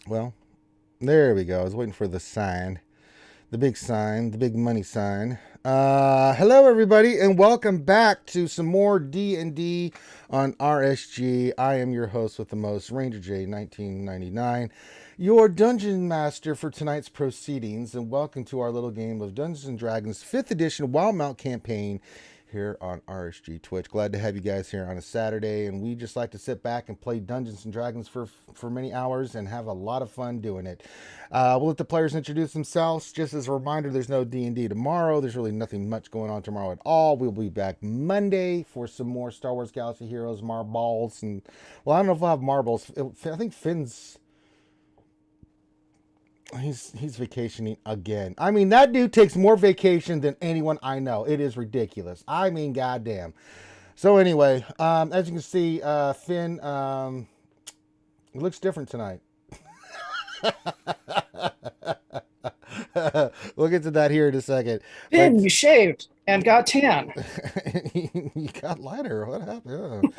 Well, there we go. I was waiting for the sign. The big sign. The big money sign. Hello, everybody, and welcome back to some more D&D on RSG. I am your host with the most, Ranger J, 1999, your Dungeon Master for tonight's proceedings, and welcome to our little game of Dungeons & Dragons 5th Edition Wildemount Campaign here on RSG Twitch. Glad to have you guys here on a Saturday, and we just like to sit back and play Dungeons & Dragons for many hours and have a lot of fun doing it. We'll let the players introduce themselves. Just as a reminder, there's no D&D tomorrow. There's really nothing much going on tomorrow at all. We'll be back Monday for some more Star Wars Galaxy Heroes marbles. And, well, I don't know if we'll have marbles. I think Finn's... He's vacationing again. I mean, that dude takes more vacation than anyone I know. It is ridiculous. I mean, goddamn. So anyway, as you can see, Finn looks different tonight. We'll get to that here in a second. Finn, you shaved and got tan. You got lighter. What happened?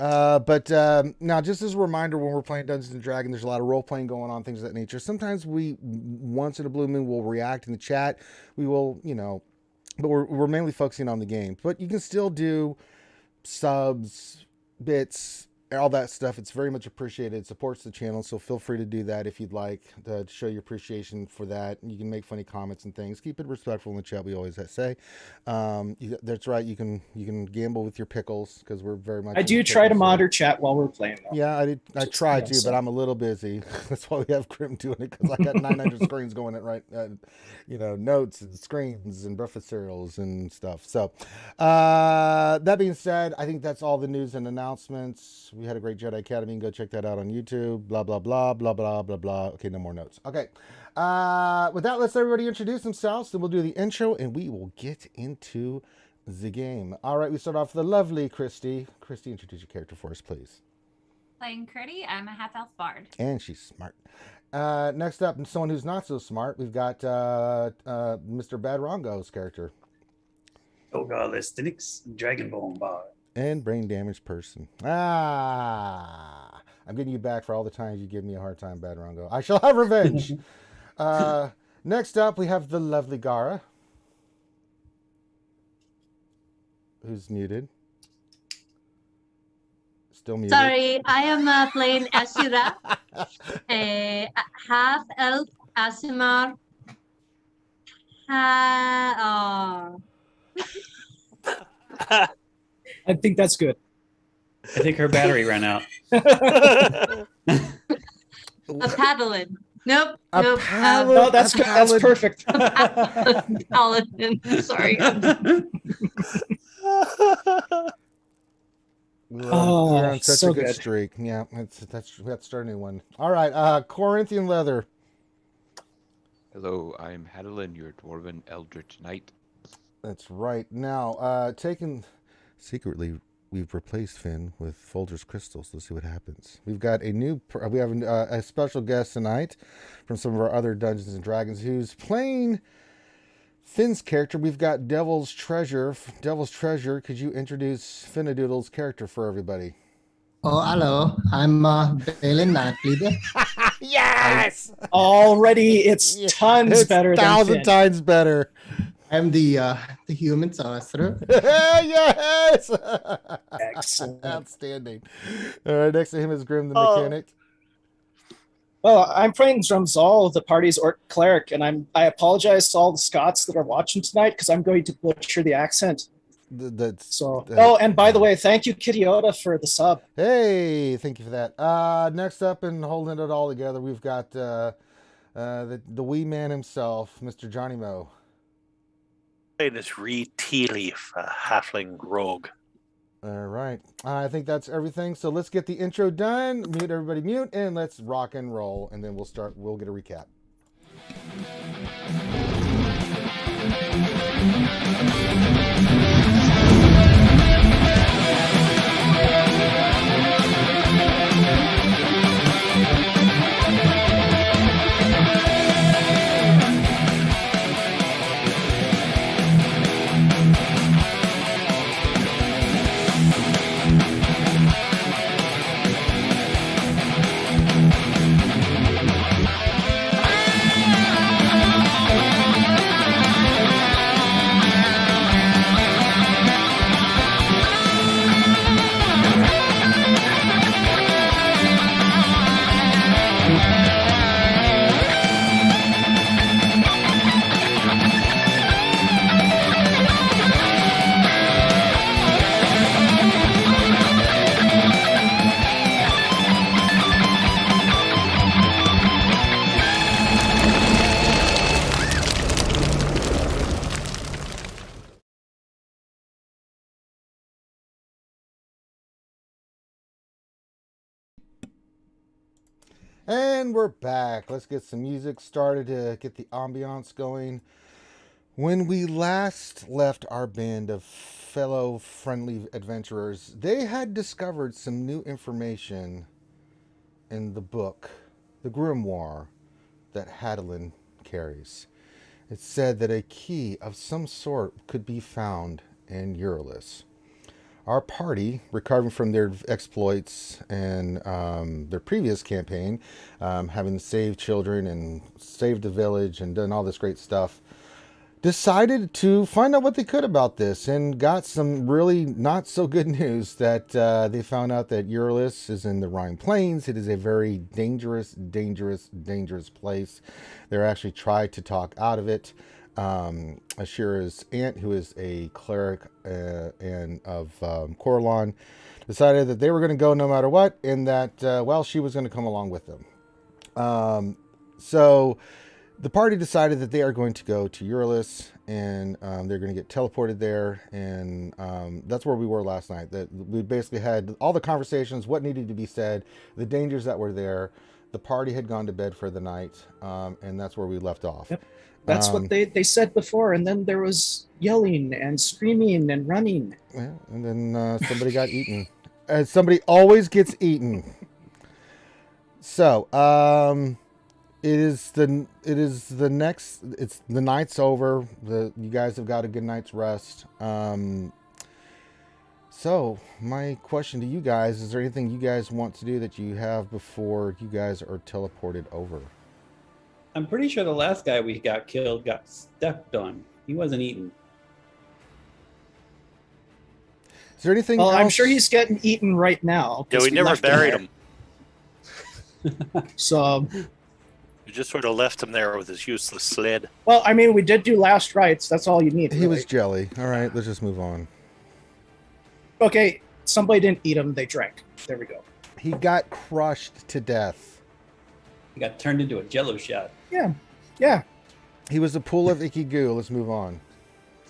Now, just as a reminder, when we're playing Dungeons and Dragons, there's a lot of role playing going on, things of that nature. Sometimes we, once in a blue moon, will react in the chat. We will, but we're mainly focusing on the game. But you can still do subs, bits, all that stuff. It's very much appreciated. It supports the channel, so feel free to do that if you'd like to show your appreciation for that. You can make funny comments and things. Keep it respectful in the chat. We always say, that's right. You can gamble with your pickles because we're very much. I do try to monitor chat while we're playing, though. Yeah, I try to, but I'm a little busy. That's why we have Grim doing it, because I got 900 screens going at right, notes and screens and breakfast cereals and stuff. So, that being said, I think that's all the news and announcements. We had a great Jedi Academy. Go check that out on YouTube. Blah, blah, blah, blah, blah, blah, blah. Okay, no more notes. Okay. With that, let's everybody introduce themselves. Then we'll do the intro, and we will get into the game. All right, we start off with the lovely Christy. Christy, introduce your character for us, please. Playing Critty, I'm a half-elf bard. And she's smart. Next up, and someone who's not so smart, we've got Mr. Badrongo's character. Ogalistinics, Dragonbone Bard. And brain damaged person. I'm getting you back for all the times you give me a hard time, Badrongo. I shall have revenge. Next up, we have the lovely Gara, who's muted. Still muted. Sorry, I am playing Asura, a half-elf Asimar. I think that's good. I think her battery ran out. A paladin. Nope. A paladin. No, that's good. That's perfect. Paladin. Sorry. We're on such so a good good. streak. Yeah, we have to start a new one. All right, Corinthian Leather. Hello, I'm Hadalin, your Dwarven Eldritch Knight. That's right. Now, secretly, we've replaced Finn with Folger's crystals. Let's see what happens. We've got we have a special guest tonight from some of our other Dungeons and Dragons who's playing Finn's character. We've got Devil's Treasure. Devil's Treasure, could you introduce Finnadoodle's character for everybody? Oh, hello. I'm Balin Leader. Yes! Already, it's tons better than 1,000 Finn. times better. I'm the human sorcerer. Yes! Excellent. Outstanding. All right, next to him is Grim the Mechanic. Well, I'm playing Drumzal, the party's orc cleric, and I apologize to all the Scots that are watching tonight because I'm going to butcher the accent. And by the way, thank you, Kitty Oda, for the sub. Hey, thank you for that. Next up and holding it all together, we've got the wee man himself, Mr. Johnny Moe. Playing this tea leaf, halfling rogue. All right. I think that's everything. So let's get the intro done. Mute everybody, mute, and let's rock and roll. And then we'll get a recap. And we're back. Let's get some music started to get the ambiance going. When we last left our band of fellow friendly adventurers, they had discovered some new information in the book, the grimoire that Hadalin carries. It said that a key of some sort could be found in Eurylis. Our party, recovering from their exploits and their previous campaign, having saved children and saved the village and done all this great stuff, decided to find out what they could about this and got some really not so good news that they found out that Eurylis is in the Rhine Plains. It is a very dangerous place. They're actually tried to talk out of it. Ashira's aunt, who is a cleric and of Corlon, decided that they were going to go no matter what, and that she was going to come along with them. So the party decided that they are going to go to Eurylis, and they're going to get teleported there, and that's where we were last night. That we basically had all the conversations, what needed to be said, the dangers that were there. The party had gone to bed for the night, and that's where we left off. Yep. That's what they said before, and then there was yelling and screaming and running. Yeah, and then somebody got eaten. And somebody always gets eaten. So, it's the night's over. You guys have got a good night's rest. So my question to you guys, is there anything you guys want to do that you have before you guys are teleported over? I'm pretty sure the last guy we got killed got stepped on. He wasn't eaten. Is there anything Well, else? I'm sure he's getting eaten right now. Yeah, 'cause we never left buried there. him. So, We just sort of left him there with his useless sled. well, I mean, we did do last rites. That's all you need. He really. was jelly. All right, let's just move on. Okay, somebody didn't eat him. They drank. There we go. He got crushed to death. He got turned into a jello shot. Yeah. He was a pool of icky goo. Let's move on.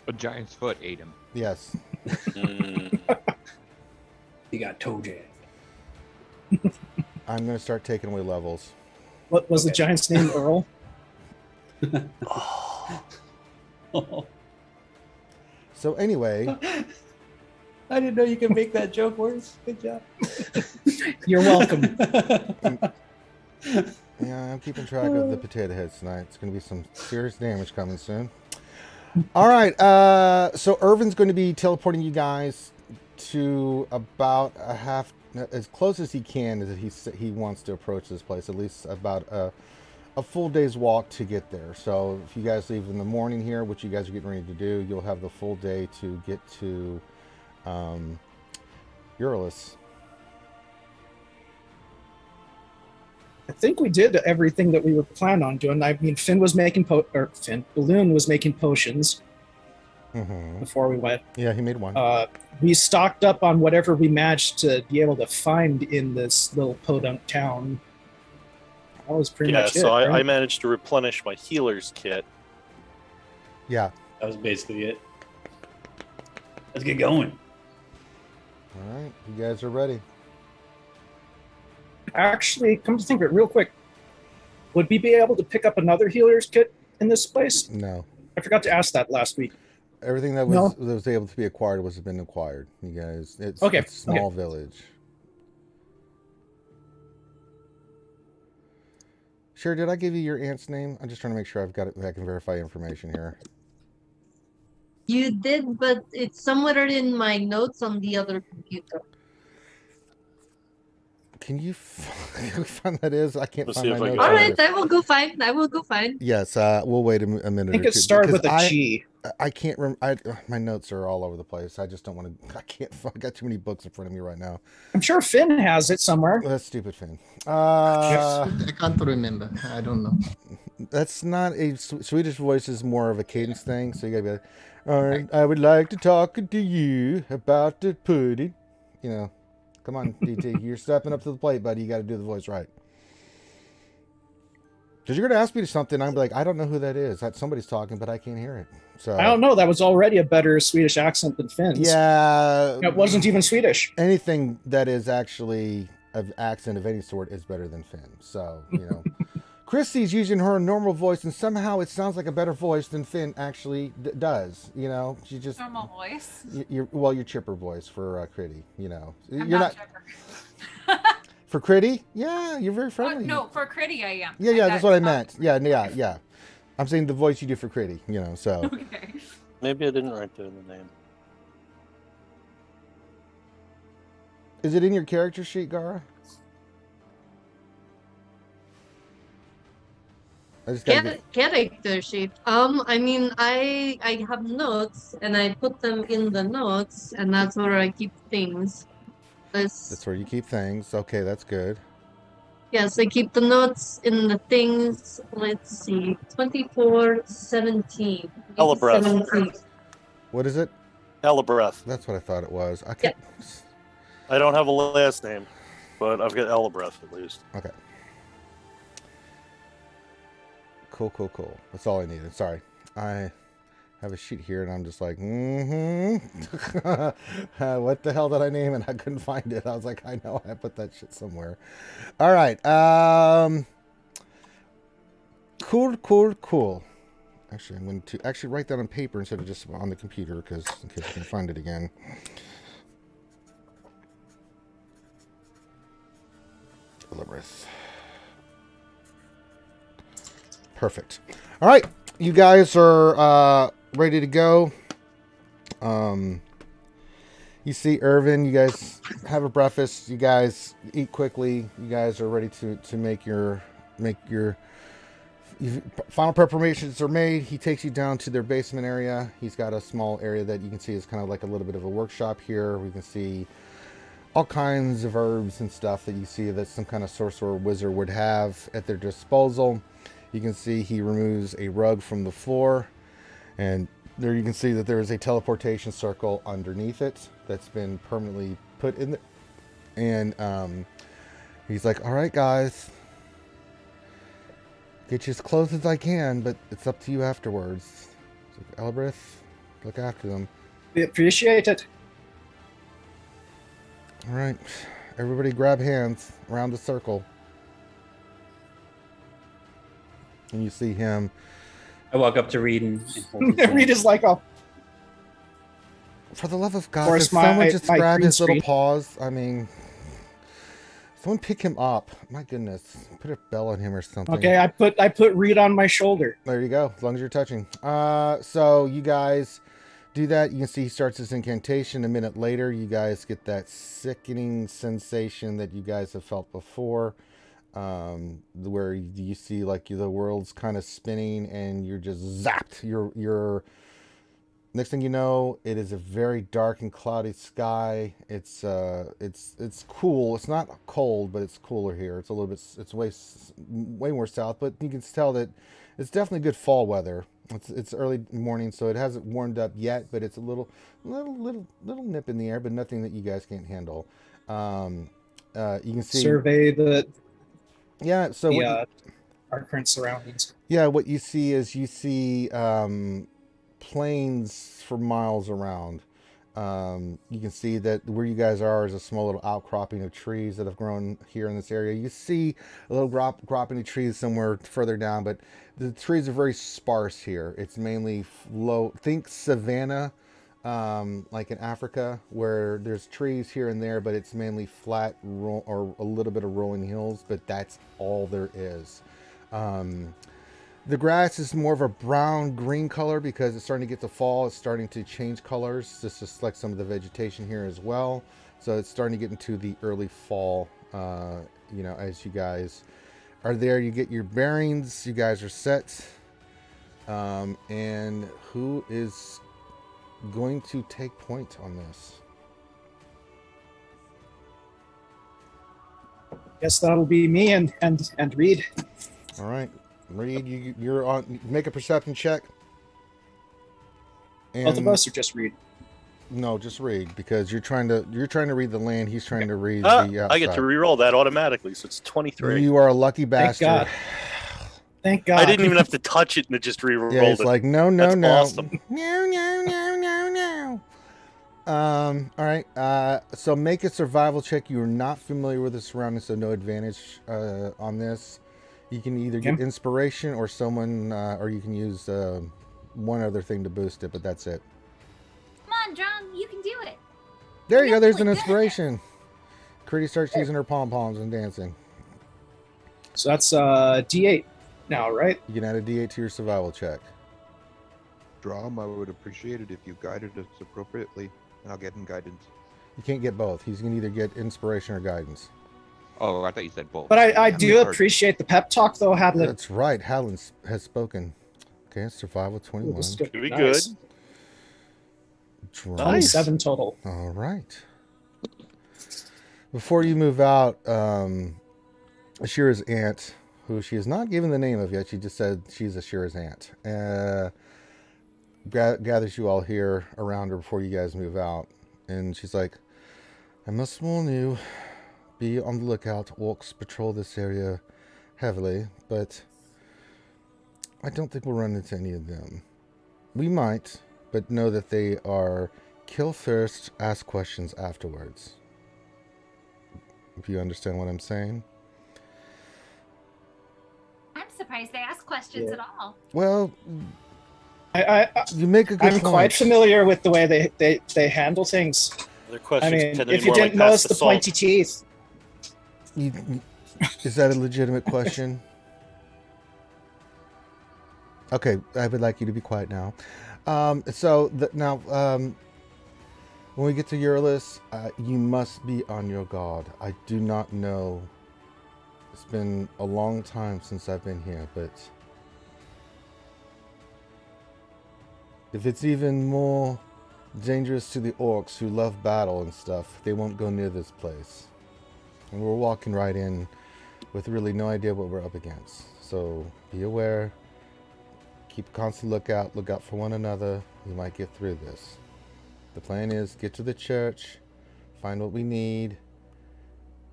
A giant's foot ate him. Yes. He got toe jam. I'm going to start taking away levels. What was the giant's name? Earl? So anyway, I didn't know you could make that joke worse. Good job. You're welcome. yeah, I'm keeping track of the potato heads tonight. It's going to be some serious damage coming soon. All right, so Irvin's going to be teleporting you guys to about a half, as close as he can, as he wants to approach this place, at least about a full day's walk to get there. So if you guys leave in the morning here, which you guys are getting ready to do, you'll have the full day to get to Eurylis. I think we did everything that we were planning on doing. I mean, Balloon was making potions before we went. Yeah, he made one. We stocked up on whatever we managed to be able to find in this little podunk town. That was pretty much it. So I right? managed to replenish my healer's kit. Yeah. That was basically it. Let's get going. All right, you guys are ready. Actually, come to think of it real quick, would we be able to pick up another healer's kit in this place? No. I forgot to ask that last week. Everything that was able to be acquired has been acquired. You guys, it's a small village. Sure, did I give you your aunt's name? I'm just trying to make sure I've got it. I can verify information here. You did, but it's somewhere in my notes on the other computer. Can you find that is? I can't Let's find see my if I notes. can All right, either. I will go find. I will go find. Yes, we'll wait a minute. I think or it two, started with because a G. I can't remember. My notes are all over the place. I just don't want to. I can't. I got too many books in front of me right now. I'm sure Finn has it somewhere. That's stupid, Finn. I can't remember. I don't know. That's not a Swedish voice. Is more of a cadence thing. So you gotta be like, all right, I would like to talk to you about the pudding. You know. Come on, DT. You're stepping up to the plate, buddy. You got to do the voice right. Because you're going to ask me something, I'm like, I don't know who that is. Somebody's talking, but I can't hear it. So I don't know. That was already a better Swedish accent than Finn's. Yeah. It wasn't even Swedish. Anything that is actually accent of any sort is better than Finn. So, you know, Christy's using her normal voice, and somehow it sounds like a better voice than Finn actually does. You know, she just normal voice. Your chipper voice for Critty. You know, I'm you're not chipper. For Critty. Yeah, you're very friendly. No, for Critty I am. Yeah, that's what I meant. Yeah. I'm saying the voice you do for Critty. You know, so. Okay. Maybe I didn't write down the name. Is it in your character sheet, Gara? I just Character sheet. I mean, I have notes and I put them in the notes, and that's where I keep things. That's where you keep things. Okay, that's good. Yes, I keep the notes in the things. Let's see, 24/17. Elabreath. What is it? Elabreath. That's what I thought it was. Yeah. I don't have a last name, but I've got Elabreath at least. Okay. Cool. That's all I needed. Sorry. I have a sheet here, and I'm just like, what the hell did I name? And I couldn't find it. I was like, I know I put that shit somewhere. All right. Cool. Actually, I'm going to write that on paper instead of just on the computer, because in case I can find it again. Elabreath. Perfect. All right, you guys are ready to go. You see Irvin. You guys have a breakfast. You guys eat quickly. You guys are ready to make your final preparations are made. He takes you down to their basement area. He's got a small area that you can see is kind of like a little bit of a workshop here. We can see all kinds of herbs and stuff that you see that some kind of sorcerer or wizard would have at their disposal. You can see he removes a rug from the floor, and there you can see that there is a teleportation circle underneath it that's been permanently put in there. And he's like, all right, guys, get you as close as I can, but it's up to you afterwards. So, Elabreath, look after them. We appreciate it. All right, everybody grab hands around the circle. And you see him. I walk up to Reed and hold his Reed is like, oh, For the love of God, course, can someone my just grab green his little screen. paws? I mean, someone pick him up. My goodness, put a bell on him or something. okay. I put Reed on my shoulder. There you go. As long as you're touching. So you guys do that. You can see he starts his incantation. A minute later, you guys get that sickening sensation that you guys have felt before, where you see like the world's kind of spinning and you're just zapped. You're next thing you know, it is a very dark and cloudy sky. It's cool. It's not cold, but it's cooler here. It's a little bit. It's way more south, but you can tell that it's definitely good fall weather. It's early morning, so it hasn't warmed up yet, but it's a little nip in the air, but nothing that you guys can't handle. You can see Survey the So our current surroundings. yeah, what you see is plains for miles around. You can see that where you guys are is a small little outcropping of trees that have grown here in this area. You see a little cropping of trees somewhere further down, but the trees are very sparse here. It's mainly low. Think savanna, like in Africa, where there's trees here and there, but it's mainly flat or a little bit of rolling hills, but that's all there is. The grass is more of a brown-green color because it's starting to get to fall. It's starting to change colors. This is like some of the vegetation here as well. So it's starting to get into the early fall, as you guys are there. You get your bearings. You guys are set. And who is going to take point on this? Guess that'll be me and Reed. All right. Reed, you're on. Make a perception check. And Both of us, or just Reed? No, just Reed, because you're trying to read the land. He's trying to read the outside. I get to reroll that automatically, so it's 23. You are a lucky bastard. Thank God. Thank God. I didn't even have to touch it, and it just rerolled Yeah, it's it. like no. That's awesome. No. All right. So make a survival check. You're not familiar with the surroundings, so no advantage on this. You can either get inspiration or someone, or you can use one other thing to boost it, but that's it. Come on, Drum, you can do it. There you go. There's an Really good. inspiration. Critty starts using her pom-poms and dancing. So that's D8 now, right? You can add a D8 to your survival check. Drum, I would appreciate it if you guided us appropriately, and I'll get him guidance. You can't get both. He's going to either get inspiration or guidance. Oh, I thought you said both. But I do appreciate the pep talk, though, Hadley. That's right. Howland has spoken. Okay, survival 21. This is Should be nice. good. Drum. 27 total. All right. Before you move out, Ashira's aunt, who she has not given the name of yet, she just said she's Ashira's aunt, gathers you all here around her before you guys move out. And she's like, I must warn you, be on the lookout. Orcs patrol this area heavily, but I don't think we'll run into any of them. We might, but know that they are kill first, ask questions afterwards. If you understand what I'm saying. I'm surprised they ask questions at all. Well, you make a good I'm point. quite familiar with the way they handle things. Their I questions mean, tend to if be you more didn't like notice pass the salt. pointy teeth. Is that a legitimate question? Okay, I would like you to be quiet now. Now, when we get to Eurolus, you must be on your guard. I do not know. It's been a long time since I've been here, but if it's even more dangerous to the orcs who love battle and stuff, they won't go near this place. And we're walking right in with really no idea what we're up against. So be aware. Keep a constant lookout. Look out for one another. We might get through this. The plan is get to the church, find what we need,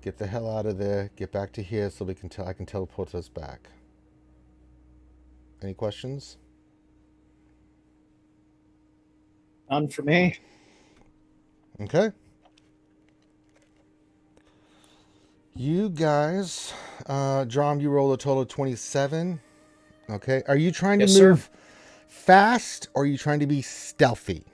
get the hell out of there, get back to here so I can teleport us back. Any questions? None for me. Okay. You guys, Drom, you roll a total of 27. Okay. Are you trying to Yes, sir. move fast or are you trying to be stealthy?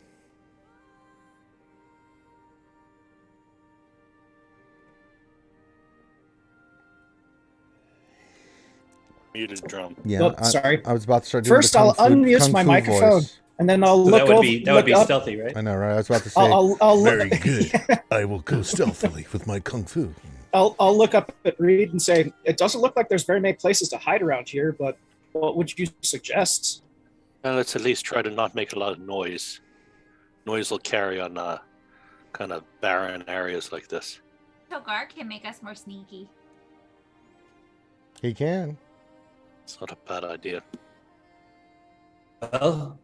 Muted Drum. Yeah. Oh, sorry. I was about to start doing First, the I'll kung fu unmute my microphone, voice. and then I'll So look that would over. be that would be look up. stealthy, right? I know, right? I was about to say. I'll Very look, good. I will go stealthily with my kung fu. I'll look up at Reed and say, it doesn't look like there's very many places to hide around here, but what would you suggest? And let's at least try to not make a lot of noise. Noise will carry on kind of barren areas like this. Togar can make us more sneaky. He can. It's not a bad idea. Well,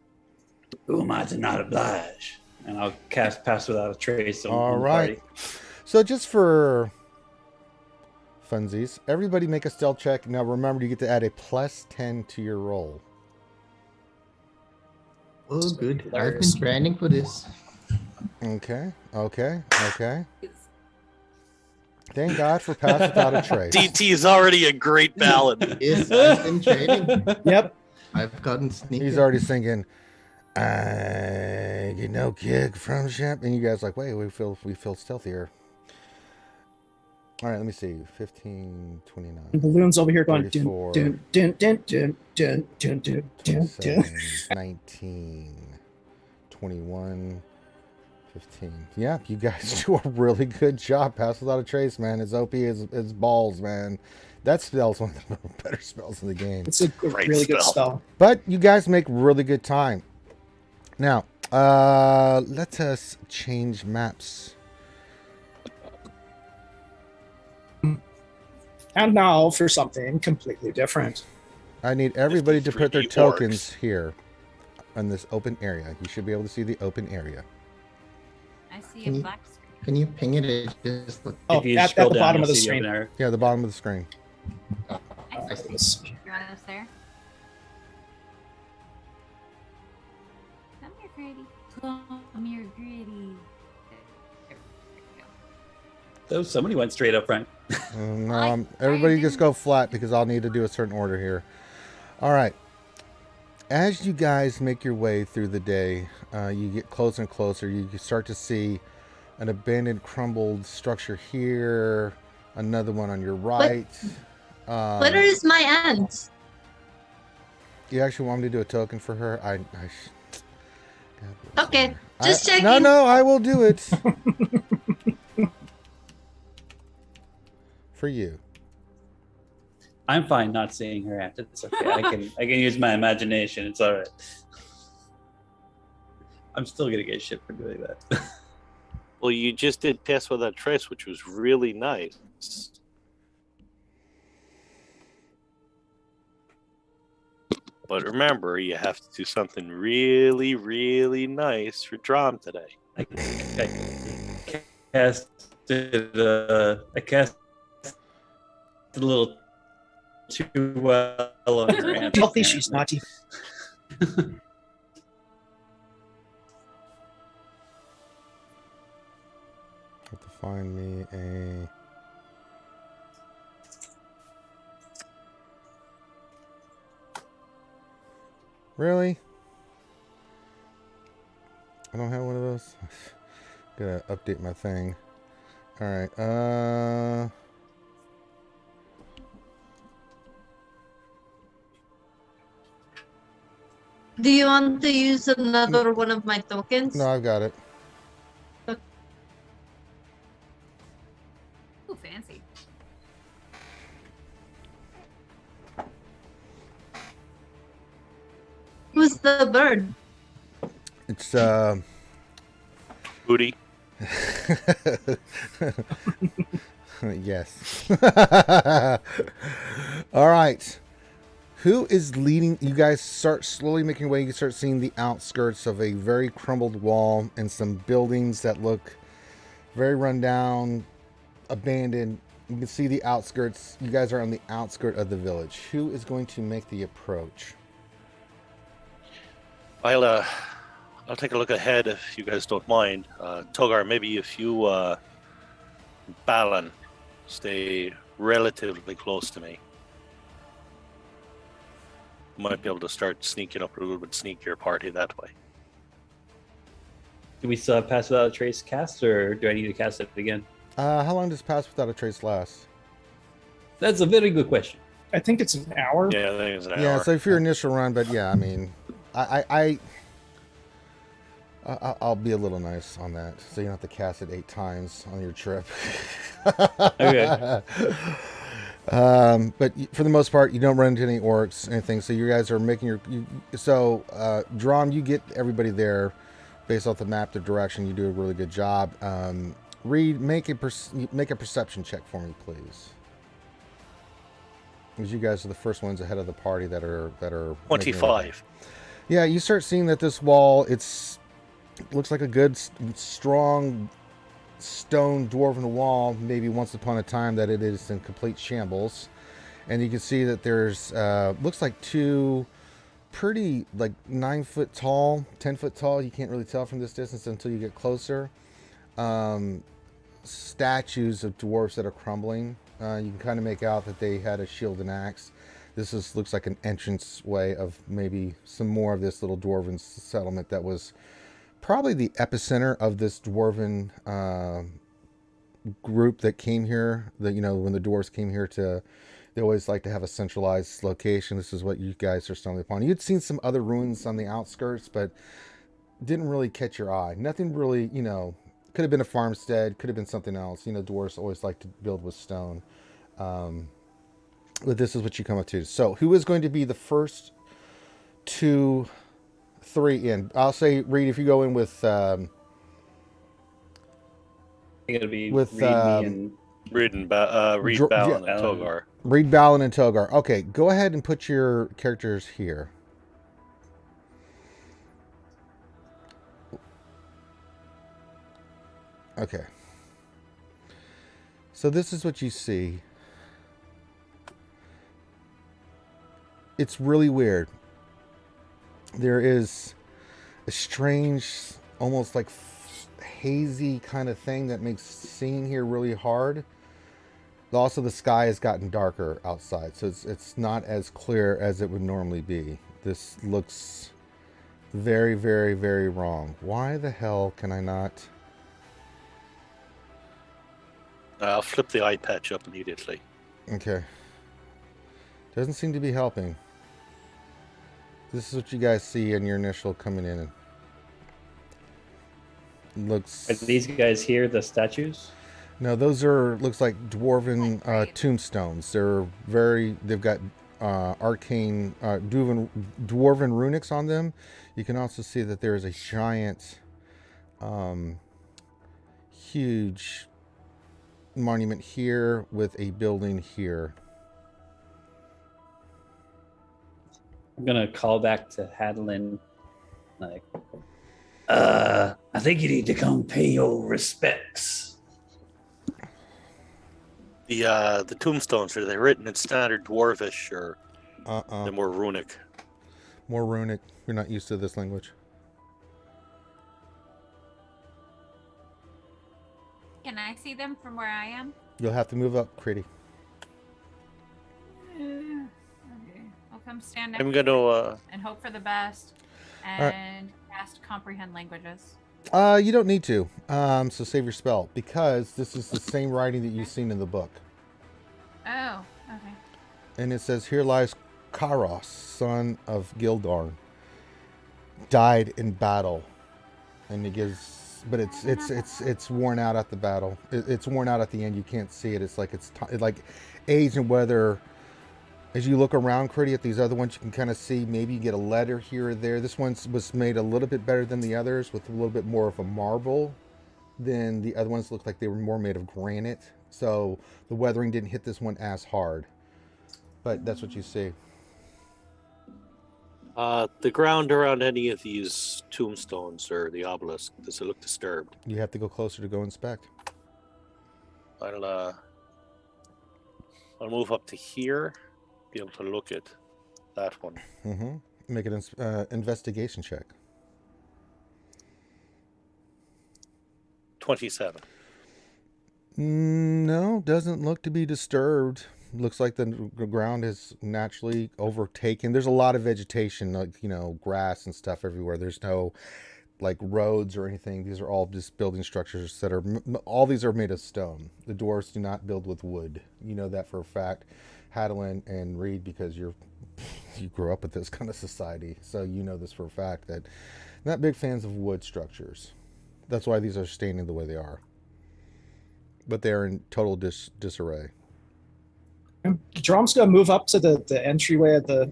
who am I to not oblige? And I'll cast Pass Without a Trace on, All on the right. party. So just for funsies, everybody make a stealth check. Now remember, you get to add a plus 10 to your roll. Oh, good. I've been grinding for this. Okay. Thank God for Pass Without a Trace. DT is already a great ballad. Yes, I've been training. Yep. I've gotten sneaky. He's already singing, I get no kick from champ. And you guys like, wait, we feel stealthier. All right, let me see. 15, 29. And Balloon's over here going, 34, dun, dun, dun, dun, dun, dun, dun, dun, 27, dun. 19, 21, 15. Yeah, you guys do a really good job. Pass Without a Trace, man. It's OP as balls, man. That spell's one of the better spells in the game. It's a Great really good spell. spell. But you guys make really good time. Now, let us change maps. And now for something completely different. I need everybody to put their 3D tokens orcs. here on this open area. You should be able to see the open area. I see Can a you- black screen. Can you ping it? It just look. Oh, If you at scroll the down, bottom you'll of the see screen. open area. Yeah, the bottom of the screen. I see. You want us there? Come here, Gritty. Come here, Gritty. Somebody went straight up front. No, I everybody just didn't go flat because I'll need to do a certain order here. All right. As you guys make your way through the day, you get closer and closer. You start to see an abandoned, crumbled structure here. Another one on your right. Where is my aunt? You actually want me to do a token for her? God, Okay, just checking. No, I will do it. For you. I'm fine not seeing her at it. It's okay. I can use my imagination. It's all right. I'm still gonna get shit for doing that. Well, you just did Pass Without Trace, which was really nice. But remember, you have to do something really, really nice for Drom today. I casted a little too well on her aunt. Healthy, she's not even. Have to find me a. Really? I don't have one of those. Gotta update my thing. All right. Do you want to use another one of my tokens? No, I've got it. Ooh, fancy. Who's the bird? It's Booty. Yes. All right. Who is leading? You guys start slowly making your way. You start seeing the outskirts of a very crumbled wall and some buildings that look very run down, abandoned. You can see the outskirts. You guys are on the outskirt of the village. Who is going to make the approach? I'll take a look ahead if you guys don't mind. Togar, maybe if you Balan stay relatively close to me. Might be able to start sneaking up a little bit sneakier party that way. Do we still have Pass Without a Trace cast, or do I need to cast it again? How long does Pass Without a Trace last? That's a very good question. I think it's an hour. Yeah, I think it's an hour. Yeah, so if your initial run, but yeah, I mean, I'll be a little nice on that, so you don't have to cast it 8 times on your trip. Okay. But for the most part, you don't run into any orcs, anything. So you guys are making your. Drom, you get everybody there based off the map, the direction. You do a really good job. Reed, make a perception check for me, please. Because you guys are the first ones ahead of the party that are 25. Yeah, you start seeing that this wall, it looks like a good, strong stone dwarven wall. Maybe once upon a time that it is in complete shambles. And you can see that there's, looks like 2 pretty, like 9 foot tall, 10 foot tall. You can't really tell from this distance until you get closer. Statues of dwarves that are crumbling. You can kind of make out that they had a shield and axe. This looks like an entrance way of maybe some more of this little dwarven settlement that was probably the epicenter of this dwarven group that came here. That, you know, when the dwarves came here they always like to have a centralized location. This is what you guys are stumbling upon. You'd seen some other ruins on the outskirts, but didn't really catch your eye. Nothing really, you know, could have been a farmstead, could have been something else. You know, dwarves always like to build with stone. But this is what you come up to. So who is going to be the first 2, 3 in? I'll say, Reed, if you go in with I think it'll be with Reed, Balin, and Togar. Reed, Balin, and Togar. Okay, go ahead and put your characters here. Okay. So this is what you see. It's really weird. There is a strange, almost like hazy kind of thing that makes seeing here really hard. Also, the sky has gotten darker outside, so it's not as clear as it would normally be. This looks very, very, very wrong. Why the hell can I not? I'll flip the eye patch up immediately. Okay. Doesn't seem to be helping. This is what you guys see in your initial coming in. Looks. Are these guys here the statues? No, those are, looks like dwarven tombstones. They've got arcane, dwarven runics on them. You can also see that there is a giant, huge monument here with a building here. I'm gonna call back to Hadlin, like, I think you need to come pay your respects. The tombstones, are they written in standard dwarvish or they're more runic? More runic. You're not used to this language. Can I see them from where I am? You'll have to move up, Critty. Okay. I'll come stand next I'm gonna and hope for the best and cast comprehend languages. You don't need to. So save your spell, because this is the same writing that you've seen in the book. Oh, okay. And it says, "Here lies Karos, son of Gildarn, died in battle." And it gives, but it's worn out at the battle. It's worn out at the end. You can't see it. It's like like age and weather. As you look around, Critty, at these other ones, you can kind of see maybe you get a letter here or there. This one was made a little bit better than the others, with a little bit more of a marble than the other ones. Looked like they were more made of granite. So the weathering didn't hit this one as hard. But that's what you see. the ground around any of these tombstones or the obelisk, does it look disturbed? You have to go closer to go inspect. I'll move up to here, be able to look at that one. Mm-hmm. Make an investigation check. 27. No, doesn't look to be disturbed. Looks like the ground is naturally overtaken. There's a lot of vegetation, like, grass and stuff everywhere. There's no like roads or anything. These are all just building structures that are, all these are made of stone. The dwarves do not build with wood. You know that for a fact, Hadlin and Reed, because you grew up with this kind of society. So you know this for a fact, that not big fans of wood structures. That's why these are standing the way they are. But they're in total disarray. Drom's gonna move up to the entryway at the,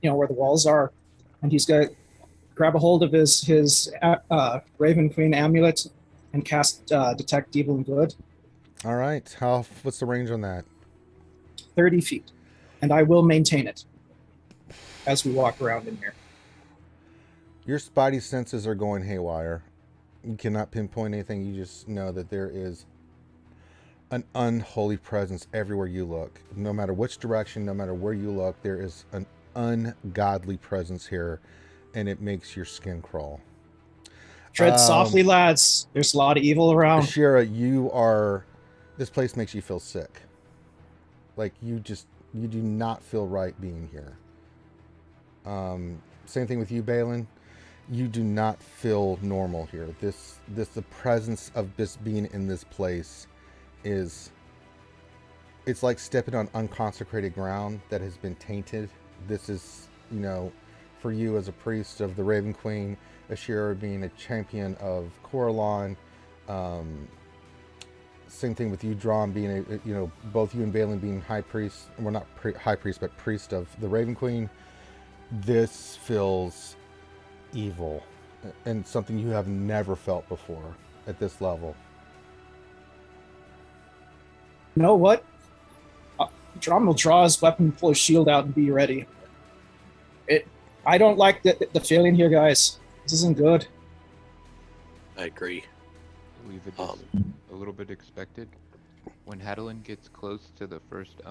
where the walls are, and he's gonna grab a hold of his Raven Queen amulet and cast Detect Evil and Good. All right. What's the range on that? 30 feet, and I will maintain it as we walk around in here. Your spidey senses are going haywire. You cannot pinpoint anything. You just know that there is an unholy presence everywhere you look. No matter which direction, no matter where you look, there is an ungodly presence here, and it makes your skin crawl. Tread softly, lads. There's a lot of evil around. Ashira, this place makes you feel sick. Like, you do not feel right being here. Same thing with you, Balin. You do not feel normal here. The presence of this being in this place it's like stepping on unconsecrated ground that has been tainted. This is, for you as a priest of the Raven Queen, Ashira being a champion of Coralon, same thing with you, Drom, being both you and Balin being high priest, well, not high priest, but priest of the Raven Queen. This feels evil and something you have never felt before at this level. You know what? Drom will draw his weapon, pull his shield out, and be ready. I don't like the feeling here, guys. This isn't good. I agree. I believe it is a little bit expected. When Hadlin gets close to the first,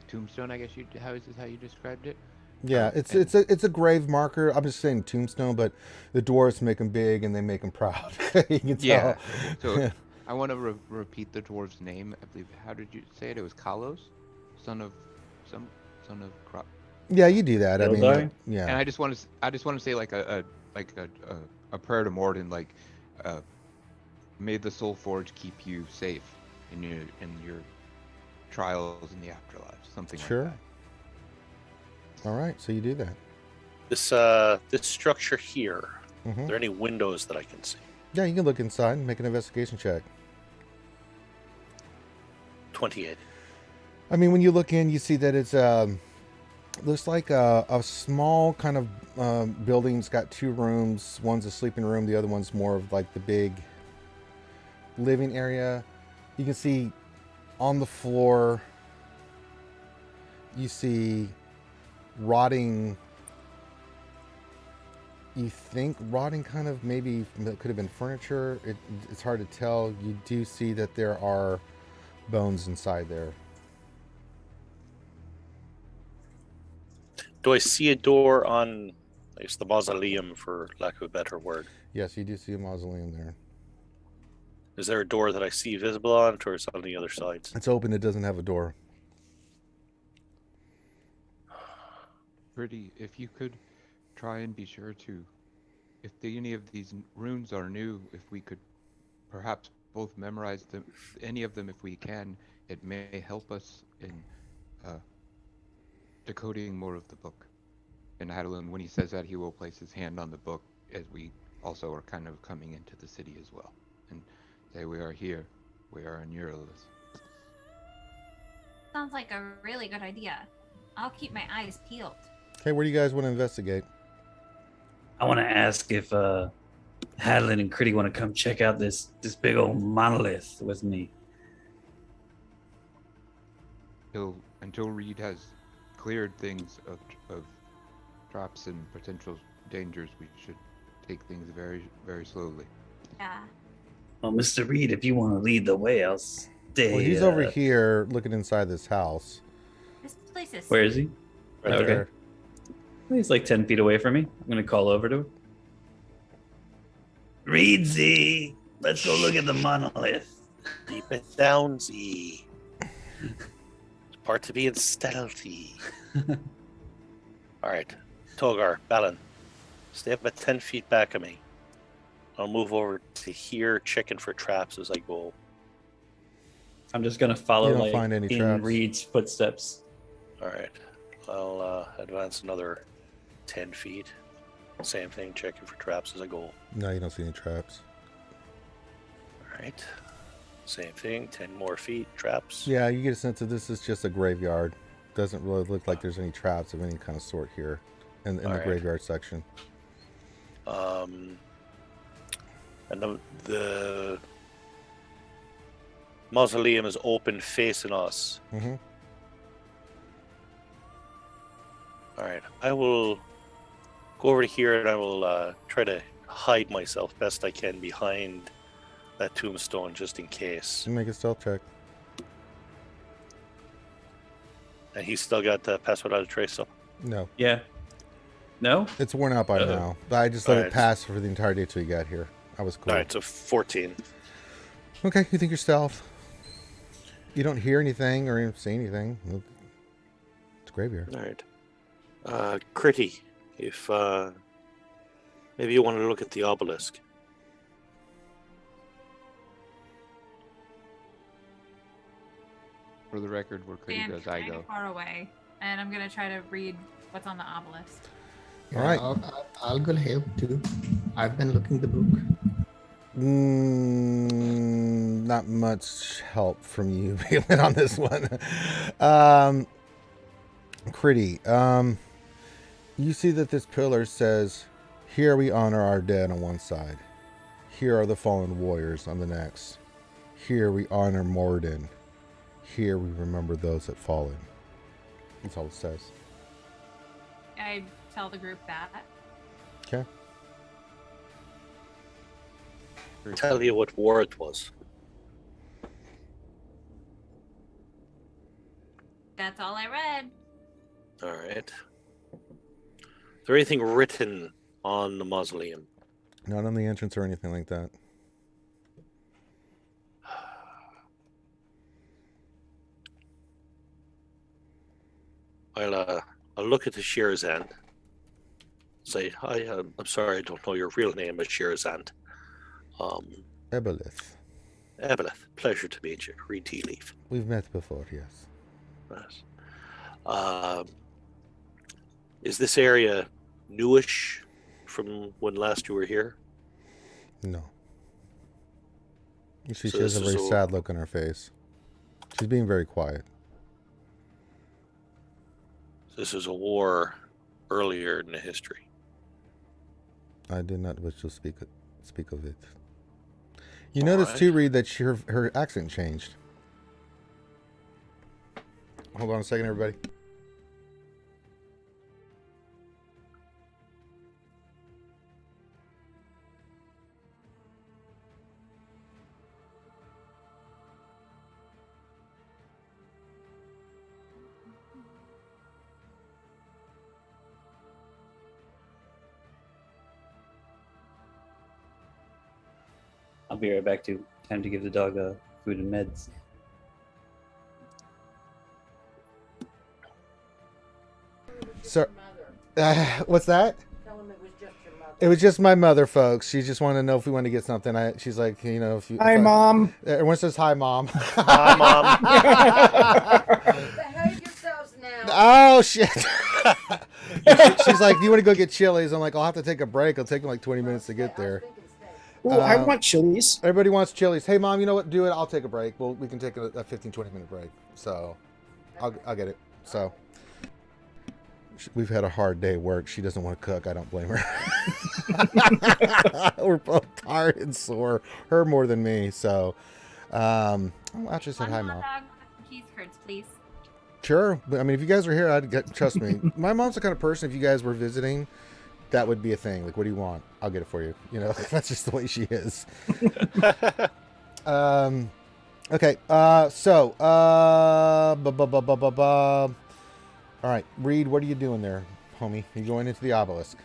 tombstone, I guess how you described it, Yeah, it's a grave marker. I'm just saying tombstone, but the dwarves make them big and they make them proud. You can tell. Yeah. So I want to repeat the dwarf's name. I believe. How did you say it? It was Kalos, son of Crop. Yeah, you do that. I mean, Ildar? yeah. And I just want to say like a prayer to Morden, like, may the Soul Forge keep you safe in your trials in the afterlife. Something Sure. like that. All right, so you do that. This structure here. Mhm. Are there any windows that I can see? Yeah, you can look inside and make an investigation check. 28. I mean, when you look in, you see that it's looks like a small kind of building. It's got 2 rooms. One's a sleeping room. The other one's more of like the big living area. You can see on the floor, you see rotting, you think rotting kind of, maybe it could have been furniture. It's hard to tell. You do see that there are bones inside there. Do I see a door on, I guess, the mausoleum, for lack of a better word? Yes, you do see a mausoleum there. Is there a door that I see visible on it, or is it on the other sides? It's open. It doesn't have a door. Pretty. If you could try and be sure to, if any of these runes are new, if we could perhaps both memorize them, any of them if we can, it may help us in decoding more of the book. And Adeline, when he says that, he will place his hand on the book, as we also are kind of coming into the city as well, and say, we are here, we are in Eurylis. Sounds like a really good idea. I'll keep my eyes peeled. Okay, where do you guys want to investigate? I want to ask if Hadlin and Critty want to come check out this big old monolith with me. Until Reed has cleared things of traps and potential dangers, we should take things very, very slowly. Yeah. Well, Mr. Reed, if you want to lead the way, I'll stay. Well, he's over here looking inside this house. This place is. Where is he? Right Okay. there. He's like 10 feet away from me. I'm going to call over to him. Reed Z, let's go look at the monolith. Keep it down, Z. It's part to being stealthy. All right. Togar, Balin, stay about 10 feet back of me. I'll move over to here, checking for traps as I go. I'm just going to follow You don't like find any in traps. Reed's footsteps. All right. I'll advance another 10 feet. Same thing, checking for traps as I go. No, you don't see any traps. All right. Same thing, 10 more feet, traps. Yeah, you get a sense that this is just a graveyard. Doesn't really look like there's any traps of any kind of sort here in the Alright. graveyard section. And the mausoleum is open facing us. Mm-hmm. All right. I will go over to here and I will try to hide myself best I can behind that tombstone just in case. Make a stealth check. And he's still got the pass without a trace, so. No, Yeah. No? it's worn out by Uh-oh. now. But I just let it Alright. pass for the entire day till you got here. I was cool. All right, so 14. Okay, you think you're stealth. You don't hear anything or even see anything. It's a graveyard. All right. Critty, if maybe you want to look at the obelisk. For the record, where Critty Stand goes, I kinda go. far away, and I'm gonna try to read what's on the obelisk. All right. I'll go help too. I've been looking the book. Not much help from you, Balin, on this one. Critty, you see that this pillar says, "Here we honor our dead" on one side. "Here are the fallen warriors" on the next. "Here we honor Morden. Here we remember those that fallen." That's all it says. I tell the group that. Okay. Tell you what war it was. That's all I read. All right. there anything written on the mausoleum? Not on the entrance or anything like that. I'll look at the Sherazand. Say, hi, I'm sorry, I don't know your real name, is Sherazand. Ebelith. Eveleth, pleasure to meet you. Read tea leaf. We've met before, yes. Yes. Is this area newish from when last you were here? No. You see, So she has a this is very sad look on her face. She's being very quiet. This is a war earlier in the history. I did not wish to speak of it. You notice too, Reed, that her accent changed. Hold on a second, everybody. I'll be right back to time to give the dog food and meds. So, what's that? It was just my mother, folks. She just wanted to know if we wanted to get something. She's like, you know, if you. Hi, Mom. Everyone says hi, Mom. Hi, Mom. Behave yourselves now. Oh shit. She's like, do you want to go get Chili's? I'm like, I'll have to take a break. It'll take me like 20 minutes to get there. Ooh, I want Chili's. Everybody wants Chili's. Hey, Mom, you know what? Do it. I'll take a break. We can take a 15, 20-minute break. So, I'll get it. So, we've had a hard day at work. She doesn't want to cook. I don't blame her. We're both tired and sore. Her more than me. So, I actually said hi, Mom. Cheese curds, please. Sure. But, I mean, if you guys were here, trust me. My mom's the kind of person, if you guys were visiting, that would be a thing. Like, what do you want? I'll get it for you. You know, that's just the way she is. Okay. All right, Reed, what are you doing there, homie? You going into the obelisk?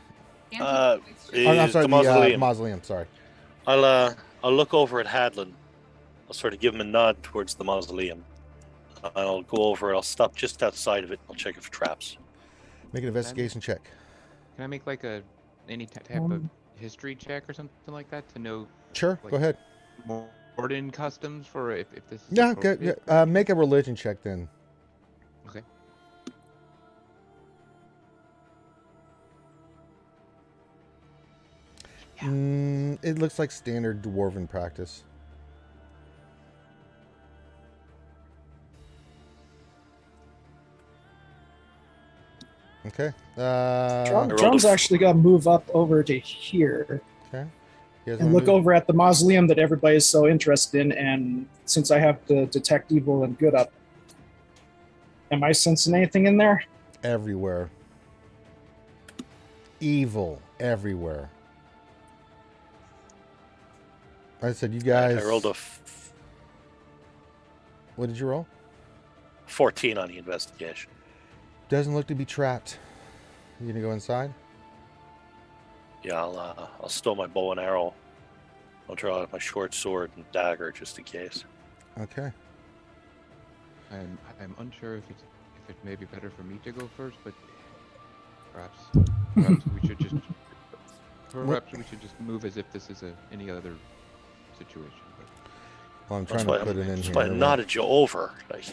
I'm sorry, the mausoleum. Mausoleum. Sorry. I'll look over at Hadlin. I'll sort of give him a nod towards the mausoleum. I'll go over. I'll stop just outside of it. I'll check it for traps. Make an investigation check. Can I make like any type of history check or something like that to know? Sure, like, go ahead. Morden customs for if this. Is Yeah, okay. Make a religion check then. Okay. It looks like standard dwarven practice. Okay. Drum's actually got to move up over to here. Okay. And look over at the mausoleum that everybody's so interested in. And since I have the detect evil and good up, am I sensing anything in there? Everywhere. Evil everywhere. I said, you guys. I rolled What did you roll? 14 on the investigation. Doesn't look to be trapped. You gonna go inside? Yeah, I'll stow my bow and arrow. I'll draw out my short sword and dagger just in case. Okay. I'm unsure if it may be better for me to go first, but perhaps we should just move as if this is any other situation. Well, I'm trying to put it in here. That's why I nodded you over. Like,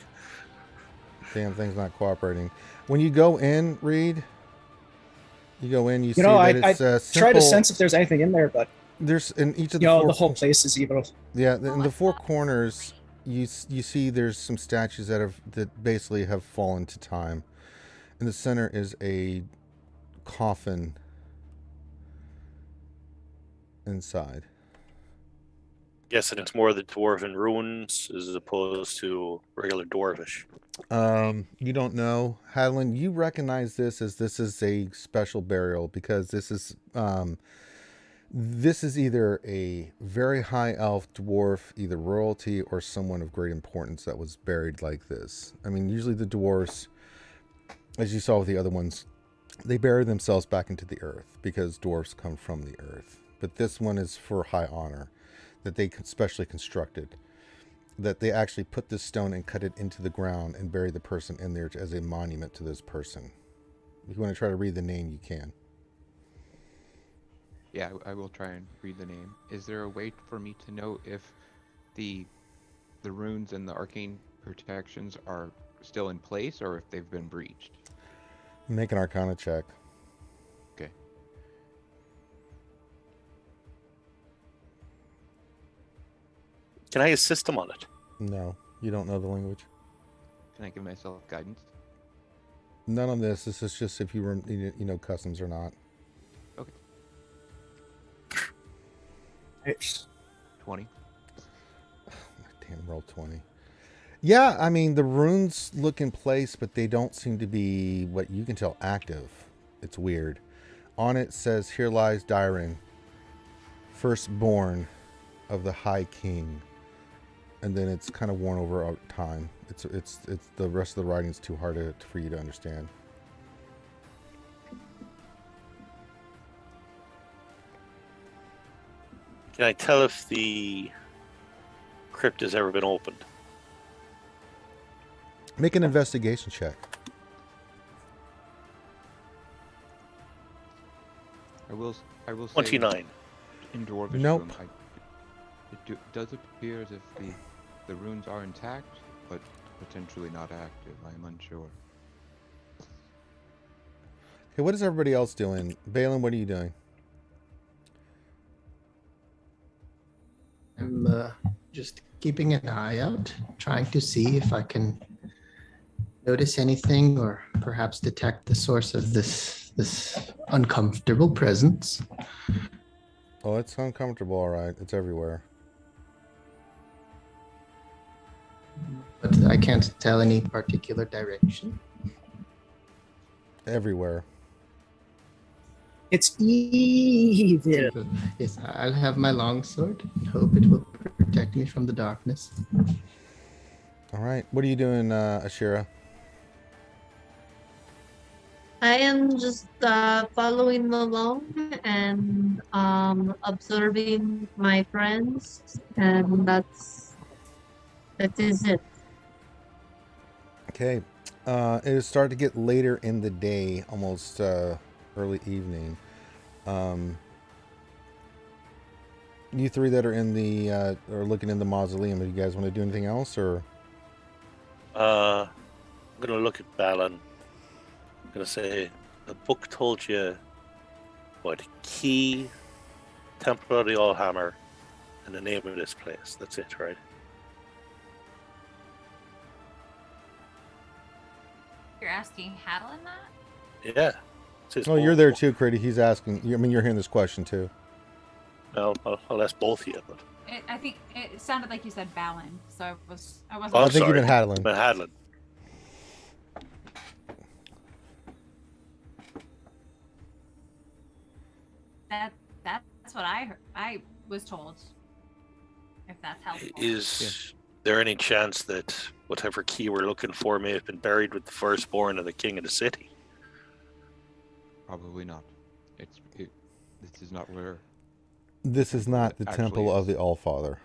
damn thing's not cooperating. When you go in, Reed, you go in, you see know, that it's I simple. try to sense if there's anything in there, but there's in each of the the whole place is evil. Yeah, in the four corners, you see there's some statues that basically have fallen to time. In the center is a coffin inside. guessing it's more the dwarven ruins as opposed to regular dwarvish. You don't know, Hadlin. You recognize this is a special burial because this is either a very high elf dwarf, either royalty or someone of great importance that was buried like this. I mean, usually the dwarves, as you saw with the other ones, They bury themselves back into the earth because dwarves come from the earth. But this one is for high honor that they specially constructed. That they actually put this stone and cut it into the ground and bury the person in there as a monument to this person. If you want to try to read the name, you can. Yeah, I will try and read the name. Is there a way for me to know if the runes and the arcane protections are still in place or if they've been breached? Make an Arcana check. Okay. Can I assist him on it? No, you don't know the language. Can I give myself guidance? None on this. This is just if you know customs or not. Okay. It's 20. Damn, roll 20. Yeah, I mean, the runes look in place, but they don't seem to be, what you can tell, active. It's weird. On it says, "Here lies Dyron, firstborn of the High King." And then it's kind of worn over time. It's the rest of the writing is too hard for you to understand. Can I tell if the crypt has ever been opened? Make an investigation check. I will say 29. in Dwarvish Nope. room, it does appear as if the runes are intact, but potentially not active. I am unsure. Okay, what is everybody else doing? Balin, what are you doing? I'm just keeping an eye out, trying to see if I can notice anything or perhaps detect the source of this uncomfortable presence. Oh, it's uncomfortable, all right. It's everywhere. But I can't tell any particular direction. Everywhere. It's evil. But yes, I'll have my longsword and hope it will protect me from the darkness. All right. What are you doing, Ashira? I am just following along and observing my friends, and that is it. Okay. It is starting to get later in the day, almost early evening. You three that are in the or looking in the mausoleum, do you guys want to do anything else, or? I'm gonna look at Balin. I'm gonna say the book told you what key, Temple of the Allhammer, and the name of this place. That's it, right? You're asking Hadlin that? Yeah. It's his Oh, you're book. there too, Critty. He's asking. I mean, you're hearing this question too. Well, I'll ask both of you. But I think it sounded like you said Balin, so I wasn't. Oh, I I'm think you've been sorry. Hadlin. But Hadlin. That's what I heard. I was told. If that's helpful. Is there any chance that whatever key we're looking for may have been buried with the firstborn of the king of the city? Probably not. This is not where. This is not the Actually temple of is. the Allfather.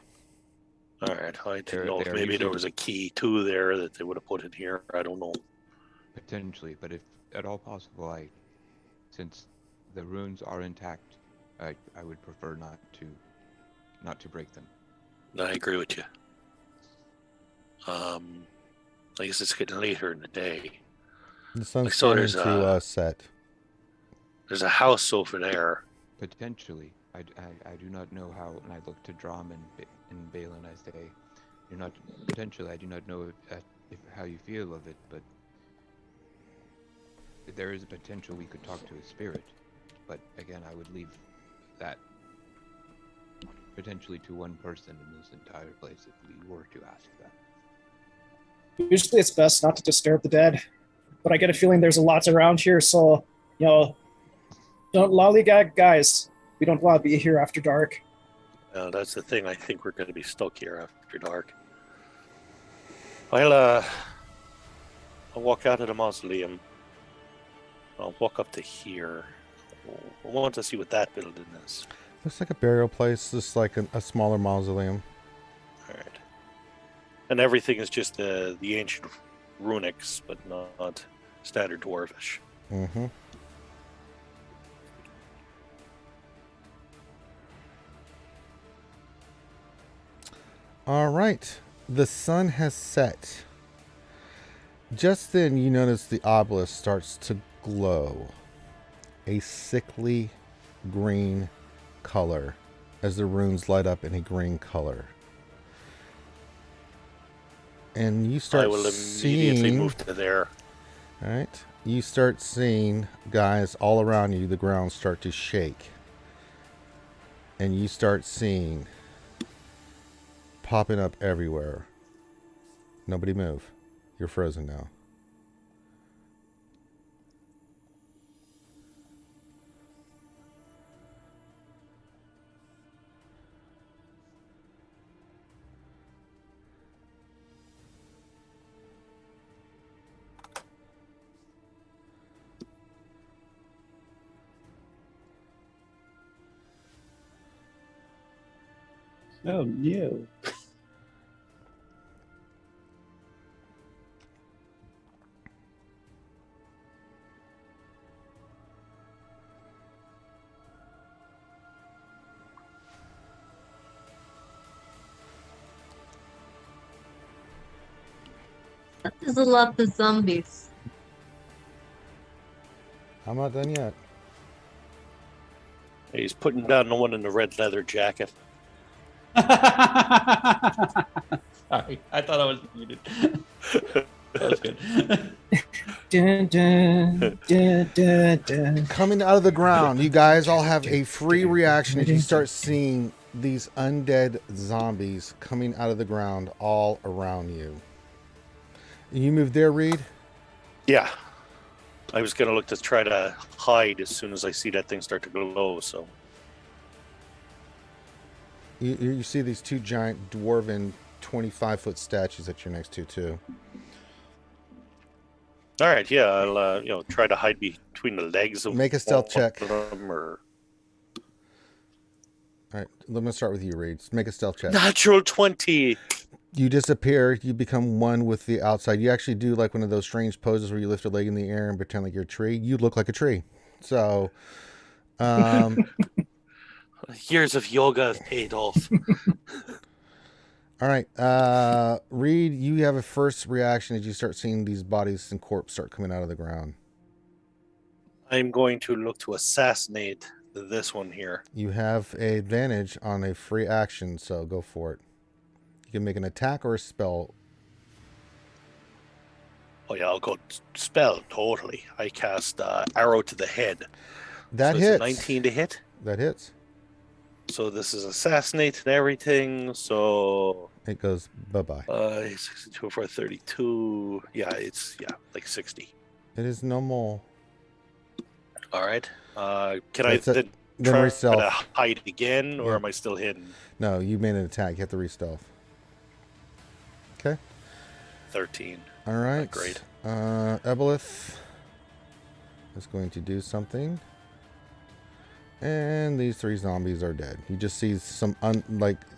All right, I didn't know if They're maybe there usually- was a key too there that they would have put in here. I don't know. Potentially, but if at all possible, since the runes are intact, I would prefer not to break them. I agree with you. I guess it's getting later in the day. The sun's So starting there's to set. There's a house over there. Potentially, I do not know how, and I look to Drom and Balin as they, you're not potentially. I do not know if how you feel of it, but there is a potential we could talk to a spirit. But again, I would leave that potentially to one person in this entire place if we were to ask that. Usually it's best not to disturb the dead, but I get a feeling there's a lot around here, so, don't lollygag, guys. We don't want to be here after dark. That's the thing. I think we're going to be stuck here after dark. I'll walk out of the mausoleum, I'll walk up to here. I want to see what that building is. Looks like a burial place, just like a smaller mausoleum. All right. And everything is just the ancient runics, but not standard dwarvish. Mm-hmm. All right. The sun has set. Just then you notice the obelisk starts to glow. A sickly green color as the runes light up in a green color. And you start I will immediately move to there. All right. You start seeing, guys, all around you, the ground start to shake. And you start seeing popping up everywhere. Nobody move. You're frozen now. Oh no. There's a lot of zombies. I'm not done yet. He's putting down the one in the red leather jacket. Sorry, I thought I was muted. That was good. Dun, dun, dun, dun, dun. Coming out of the ground, you guys all have a free reaction as you start seeing these undead zombies coming out of the ground all around you. You move there, Reed? Yeah. I was going to look to try to hide as soon as I see that thing start to glow, so. You see these two giant dwarven 25-foot statues that you're next to, too. All right, yeah, I'll try to hide between the legs of Make a stealth check. them, or... All right, let me start with you, Reed. Make a stealth check. Natural 20. You disappear. You become one with the outside. You actually do like one of those strange poses where you lift a leg in the air and pretend like you're a tree. You look like a tree. So, Years of yoga have paid off. all right. Reed, you have a first reaction as you start seeing these bodies and corpses start coming out of the ground. I'm going to look to assassinate this one here. You have an advantage on a free action, so go for it. You can make an attack or a spell. Oh yeah, I'll go spell, totally. I cast Arrow to the Head. That so hits. It's a 19 to hit. That hits. So this is assassinate and everything, so... It goes bye-bye. 62 for 32. Yeah, it's, like 60. It is no more. All right. Can That's I it. then Then try re-stealth. to hide again, or Yeah. am I still hidden? No, you made an attack. You have to re-stealth. Okay. 13. All right. Not great. Ebolith is going to do something. And these three zombies are dead. You just see some,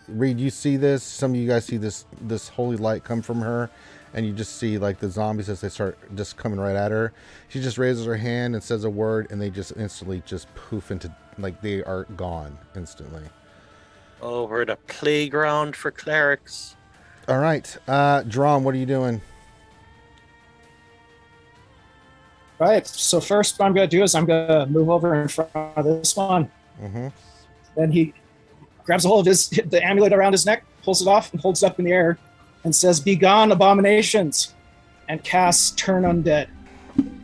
Reed, you see this? Some of you guys see this holy light come from her. And you just see, like, the zombies as they start just coming right at her. She just raises her hand and says a word, and they just instantly just poof into, like, they are gone instantly. Oh, we're at a playground for clerics. All right. Drom, what are you doing? Right. So first what I'm going to do is I'm going to move over in front of this one. Mm-hmm. Then he grabs a hold of the amulet around his neck, pulls it off, and holds it up in the air, and says, "Begone, abominations," and casts Turn Undead.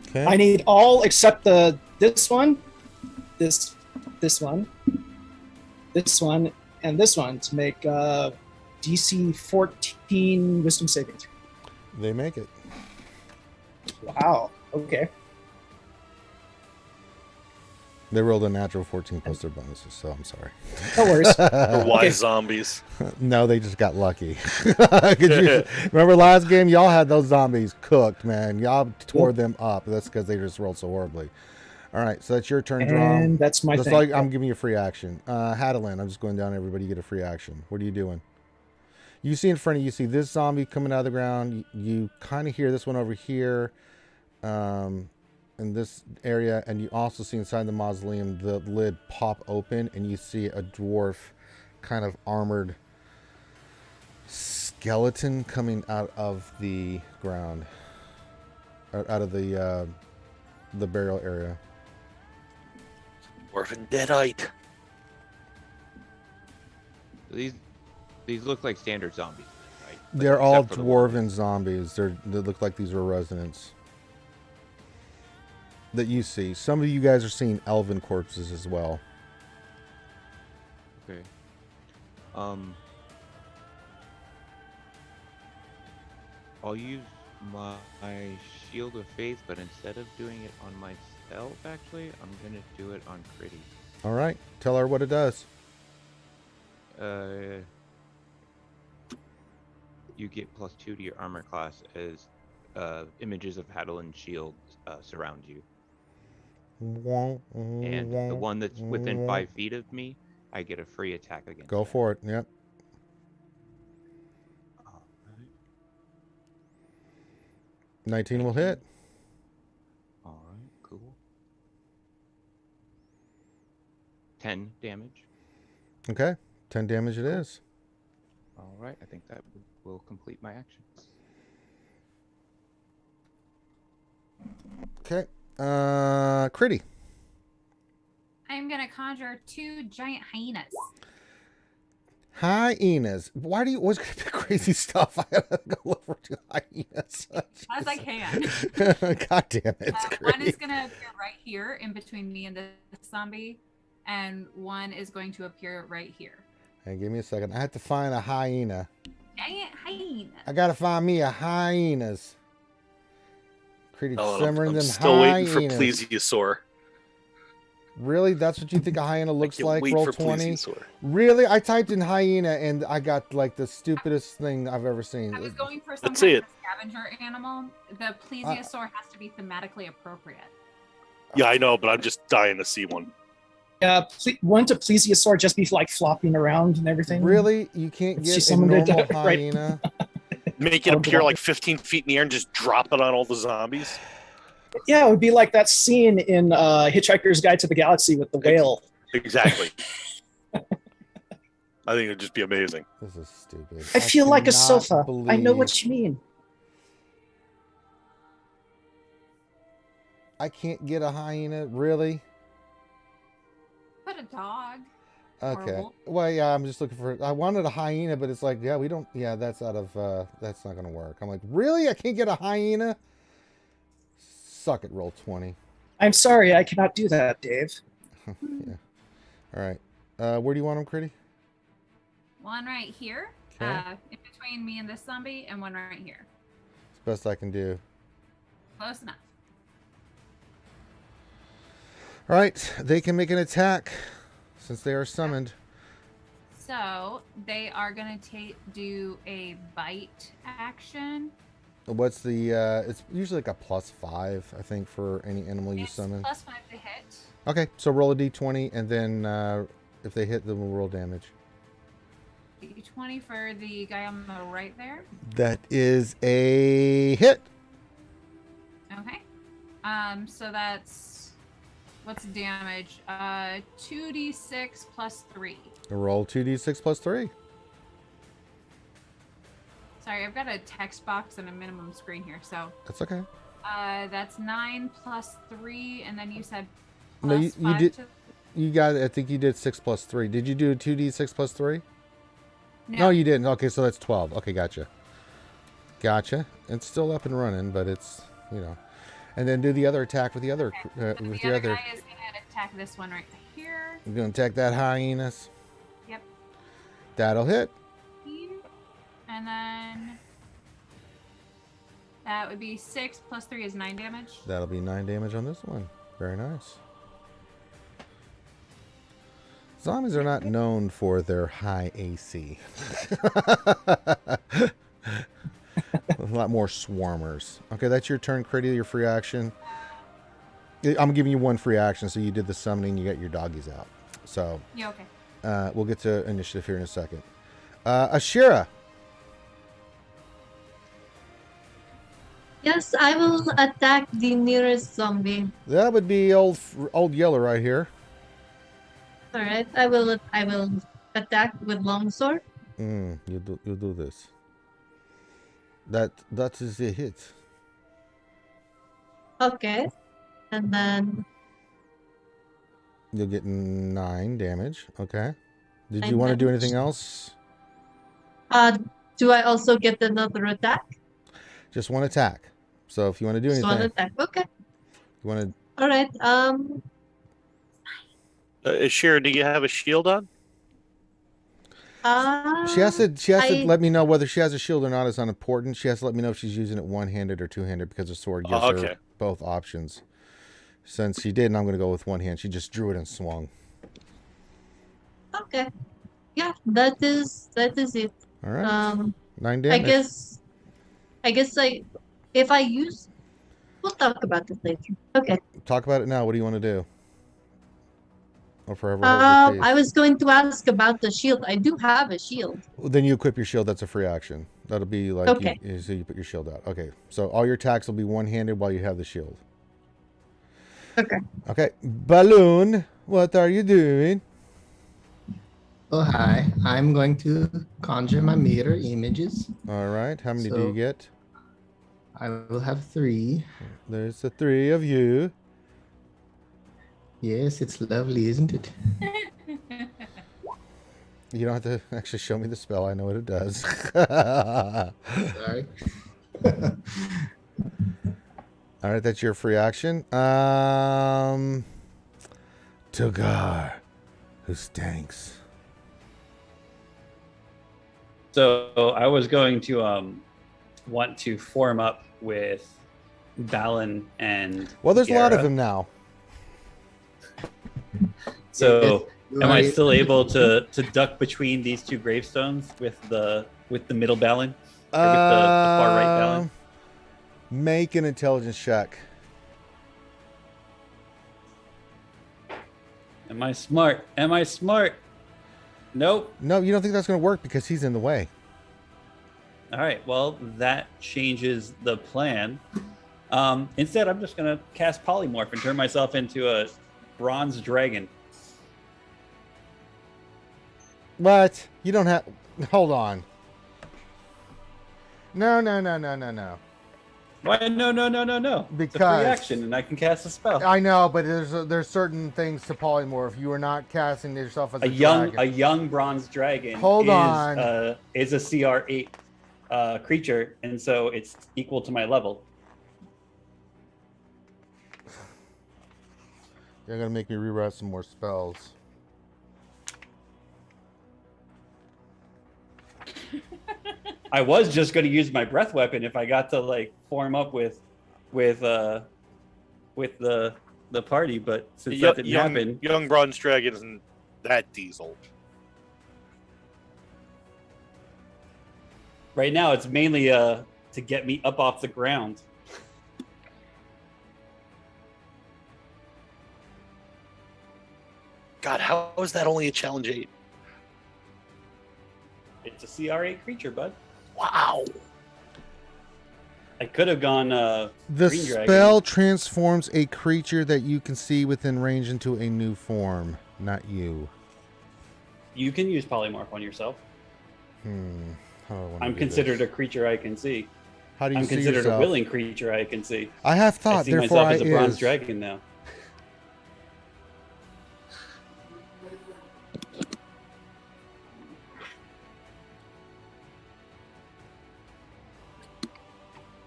Okay. I need all except this one, this one, this one, and this one to make DC 14 Wisdom saving throw. They make it. Wow. Okay. They rolled a natural 14 plus their bonuses, so I'm sorry. No worries. They're wise zombies. No, they just got lucky. Remember last game? Y'all had those zombies cooked, man. Y'all tore them up. That's because they just rolled so horribly. All right, so that's your turn, Drum. And that's my thing. Like, I'm giving you a free action. Hadalin, I'm just going down. Everybody get a free action. What are you doing? You see in front of you, see this zombie coming out of the ground. You kind of hear this one over here. In this area, and you also see inside the mausoleum the lid pop open, and you see a dwarf kind of armored skeleton coming out of the ground, out of the burial area. Dwarven deadite. These look like standard zombies, right? Like, They're all except for the one- dwarven zombies. They look like these were residents that you see. Some of you guys are seeing elven corpses as well. Okay. I'll use my shield of faith, but instead of doing it on myself, actually, I'm gonna do it on Critty. All right, tell her what it does. You get +2 to your armor class as images of Hadelin's shield surround you. And the one that's within 5 feet of me, I get a free attack against. Go for it. Yep. Alright. 19 will hit. Alright, cool. 10 damage. Okay. 10 damage it is. Alright, I think that will complete my action. Okay. Critty. I'm gonna conjure 2 giant hyenas. Hyenas. Why do you always pick crazy stuff? I gotta go look for 2 hyenas. As I can. God damn it. One is gonna appear right here in between me and the zombie, and one is going to appear right here. Hey, give me a second. I have to find a hyena. Giant hyena. I gotta find me a hyenas. Critty simmering I'm them still waiting for hyenas. plesiosaur. Really? That's what you think a hyena looks like? Wait Roll for 20? plesiosaur. Really? I typed in hyena and I got like the stupidest thing I've ever seen. I was going for some Let's kind see of scavenger animal. The plesiosaur has to be thematically appropriate. Yeah, I know, but I'm just dying to see one. Yeah, wouldn't a plesiosaur just be like flopping around and everything? Really? You can't She get a summoned it, normal right? hyena? Make it appear like 15 feet in the air and just drop it on all the zombies. Yeah, it would be like that scene in Hitchhiker's Guide to the Galaxy with the whale. Exactly. I think it'd just be amazing. This is stupid. I feel like a cannot sofa. I know believe what you mean. I can't get a hyena? Really? Put a dog. Or a Okay. wolf. Well, yeah, I'm just looking for. I wanted a hyena, but it's like, yeah, we don't. Yeah, that's out of. That's not gonna work. I'm like, really? I can't get a hyena? Suck it. Roll 20. I'm sorry, I cannot do that, Dave. Yeah. All right. Where do you want them, Critty? One right here, Okay. in between me and this zombie, and one right here. It's best I can do. Close enough. All right. They can make an attack since they are summoned. So they are gonna do a bite action. What's the? It's usually like a +5, I think, for any animal you It's summon. +5 to hit. Okay, so roll a d20, and then if they hit, then we'll roll damage. D20 for the guy on the right there. That is a hit. Okay. So that's what's the damage? 2d6 plus 3. Roll 2d6 plus 3. Sorry, I've got a text box and a minimum screen here. So That's okay. that's 9 plus 3, and then you said No, plus you 5 did. to... You got. I think you did 6 plus 3. Did you do 2d6 plus 3? No, you didn't. Okay, so that's 12. Okay, gotcha. Gotcha. It's still up and running, but it's, you know. And then do the other attack with the other. So With the the other other. guy is gonna attack this one right here. You're gonna attack that hyenas. Yep. That'll hit. And then that would be 6 plus 3 is 9 damage. That'll be 9 damage on this one. Very nice. Zombies are not known for their high AC. A lot more swarmers. Okay, that's your turn, Critty, your free action. I'm giving you one free action, so you did the summoning, you got your doggies out. So, Yeah, okay. we'll get to initiative here in a second. Ashira. Yes, I will attack the nearest zombie. That would be old yellow right here. All right, I will attack with longsword. You do this. That is a hit. Okay, and then You'll get 9 damage. Okay. Did you 9 want to do damage. anything else? do I also get another attack? Just one attack. So if you want to do Just anything, one attack. Okay. you want to. All right. Shira, do you have a shield on? She has to let me know whether she has a shield or not. Is unimportant. She has to let me know if she's using it one-handed or two-handed because the sword gives her both options. Since she didn't, I'm going to go with one hand. She just drew it and swung. Okay. Yeah, that is it. All right. 9 damage. I guess if I use, we'll talk about this later. Okay. Talk about it now. What do you want to do? Or forever hold your peace. I was going to ask about the shield. I do have a shield. Well, then you equip your shield. That's a free action. That'll be like okay. So you put your shield out. Okay. So all your attacks will be one-handed while you have the shield. Okay. Okay. Balloon, what are you doing? Oh, hi. I'm going to conjure my mirror images. All right. How many do you get? I will have 3. There's the 3 of you. Yes, it's lovely, isn't it? You don't have to actually show me the spell. I know what it does. Sorry. All right, that's your free action. Togar, who stinks. So I was going to want to form up with Balin and Well, there's Yara. a lot of them now. So am I still able to duck between these two gravestones with the middle Balin? Or with the far right Balin? Make an intelligence check. Am I smart? Nope. No, you don't think that's going to work because he's in the way. All right. Well, that changes the plan. Instead, I'm just going to cast Polymorph and turn myself into a bronze dragon. What? You don't have... Hold on. No. Why? No. Because... It's a free action, and I can cast a spell. I know, but there's certain things to polymorph. You are not casting yourself as a dragon. A young bronze dragon. Hold is, on. Is a CR8 creature, and so it's equal to my level. You're gonna make me rewrite some more spells. I was just going to use my breath weapon if I got to like form up with the party, but since that didn't happen, young bronze dragon isn't that diesel. Right now it's mainly to get me up off the ground. God, how is that only a challenge 8? It's a CR8 creature, bud. Wow. I could have gone The green spell dragon. transforms a creature that you can see within range into a new form, not you. You can use polymorph on yourself. How do I wanna I'm do considered this? a creature I can see. How do you I'm see considered yourself? a willing creature I can see. I have I thought, see therefore myself I as a bronze is. dragon now.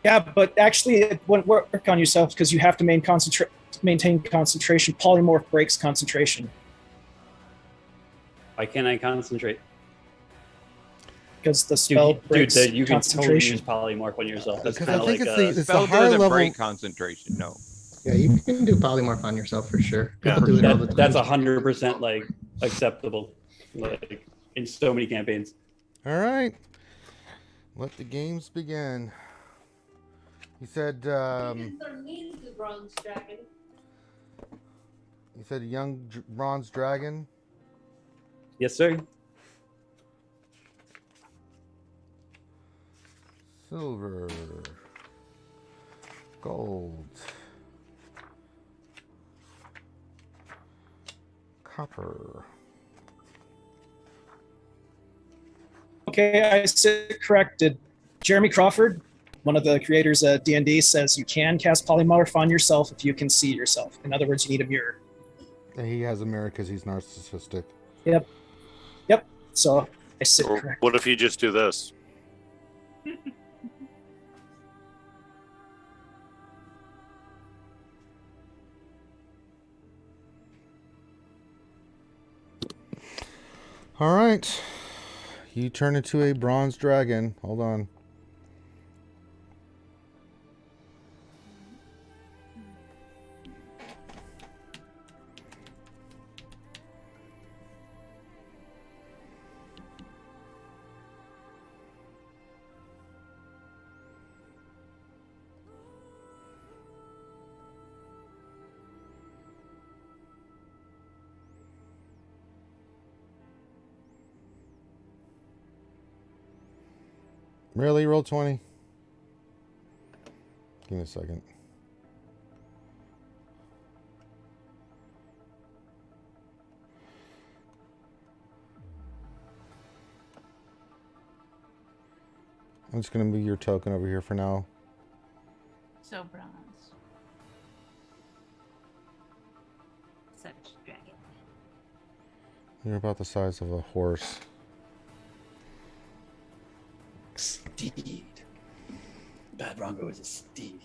Yeah, but actually it wouldn't work on yourself because you have to maintain concentration. Polymorph breaks concentration. Why can't I concentrate? Because the spell breaks you can totally concentration. use polymorph on yourself. That's Because kind I of think like it's the Spell higher doesn't level. break concentration. No. Yeah, you can do polymorph on yourself for sure. Yeah, People do it all the time. that's 100% like acceptable, like in so many campaigns. All right. Let the games begin. You said Bronze dragon. you said young bronze dragon. Yes, sir. Silver. Gold. Copper. Okay, I sit corrected. Jeremy Crawford, one of the creators of D&D, says you can cast polymorph on yourself if you can see yourself. In other words, you need a mirror. And he has a mirror because he's narcissistic. Yep. So I sit Or corrected. what if you just do this? All right. You turn into a bronze dragon. Hold on. Really? Roll 20? Give me a second. I'm just going to move your token over here for now. So bronze. Such dragon. You're about the size of a horse. Steed. Bad Rongo is a steed.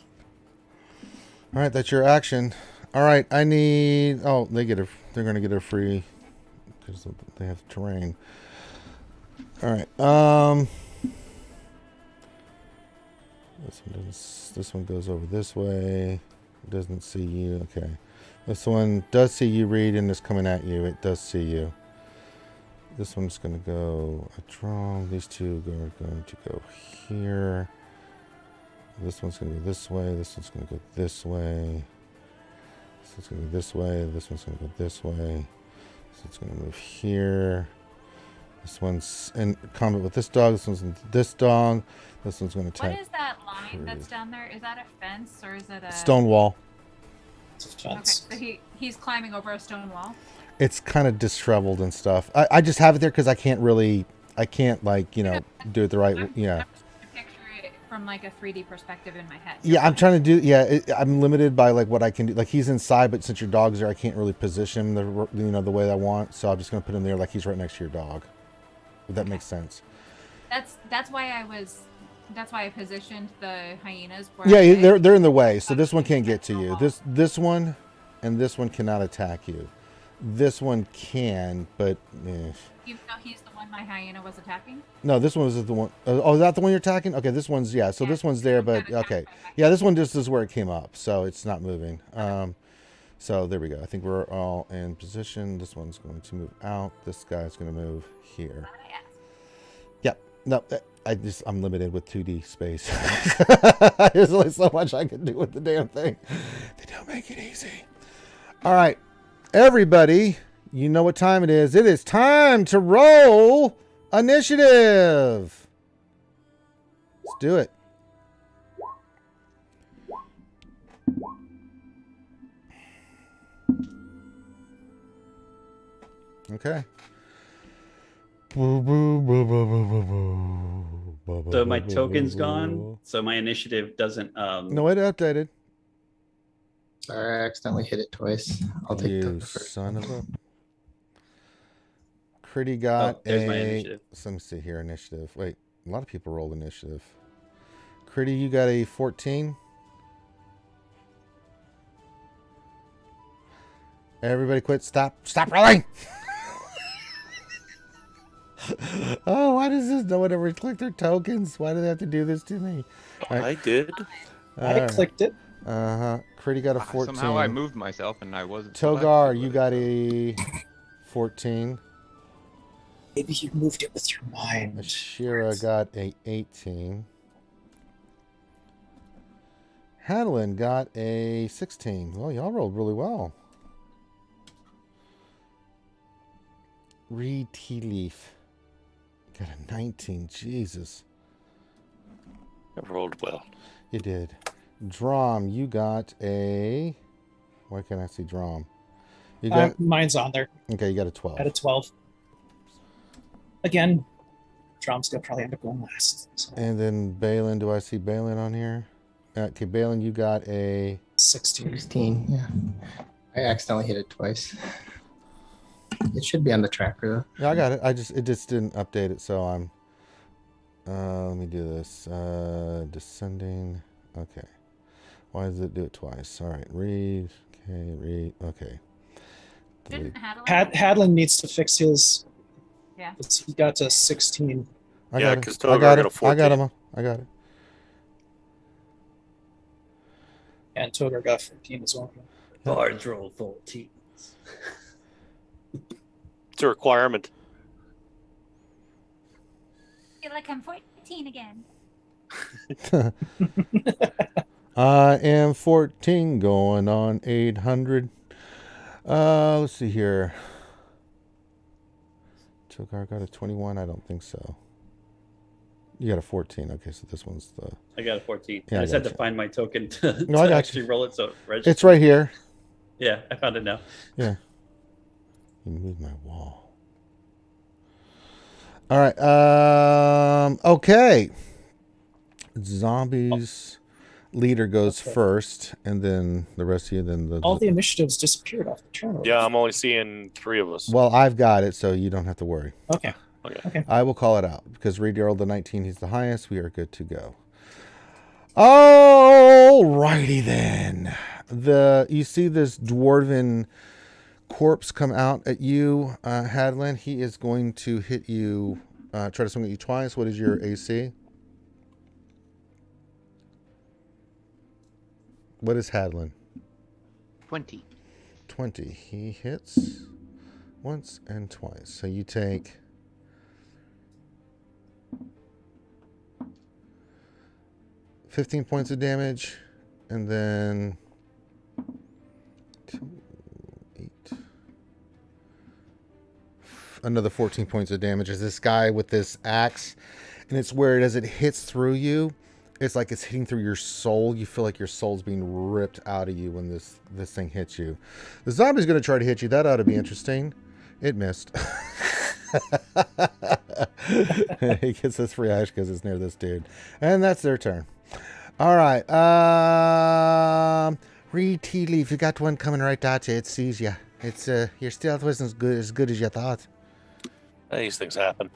All right, that's your action. All right, I need... Oh, they're going to get a free... Because they have terrain. All right. This one goes over this way. It doesn't see you. Okay. This one does see you, Reed, and is coming at you. It does see you. This one's going to go wrong. These two are going to go here. This one's going to go this way. This one's going to go this way. This one's going to go this way. This one's going to go this way. So it's going to move here. This one's in combat with this dog. This one's in this dog. This one's going to attack. What is that line that's down there? Is that a fence or is it a Stone wall. It's a fence. Okay, so he's climbing over a stone wall. It's kind of disheveled and stuff. I just have it there because I can't like, you know, do it the right way. Yeah. I'm just trying to picture it from like a 3D perspective in my head. Yeah, I'm trying to do, I'm limited by like what I can do. Like he's inside, but since your dog's there, I can't really position him the way I want. So I'm just going to put him there like he's right next to your dog. If that makes sense. That's why I positioned the hyenas. Yeah, they're in the way. So this one can't get to you. This one and this one cannot attack you. This one can, but Even though he's the one my hyena was attacking? no, this one was the one. Oh, is that the one you're attacking? Okay, this one's So Yeah, this one's there, but okay. Yeah, this one just is where it came up, so it's not moving. So there we go. I think we're all in position. This one's going to move out. This guy's going to move here. Yep. No, I'm limited with 2D space. There's only so much I can do with the damn thing. They don't make it easy. All right, everybody, you know what time it is. It is time to roll initiative. Let's do it. Okay. So my token's gone. So my initiative doesn't. No, it updated. Sorry, I accidentally hit it twice. I'll take You the first son one. of a. Critty got there's my a. initiative. Let me see here. Initiative. Wait, a lot of people rolled initiative. Critty, you got a 14. Everybody quit. Stop rolling. Oh, why does this? No one ever click their tokens. Why do they have to do this to me? All right. I did. I clicked it. Critty got a 14. Somehow I moved myself and I wasn't. Togar, selected, you but got it's, a 14. Maybe you moved it with your mind. Ashira got a 18. Hadlin got a 16. Well, y'all rolled really well. Reed Tea Leaf got a 19. Jesus. I rolled well. You did. Drom, you got a... Why can't I see Drom? You got... Mine's on there. Okay, you got a 12. At a 12. Again, Drom's gonna probably end up going last. So. And then Balin, do I see Balin on here? Okay, Balin, you got a... 16. 16, yeah. I accidentally hit it twice. It should be on the tracker, though. Yeah, I got it. It just didn't update it, so I'm... let me do this. Descending. Okay. Why does it do it twice? All right, read. Okay, read. Okay. Didn't Hadlin needs to fix his. Yeah. He got to 16. I Yeah, got it. 'cause I Togar got got it. a 14. I got him. I got it. And Togar got 14 as well. Bards roll 14. It's a requirement. I feel like I'm 14 again. I am 14 going on 800. Let's see here. Togar got a 21. I don't think so. You got a 14. Okay, so this one's the... I got a 14. Yeah, I I just had got to you. find my token to, No, I to got actually you. roll it so it registers. It's right here. Yeah, I found it now. Yeah. You moved my wall. All right. Okay. Zombies leader goes Okay. first, and then the rest of you. Then All the initiatives disappeared off the turnover. Yeah, I'm only seeing 3 of us. Well, I've got it, so you don't have to worry. Okay. Okay. I will call it out because Reed rolled the 19. He's the highest. We are good to go. Alrighty then. You see this dwarven corpse come out at you, Hadlin. He is going to hit you. Try to swing at you twice. What is your AC? What is Hadlin? 20. 20. He hits once and twice. So you take 15 points of damage, and then 2, 8, another 14 points of damage as this guy with this axe, and it's weird as it hits through you. It's like it's hitting through your soul. You feel like your soul's being ripped out of you when this thing hits you. The zombie's going to try to hit you. That ought to be interesting. It missed. He gets this free ash because it's near this dude. And that's their turn. All right. Reed Tea Leaf, you got one coming right at you. It sees you. It's your stealth wasn't as good as you thought. These things happen.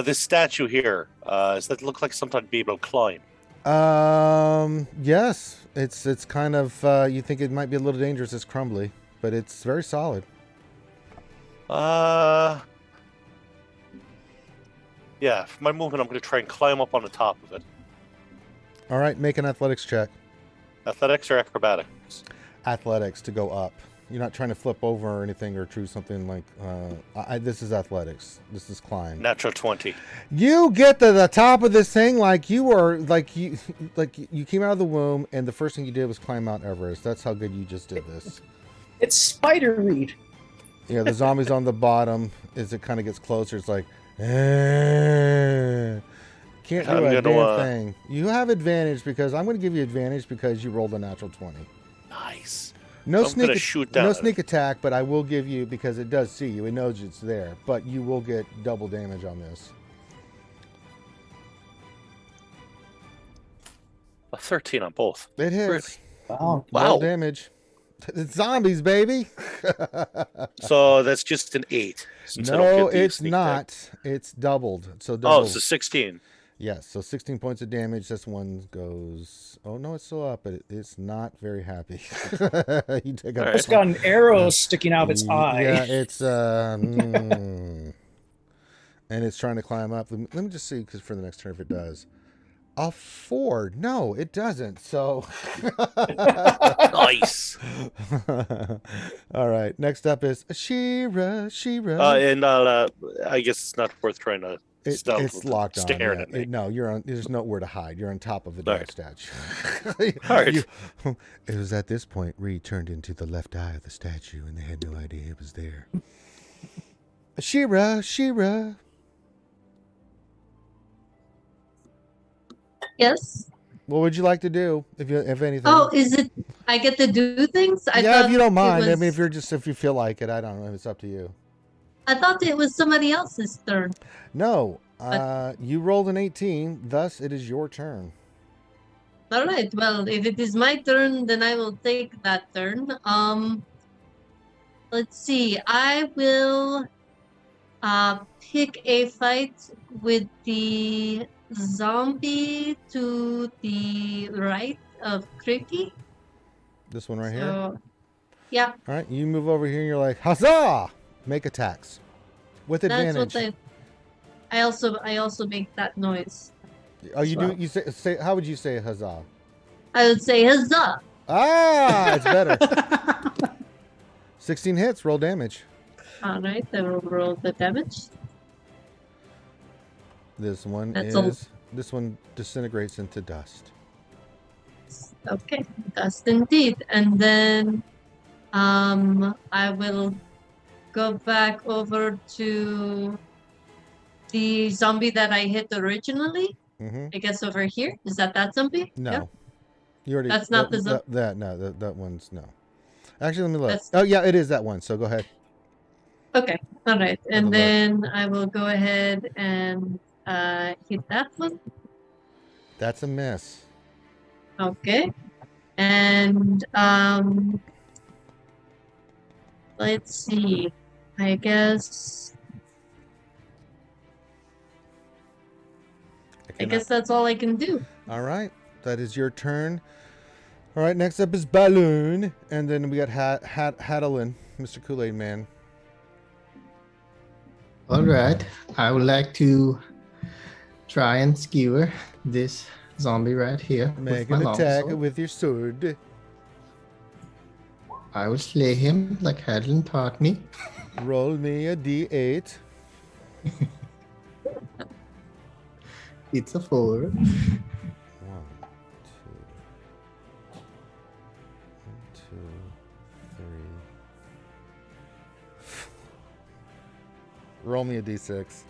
This statue here, does that look like something I'd be able to climb? Yes. It's kind of you think it might be a little dangerous. It's crumbly, but it's very solid. Yeah, for my movement, I'm going to try and climb up on the top of it. All right, make an athletics check. Athletics or acrobatics? Athletics to go up. You're not trying to flip over or anything or choose something like. This is athletics. This is climb. Natural 20. You get to the top of this thing like you came out of the womb, and the first thing you did was climb Mount Everest. That's how good you just did this. It's Spider Reed. Yeah, the zombie's on the bottom. As it kind of gets closer, it's like, can't do a damn thing. You have advantage because I'm going to give you advantage because you rolled a natural 20. Nice. No I'm sneak, gonna shoot down no at it. sneak attack, but I will give you because it does see you. It knows it's there, but you will get double damage on this. A 13 on both. It hits. Wow. Double damage. It's zombies, baby. So that's just an 8. Since I don't No, get the it's sneak not. attack. It's doubled. So Oh, double. it's a 16. Yes, so 16 points of damage. This one goes... Oh, no, it's still up, but it's not very happy. You take a... It's got an arrow sticking out of its eye. Yeah, it's... and it's trying to climb up. Let me just see, because for the next turn, if it does. A 4. No, it doesn't. So. Nice. All right. Next up is Shira. And I guess it's not worth trying to stealth It's with locked on. staring Yeah. at me. No, you're on. There's nowhere to hide. You're on top of the All dog right. statue. All right. It was at this point Reed turned into the left eye of the statue, and they had no idea it was there. Shira. Yes. What would you like to do, if anything? Oh, is it? I get to do things. Yeah, if you don't mind. I I mean, if you feel like it, I don't know. It's up to you. I thought it was somebody else's turn. No, you rolled an 18. Thus, it is your turn. All right. Well, if it is my turn, then I will take that turn. Let's see. I will pick a fight with the zombie to the right of Cricky. This one right here. So, yeah, All right, you move over here, and you're like, huzzah! Make attacks with advantage. that's what I also make that noise. Oh, you well. do? You say? How would you say huzzah? I would say huzzah. Ah, it's better. 16 hits. Roll damage. All right, I will roll the damage. This one That's This one disintegrates into dust. Okay, dust indeed. And then I will go back over to the zombie that I hit originally. Mm-hmm. I guess over here. Is that zombie? No, Yeah. you already. That's not the zombie. That one's no. Actually, let me look. That's- Oh yeah, it is that one. So go ahead. Okay, all right. Have a And look. then I will go ahead and hit that one. That's a miss. Okay. And let's see. I guess that's all I can do. All right, that is your turn. All right, next up is Balloon, and then we got Hadalin, Mr. Kool-Aid Man. All right. I would like to try and skewer this zombie right here. Make with an my attack longsword. with your sword. I will slay him like Hadlin taught me. Roll me a d8. It's a 4. 1, 2, 1, 2, 3. Roll me a d6.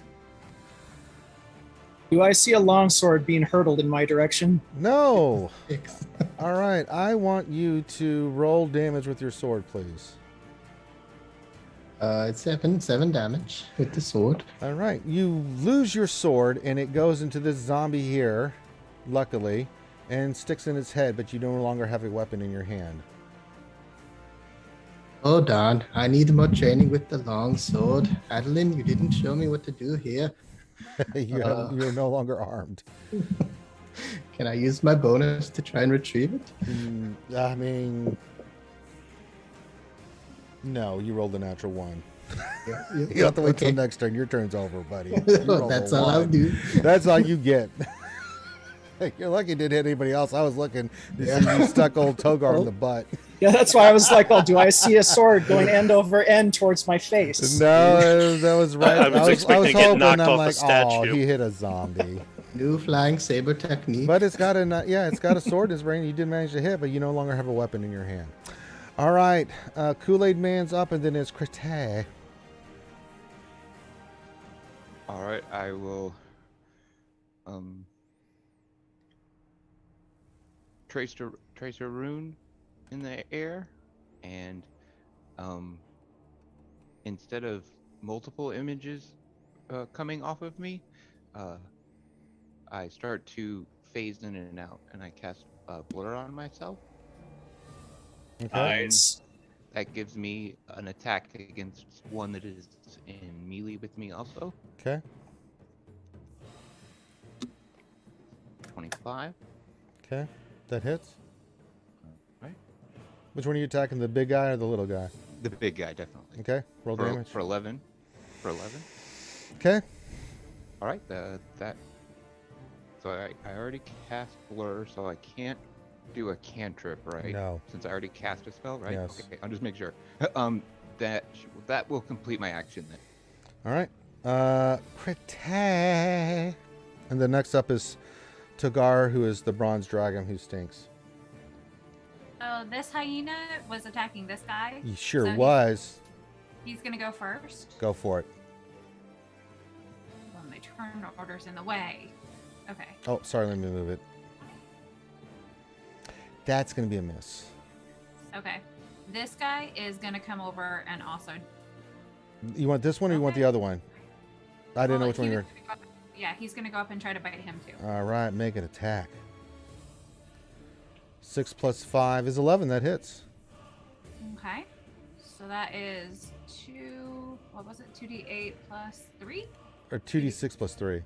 Do I see a longsword being hurtled in my direction? No. 6. All right, I want you to roll damage with your sword, please. It's 7 damage with the sword. All right, you lose your sword, and it goes into this zombie here, luckily, and sticks in its head, but you no longer have a weapon in your hand. Oh darn, I need more training with the long sword. Adeline, you didn't show me what to do here. You're no longer armed. Can I use my bonus to try and retrieve it? I mean, no, you rolled a natural 1. You have to wait till next turn. Your turn's over, buddy. You rolled That's a all I'll 1. do. That's all you get. You're lucky it didn't hit anybody else. I was looking to see you stuck old Togar in the butt. Yeah, that's why I was like, well, do I see a sword going end over end towards my face? No, that was right. I was expecting to get hoping. knocked I'm off a like, oh, statue. he hit a zombie. New flying saber technique. But it's got it's got a sword in its brain. You did manage to hit, but you no longer have a weapon in your hand. All right, Kool-Aid Man's up, and then it's Crete. All right, I will trace a rune in the air, and instead of multiple images coming off of me, I start to phase in and out, and I cast blur on myself. Okay. Nice. That gives me an attack against one that is in melee with me also. Okay. 25. Okay. That hits. Right. Which one are you attacking? The big guy or the little guy? The big guy, definitely. Okay. Roll damage. For 11. For 11. Okay. All right. That So I already cast Blur, so I can't do a cantrip, right? No. Since I already cast a spell, right? Yes. Okay, I'll just make sure. That will complete my action then. All right. Pretty. And the next up is Togar, who is the bronze dragon who stinks. So this hyena was attacking this guy. He sure So was. He's gonna go first. Go for it. Well, my turn order's in the way. Okay. Oh, sorry, let me move it. That's going to be a miss. Okay. This guy is gonna come over and also. You want this one or you want the other one? I didn't know which one you were. Yeah, he's gonna go up and try to bite him too. All right, make an attack. 6 plus 5 is 11. That hits. Okay. So that is 2. What was it? 2d8 plus 3. Or 2d6 plus 3.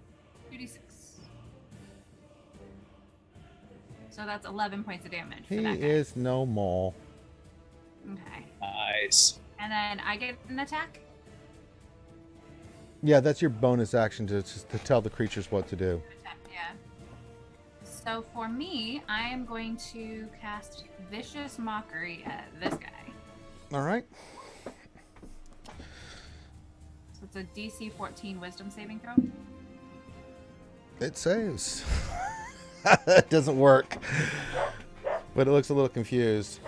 2d6. So that's 11 points of damage. He for that guy. is no more. Okay. Nice. And then I get an attack. Yeah, that's your bonus action to tell the creatures what to do. Yeah. So for me, I am going to cast Vicious Mockery at this guy. All right. So it's a DC 14 Wisdom saving throw. It saves. It doesn't work. But it looks a little confused.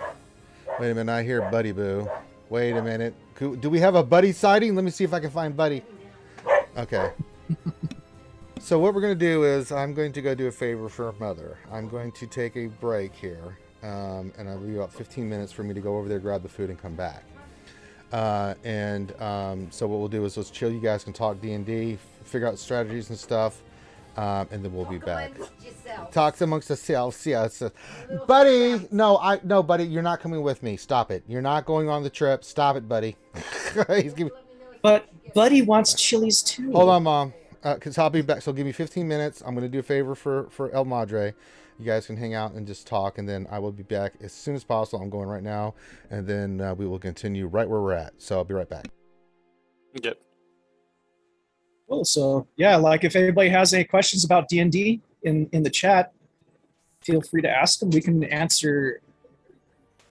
Wait a minute, I hear Buddy Boo. Wait a minute. Do we have a Buddy sighting? Let me see if I can find Buddy. Okay. So what we're going to do is I'm going to go do a favor for Mother. I'm going to take a break here. And I'll be about 15 minutes for me to go over there, grab the food, and come back. So what we'll do is let's chill. You guys can talk D&D, figure out strategies and stuff. And then we'll be back. Talks amongst ourselves. Yeah, Buddy. No, Buddy. You're not coming with me. Stop it. You're not going on the trip. Stop it, Buddy. But Buddy wants chilies too. Hold on, Mom. Because I'll be back. So give me 15 minutes. I'm going to do a favor for El Madre. You guys can hang out and just talk, and then I will be back as soon as possible. I'm going right now, and then we will continue right where we're at. So I'll be right back. Yep. Cool. So yeah, like if anybody has any questions about D&D in the chat, feel free to ask them. We can answer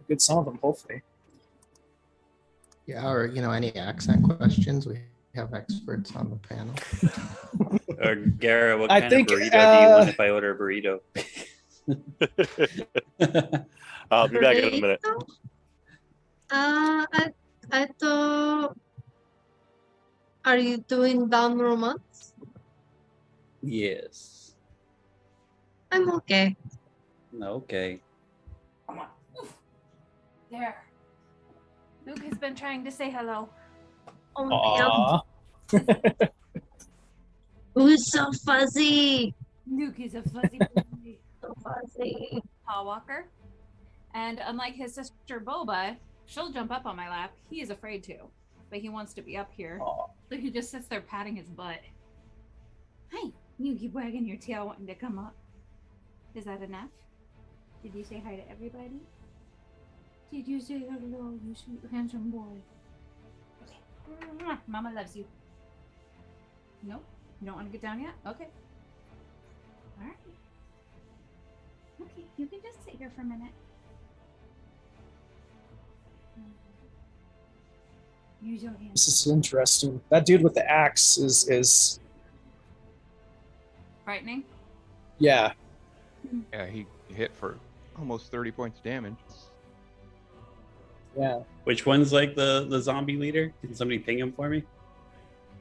a good some of them, hopefully. Yeah, or any accent questions. We have experts on the panel. Or Garrett, what I kind think, of burrito do you want if I order a burrito? I'll be back in a minute. I thought. Are you doing down romance? Yes. I'm okay. Okay. Come on. There. Luke has been trying to say hello. Oh, yeah. Who's so fuzzy? Luke is a fuzzy boy. So fuzzy. Paw Walker. And unlike his sister Boba, she'll jump up on my lap. He is afraid to, but he wants to be up here. Aw. So he just sits there patting his butt. Hey, you keep wagging your tail wanting to come up. Is that enough? Did you say hi to everybody? Did you say hello, you sweet handsome boy? Okay. Mama loves you. Nope. You don't want to get down yet? Okay. Alright. Okay, you can just sit here for a minute. Use your hands. This is interesting. That dude with the axe is Frightening? yeah. Yeah, he hit for almost 30 points of damage. Yeah. Which one's like the zombie leader? Can somebody ping him for me?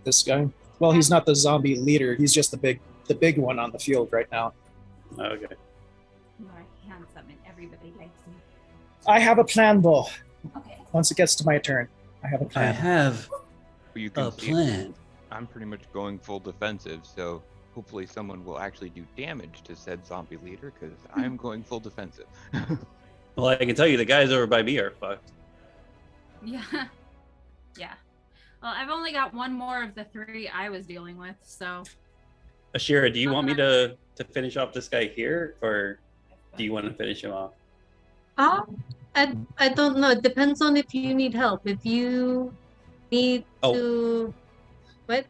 This guy. Well, he's not the zombie leader. He's just the big one on the field right now. Okay. You are handsome and everybody likes you. I have a plan, though. Okay. Once it gets to my turn, I have a I plan. have You can a see plan. I'm pretty much going full defensive, so hopefully someone will actually do damage to said zombie leader, because I'm going full defensive. Well, I can tell you the guys over by me are fucked. Yeah. Yeah. Well, I've only got one more of the 3 I was dealing with, so. Ashira, do you want me to finish off this guy here, or do you want to finish him off? I don't know. It depends on if you need help. If you need to. What?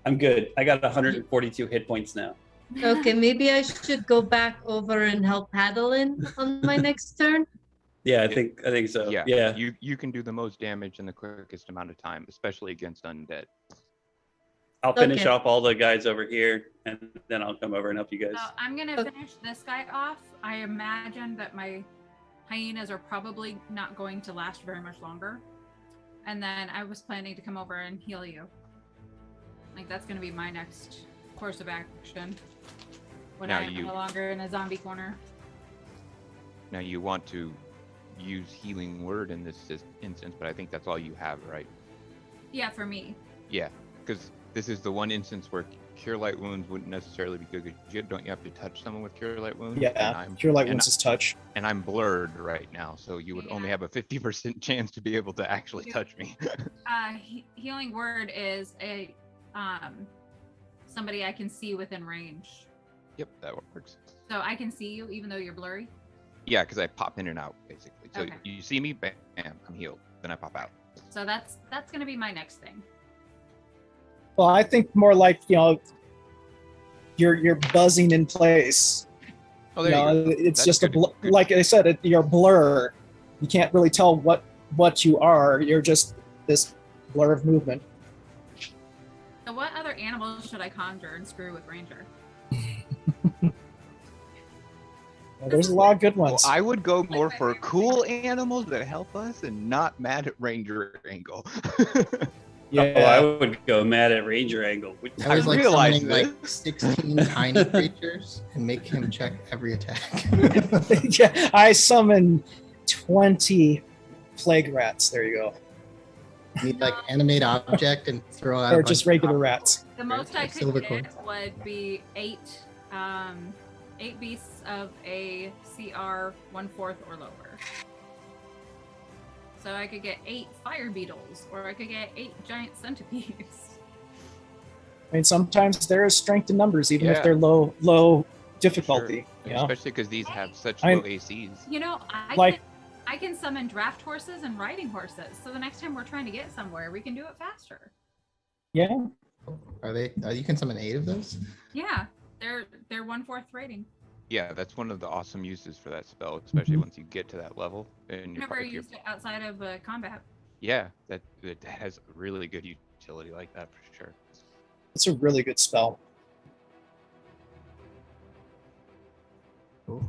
I'm good. I got 142 hit points now. Okay, maybe I should go back over and help Paddlein on my next turn. Yeah, I think so. Yeah. You can do the most damage in the quickest amount of time, especially against undead. I'll finish Okay. off all the guys over here, and then I'll come over and help you guys. So I'm gonna Okay. finish this guy off. I imagine that my hyenas are probably not going to last very much longer. And then I was planning to come over and heal you. Like that's gonna be my next course of action. When Now I'm no longer in a zombie corner. Now you want to use healing word in this instance, but I think that's all you have, right? Yeah, for me. Yeah, because this is the one instance where cure light wounds wouldn't necessarily be good. Don't you have to touch someone with cure light wounds? Yeah, cure light wounds is touch. And I'm blurred right now, so you would only have a 50% chance to be able to actually touch me. Healing word is a somebody I can see within range. Yep, that works. So I can see you even though you're blurry? Yeah, because I pop in and out, basically. So Okay. you see me, bam, I'm healed. Then I pop out. So that's gonna be my next thing. Well, I think more like, you're buzzing in place. Oh, there you go. It's That's just good. Good. like I said, you're blur. You can't really tell what you are. You're just this blur of movement. So what other animals should I conjure and screw with Ranger? Well, there's a lot of good Well, ones. I would go more for cool animals that help us and not mad at ranger angle. Oh, I would go mad at Ranger angle. I was like realized summoning like 16 tiny creatures and make him check every attack. Yeah, I summon 20 plague rats. There you go. Need like animate object and throw out. Or a just bunch of regular rats. The most I could Silver get coins. would be 8 beasts of a CR 1/4 or lower. So I could get 8 fire beetles, or I could get 8 giant centipedes. I mean, sometimes there is strength in numbers, even if Yeah. they're low difficulty. Sure. Especially because these have such I- low ACs. You know, Like- I can summon draft horses and riding horses. So the next time we're trying to get somewhere, we can do it faster. Yeah. Are they? You can summon 8 of those. Yeah, they're 1/4 rating. Yeah, that's one of the awesome uses for that spell, especially once you get to that level. And you're Never part of your, used it outside of combat. yeah, that it has really good utility like that for sure. It's a really good spell. Cool.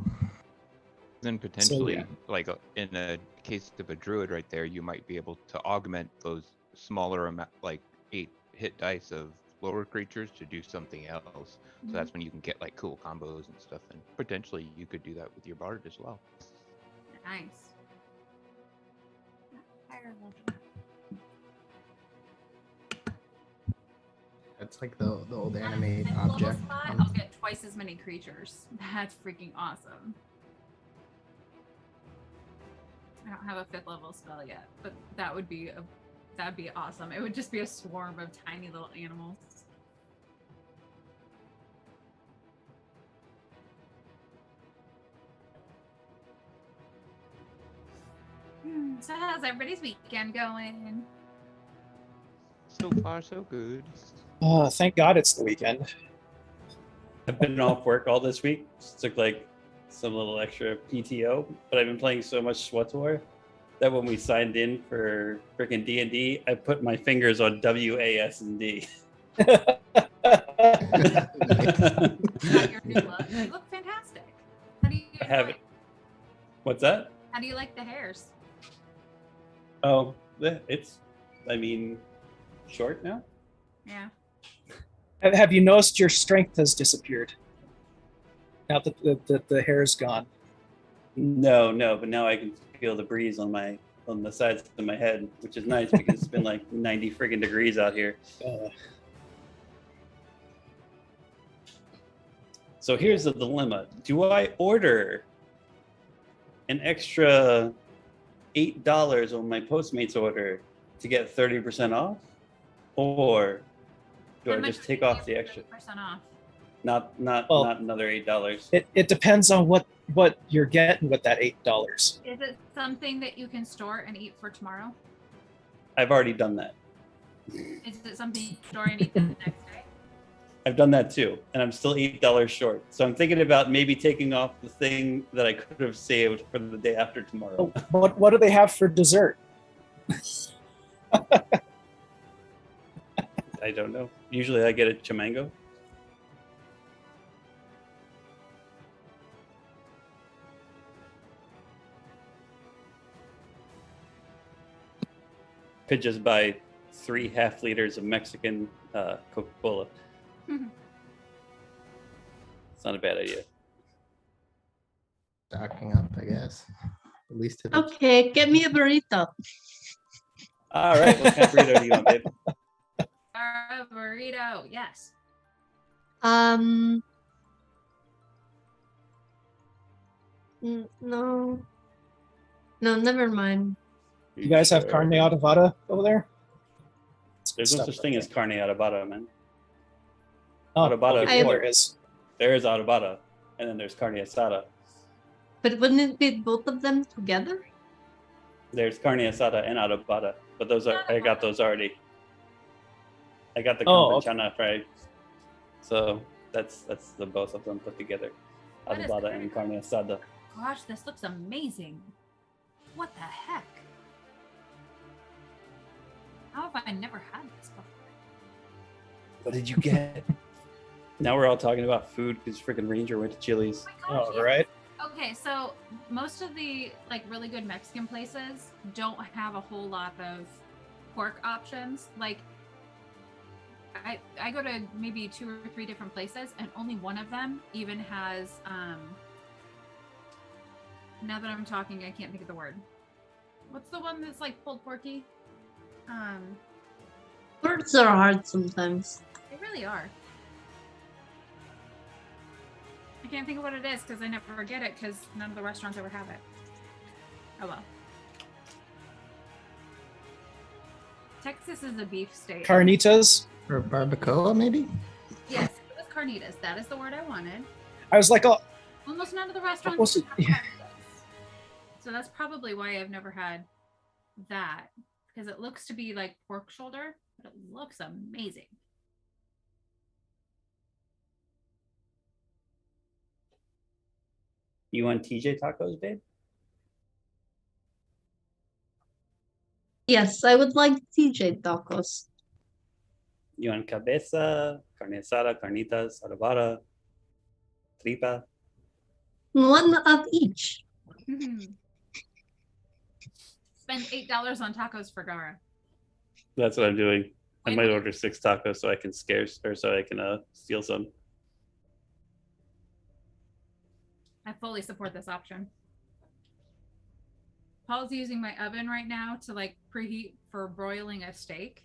Then potentially, yeah. like in a case of a druid right there, you might be able to augment those smaller amount, like 8 hit dice of lower creatures to do something else. So that's when you can get like cool combos and stuff. And potentially you could do that with your bard as well. Nice. That's like the old animate At level object. spot, I'll get twice as many creatures. That's freaking awesome. I don't have a 5th level spell yet, but that'd be awesome. It would just be a swarm of tiny little animals. So how's everybody's weekend going? So far, so good. Thank God it's the weekend. I've been off work all this week. Just took like some little extra PTO, but I've been playing so much SWTOR that when we signed in for freaking D&D, I put my fingers on WASD. Got your new look. You look fantastic. How do you I have it. What's that? How do you like the hairs? Oh, it's, I mean, short now. Yeah. Have you noticed your strength has disappeared? Now that the hair's gone. No, but now I can feel the breeze on the sides of my head, which is nice because it's been like 90 friggin' degrees out here. So here's the dilemma. Do I order an extra $8 on my Postmates order to get 30% off? Or do How I much just would take you off give the for extra? 30% off? Well, Not another $8. It depends on what you're getting with that $8. Is it something that you can store and eat for tomorrow? I've already done that. Is it something you can store and eat the next day? I've done that too, and I'm still $8 short. So I'm thinking about maybe taking off the thing that I could have saved for the day after tomorrow. What do they have for dessert? I don't know. Usually I get a chimango. Could just buy 3 half liters of Mexican Coca-Cola. It's not a bad idea. Stocking up, I guess. At least if it's Okay, get me a burrito. All right, what kind of burrito do you want, babe? A burrito, yes. No, never mind. You guys have carne adobada over there? There's no Stuff such like thing that. as carne adobada, man. Oh, Adobada okay, is there is. There is adobada, and then there's carne asada. But wouldn't it be both of them together? There's carne asada and adobada, but those are I got those already. I got the Oh, okay. campechana fried, so that's the both of them put together, What is adobada and carne asada. Gosh, this looks amazing. What the heck? How have I never had this before? What did you get? Now we're all talking about food because freaking Ranger went to Chili's. Oh my gosh, Oh, right. Okay, so most of the like really good Mexican places don't have a whole lot of pork options. Like I go to maybe 2 or 3 different places and only one of them even has now that I'm talking I can't think of the word. What's the one that's like pulled porky? Words are hard sometimes. They really are. I can't think of what it is because I never get it because none of the restaurants ever have it. Oh well. Texas is a beef state. Carnitas. or barbacoa, maybe? Yes, it was carnitas. That is the word I wanted. I was like, oh, Almost none of the restaurants was it? have carnitas. So that's probably why I've never had that. Because it looks to be like pork shoulder, but it looks amazing. You want TJ tacos, babe? Yes, I would like TJ tacos. You want cabeza, carne asada, carnitas, adobada, tripa? One of each. Spend $8 on tacos for Gara. That's what I'm doing. I Wait, might what? order 6 tacos so I can steal some. I fully support this option. Paul's using my oven right now to like preheat for broiling a steak.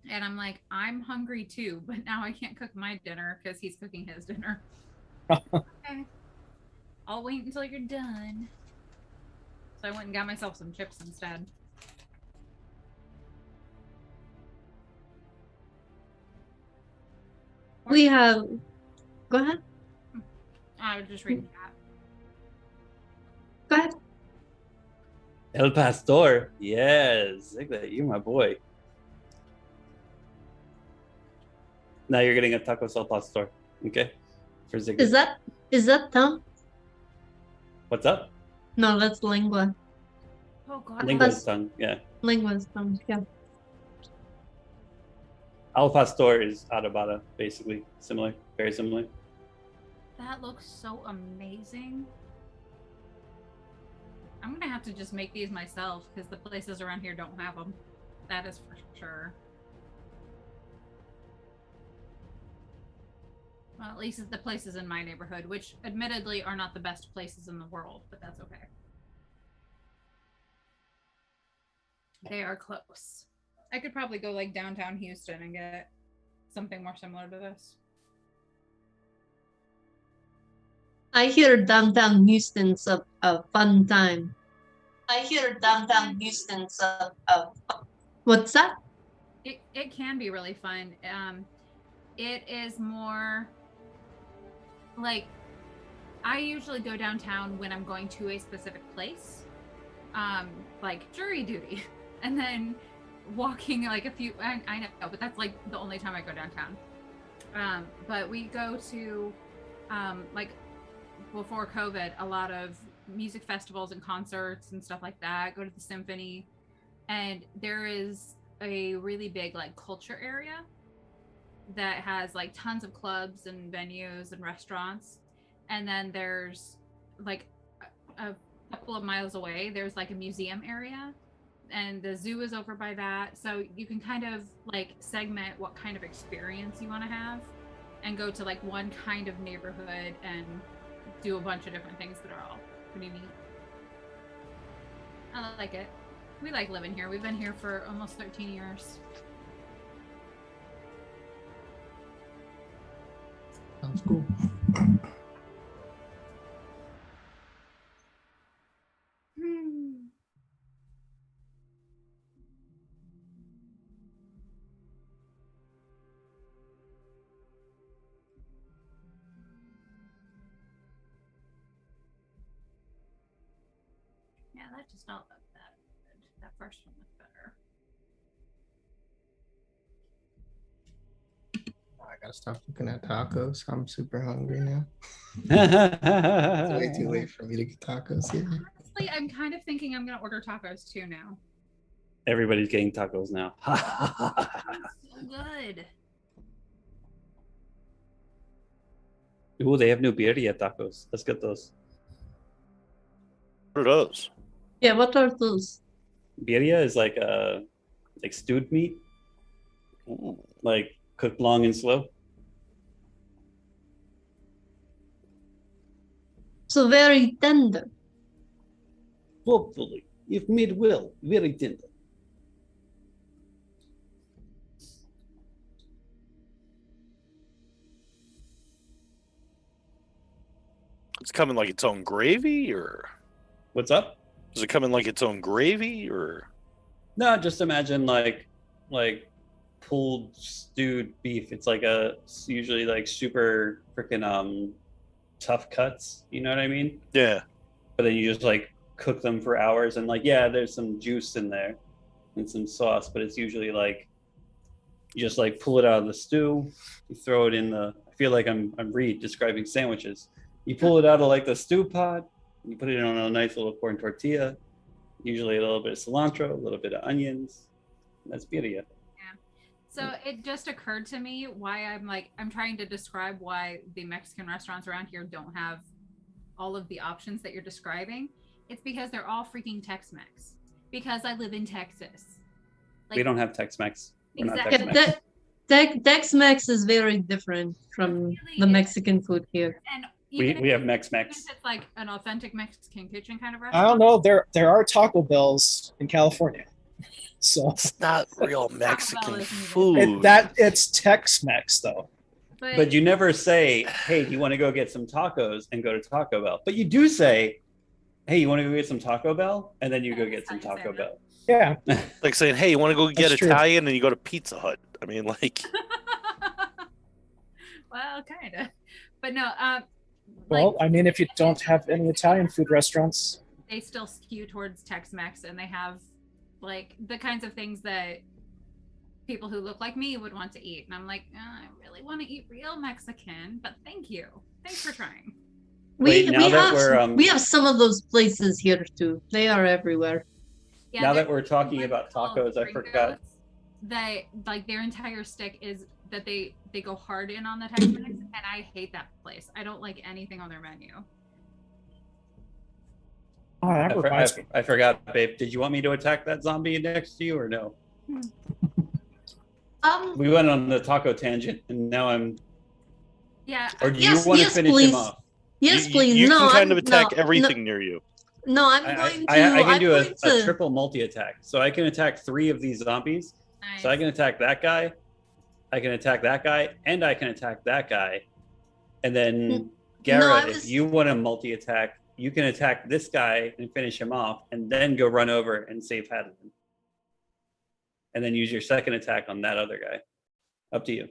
And I'm like, I'm hungry too, but now I can't cook my dinner because he's cooking his dinner. Okay. I'll wait until you're done. So I went and got myself some chips instead. We have. Go ahead. I was just reading that. Go ahead. El Pastor. Yes. Look at that. You're my boy. Now you're getting a tacos El Pastor. Okay. For Ziggler. Is that tongue? What's up? No, that's lingua. Oh god. Lingua's tongue. Yeah. Lingua's tongue. Yeah. Al Pastor is adobada, basically. Similar. Very similar. That looks so amazing. I'm gonna have to just make these myself because the places around here don't have them. That is for sure. Well, at least it's the places in my neighborhood, which admittedly are not the best places in the world, but that's okay. They are close. I could probably go like downtown Houston and get something more similar to this. I hear downtown Houston's a fun time. I hear downtown Houston's a what's that? It can be really fun. It is more like I usually go downtown when I'm going to a specific place, like jury duty, and then walking like a few. I know, but that's like the only time I go downtown. But we go to, like, before COVID, a lot of music festivals and concerts and stuff like that. Go to the symphony, and there is a really big like culture area that has like tons of clubs and venues and restaurants. And then there's like a couple of miles away, there's like a museum area, and the zoo is over by that. So you can kind of like segment what kind of experience you want to have and go to like one kind of neighborhood and do a bunch of different things that are all pretty neat. I like it. We like living here. We've been here for almost 13 years. Sounds cool. Yeah, that just felt that good. That first one was better. I gotta stop looking at tacos. I'm super hungry now. It's way too late for me to get tacos here. Honestly, I'm kind of thinking I'm gonna order tacos too now. Everybody's getting tacos now. So good. Ooh, they have new birria tacos. Let's get those. What are those? Yeah, what are those? Birria is like stewed meat, Ooh. like cooked long and slow. So very tender. Hopefully, if made well, very tender. It's coming like its own gravy, or What's up? does it come in like its own gravy, or? No, just imagine like pulled stewed beef. It's like usually like super freaking tough cuts. You know what I mean? Yeah. But then you just like cook them for hours, and like there's some juice in there and some sauce, but it's usually like you just like pull it out of the stew, you throw it in the. I feel like I'm Reed describing sandwiches. You pull it out of like the stew pot, you put it on a nice little corn tortilla, usually a little bit of cilantro, a little bit of onions. That's birria. So it just occurred to me why I'm trying to describe why the Mexican restaurants around here don't have all of the options that you're describing. It's because they're all freaking Tex-Mex. Because I live in Texas. We don't have Tex-Mex. We're not Exactly. Tex-Mex. Tex-Mex is very different from Really the is. Mexican food here. And We have even Mex-Mex. if it's like an authentic Mexican kitchen kind of I restaurant. don't know. There are Taco Bells in California, so It's not real Bell Mexican isn't food. it's Tex-Mex though. But you never say, hey, do you want to go get some tacos and go to Taco Bell? But you do say, hey, you want to go get some Taco Bell? And then you go get some Taco Bell. Yeah, Like saying, hey, you want to go get That's true. Italian, and you go to Pizza Hut. I mean, like, Well, kind of. But no, well, I mean, if you don't have any Italian food restaurants, they still skew towards Tex-Mex, and they have like the kinds of things that people who look like me would want to eat. And I'm like, I really want to eat real Mexican, but thank you. Thanks for trying. Wait, now that We have some of those places here too. They are everywhere. Yeah, Now there's that we're talking one about called tacos, I Gringos forgot. that like their entire stick is that they go hard in on the Tex-Mex, and I hate that place. I don't like anything on their menu. oh, that reminds me. I forgot, babe. Did you want me to attack that zombie next to you or no? We went on the taco tangent, and now I'm. Yeah. Or do Yes, you want yes, to finish please. him off? Yes, you, please. you no, can kind I'm, of attack no, everything near you. No, I'm going to. I can do I'm going a to- triple multi-attack. So I can attack 3 of these zombies. Nice. So I can attack that guy, I can attack that guy, and I can attack that guy. And then Garrett, I if was- you want to multi-attack, you can attack this guy and finish him off, and then go run over and save Hadley. And then use your second attack on that other guy. Up to you.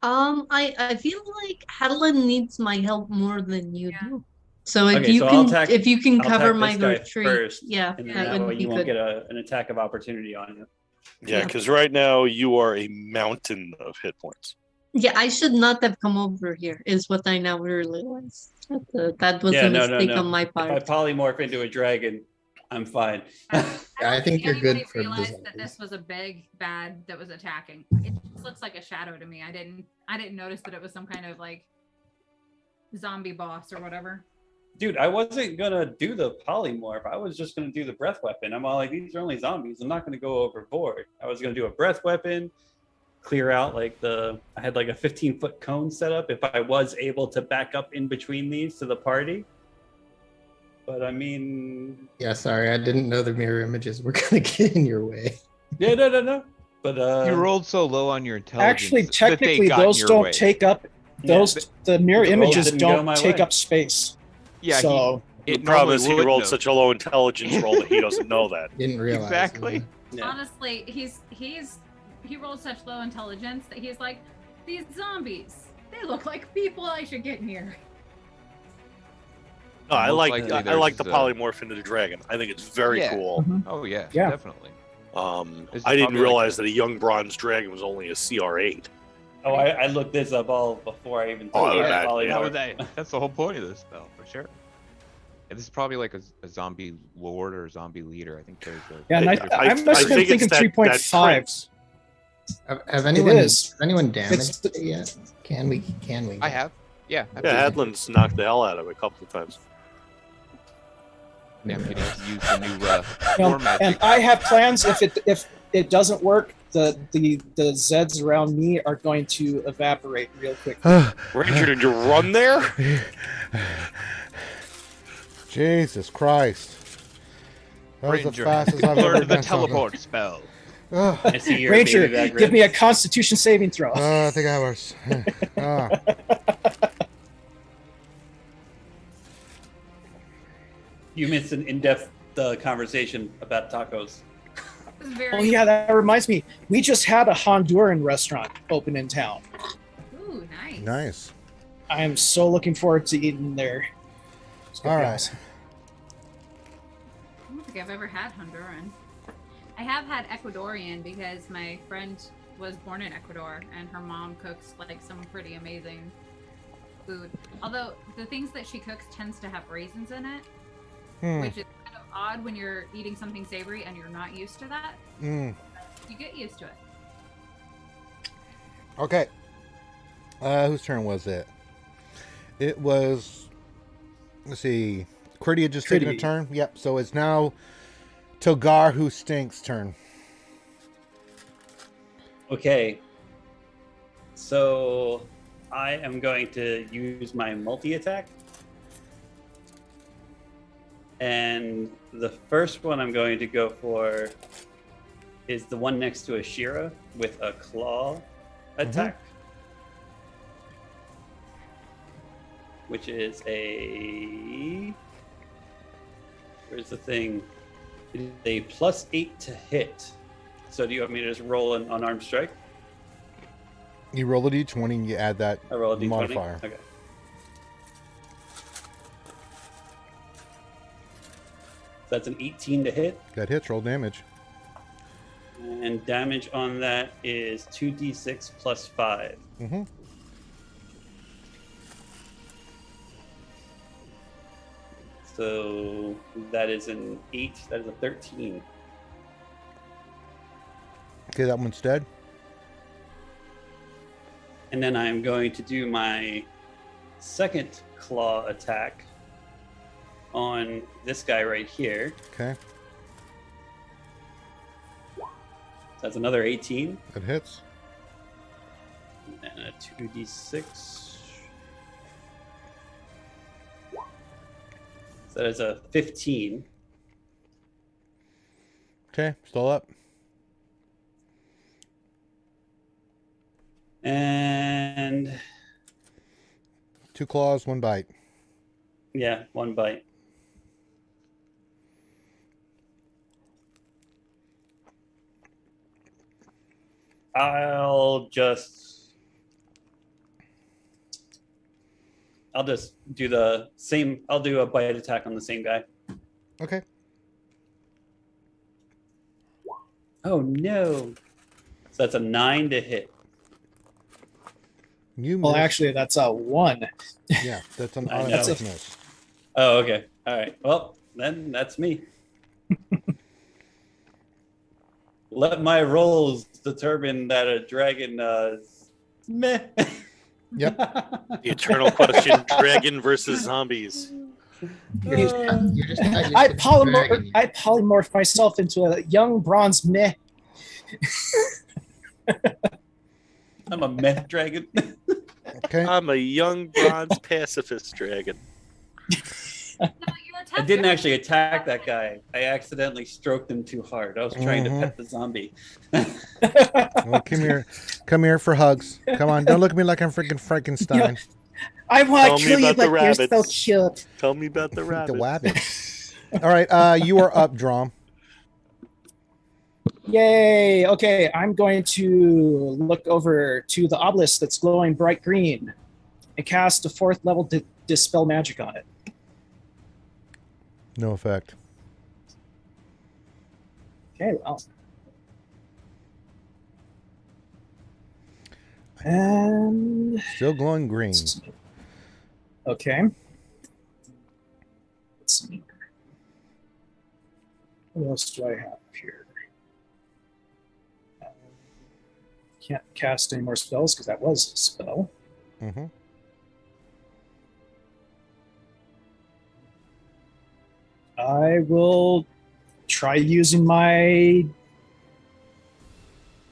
I feel like Hadlin needs my help more than you do. So if Okay, you so can I'll attack- if you can I'll cover attack my this guy retreat, first, yeah, and then that that way would be you won't good. get an attack of opportunity on you. Yeah, because right now you are a mountain of hit points. Yeah, I should not have come over here, is what I now realize. That was a mistake on my part. If I polymorph into a dragon, I'm fine. I think you're good for realized that this was a big bad that was attacking. It just looks like a shadow to me. I didn't notice that it was some kind of like zombie boss or whatever. Dude, I wasn't gonna do the polymorph. I was just gonna do the breath weapon. I'm all like, these are only zombies. I'm not gonna go overboard. I was gonna do a breath weapon, clear out I had like a 15-foot cone set up if I was able to back up in between these to the party. But I mean, yeah, sorry, I didn't know the mirror images were gonna get in your way. Yeah, no. But you rolled so low on your intelligence. Actually, technically, those don't take up the mirror images don't take up space. Yeah, so the problem is he rolled such a low intelligence roll that he doesn't know that. Didn't realize exactly. Yeah. Honestly, he rolled such low intelligence that he's like, these zombies, they look like people I should get near. No, I like the polymorph into the dragon. I think it's very cool. Mm-hmm. Oh yeah, definitely. I didn't realize that a young bronze dragon was only a CR8. Oh, I looked this up all before I even thought about polymorph. That's the whole point of this spell, for sure. Yeah, this is probably like a zombie lord or zombie leader. I think there's a... Yeah, and I must have been thinking 3.5. Have anyone damaged it yet? Can we? I have. Yeah. Yeah, Hadlin's knocked the hell out of it a couple of times. Yeah, I'm getting to use the new war magic. And I have plans. If it doesn't work, the Zeds around me are going to evaporate real quick. Ranger, did you run there? Jesus Christ! That was the Ranger, fastest I've ever learned the done teleport spell. I see your Ranger, baby back give me a Constitution saving throw. I think I was. You missed an in-depth conversation about tacos. Oh yeah, that reminds me. We just had a Honduran restaurant open in town. Ooh, nice. Nice. I am so looking forward to eating there. All right. I don't think I've ever had Honduran. I have had Ecuadorian because my friend was born in Ecuador and her mom cooks like some pretty amazing food. Although the things that she cooks tends to have raisins in it, which is kind of odd when you're eating something savory and you're not used to that. You get used to it. Okay. Whose turn was it? It was, let's see, Critty had just taken a turn. Yep, so it's now Togar Who Stinks' turn. Okay. So I am going to use my multi-attack. And the first one I'm going to go for is the one next to Ashira with a claw attack. Which is a... Where's the thing? It is a +8 to hit. So do you want me to just roll an unarmed strike? You roll a d20 and you add that I roll a d20? modifier. Okay. So that's an 18 to hit. That hits, roll damage. And damage on that is 2d6 plus 5. So that is an 8. That is a 13. Okay, that one's dead. And then I'm going to do my second claw attack on this guy right here. Okay. That's another 18. That hits. And a 2d6. So that is a 15. Okay, still up. And 2 claws, 1 bite. yeah, 1 bite. I'll just do the same. I'll do a bite attack on the same guy. Okay. Oh no. So that's a 9 to hit. You Well, missed. actually, that's a 1. Yeah, that's an I know. automatic miss. Oh, okay. All right. Well, then that's me. Let my rolls determine that a dragon meh. Yep. The eternal question: dragon versus zombies. You're just not used I to dragging. polymorph myself into a young bronze meh. I'm a meh dragon. Okay. I'm a young bronze pacifist dragon. No, you I didn't actually attack that guy. I accidentally stroked him too hard. I was trying to pet the zombie. Well, come here for hugs. Come on, don't look at me like I'm freaking Frankenstein. I want Tell to me kill you, about the but you're so rabbits. cute. Tell me about the The rabbit. wabbit. All right, you are up, Drom. Yay! Okay, I'm going to look over to the obelisk that's glowing bright green and cast a 4th level Dispel Magic on it. No effect. Okay, well. And Still glowing green. okay. Let's see. What else do I have here? Can't cast any more spells because that was a spell. Mm-hmm. I will try using my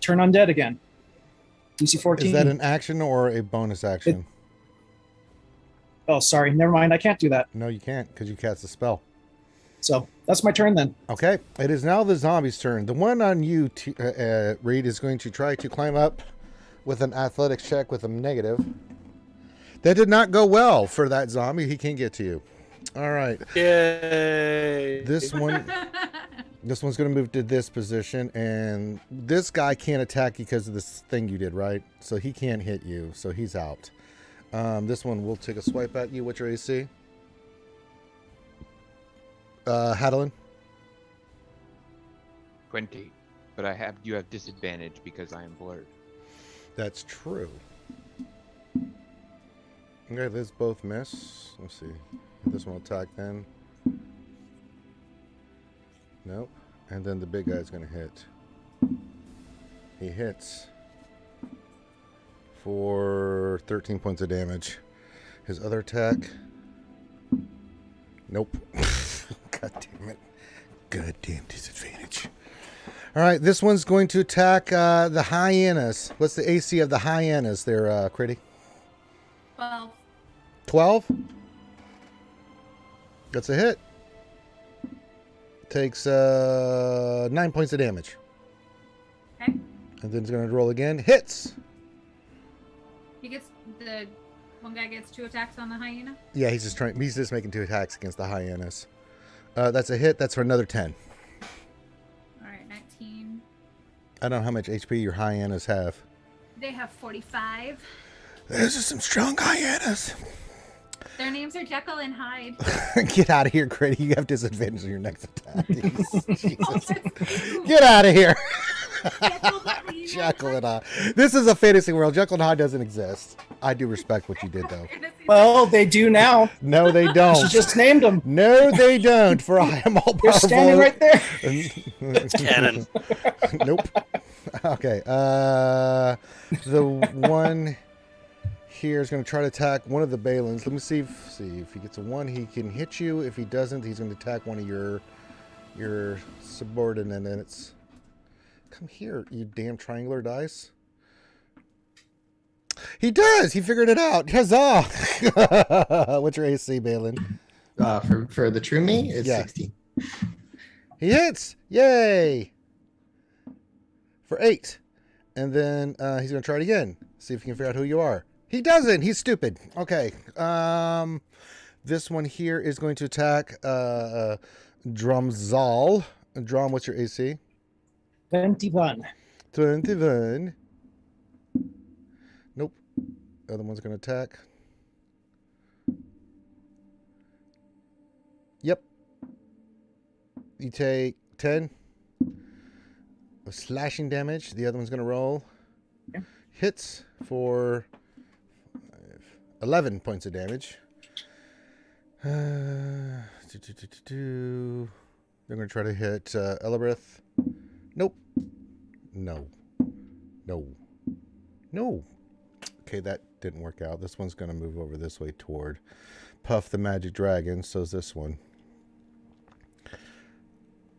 turn undead again. DC 14. Is that an action or a bonus action? Oh, sorry. Never mind. I can't do that. No, you can't because you cast a spell. So that's my turn then. Okay, it is now the zombie's turn. The one on you, Reed, is going to try to climb up with an athletics check with a negative. That did not go well for that zombie. He can't get to you. All right. Yay! This one's going to move to this position, and this guy can't attack you because of this thing you did, right? So he can't hit you, so he's out. This one will take a swipe at you. What's your AC? Hadalin? 20. But you have disadvantage because I am blurred. That's true. Okay, these both miss. Let's see. This one will attack then. Nope. And then the big guy's going to hit. He hits for 13 points of damage. His other attack. Nope. God damn it. Goddamn disadvantage. All right, this one's going to attack the hyenas. What's the AC of the hyenas there, Critty? 12. 12? That's a hit. Takes 9 points of damage. Okay. And then it's going to roll again. Hits! The one guy gets 2 attacks on the hyena? Yeah, he's just making 2 attacks against the hyenas. That's a hit. That's for another 10. Alright, 19. I don't know how much HP your hyenas have. They have 45. Those are some strong hyenas. Their names are Jekyll and Hyde. Get out of here, Critty. You have disadvantage on your next attack. Jesus. Get out of here. Jekyll and Hyde. This is a fantasy world. Jekyll and Hyde doesn't exist. I do respect what you did, though. Well, they do now. No, they don't. She just named them. No, they don't. For I am all powerful. They're standing right there. It's canon. Nope. Okay. The one here is going to try to attack one of the Balins. Let me see if he gets a 1, he can hit you. If he doesn't, he's going to attack one of your subordinates. Come here, you damn triangular dice. He does. He figured it out. Huzzah! What's your AC, Balin? For the true me, it's 16. He hits. Yay! For 8. And then he's going to try it again. See if he can figure out who you are. He doesn't. He's stupid. Okay. This one here is going to attack Drumzal. Drum, what's your AC? 21. 21. Nope. The other one's going to attack. Yep. You take 10 of slashing damage. The other one's going to roll. Yeah. Hits for 11 points of damage. They're going to try to hit Elibrith. Nope. No. Okay, that didn't work out. This one's going to move over this way toward Puff the Magic Dragon. So is this one.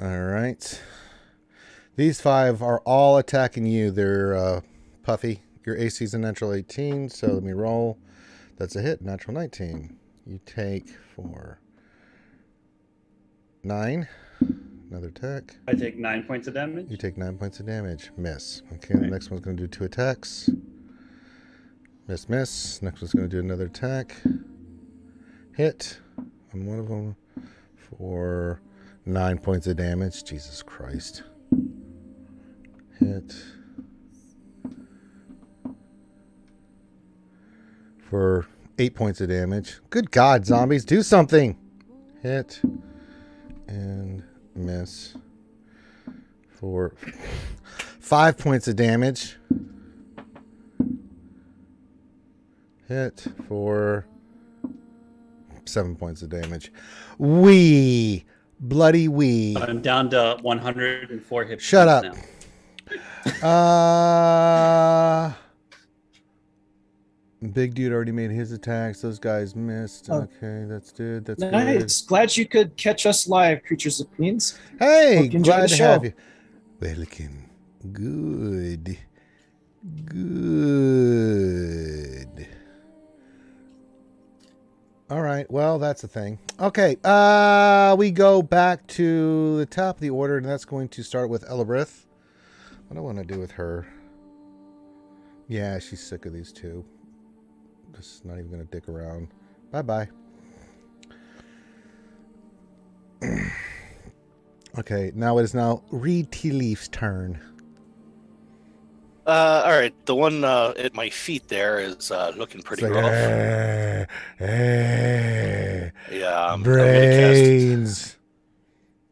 All right. These 5 are all attacking you. They're Puffy. Your AC is a natural 18, so let me roll. That's a hit, natural 19. You take 4, 9. Another attack. I take 9 points of damage. You take 9 points of damage. Miss. Okay, the next one's going to do 2 attacks. Miss. Next one's going to do another attack. Hit on one of them for 9 points of damage. Jesus Christ. Hit for 8 points of damage. Good God, zombies, do something. Hit and miss for 5 points of damage. Hit for 7 points of damage. Bloody wee. I'm down to 104 hit Shut up. now. Big dude already made his attacks. Those guys missed. Okay, that's good. That's nice. good. Glad you could catch us live, Creatures of Queens. Hey, Hope you enjoyed glad the to show. have you. Welcome. Good. All right. Well, that's the thing. Okay. We go back to the top of the order, and that's going to start with Elibrith. What do I want to do with her? Yeah, she's sick of these two. Just not even going to dick around. Bye-bye. Okay, now it is now Reed Tea Leaf's turn. All right, the one at my feet there is looking pretty It's like, rough. Yeah, I'm brains.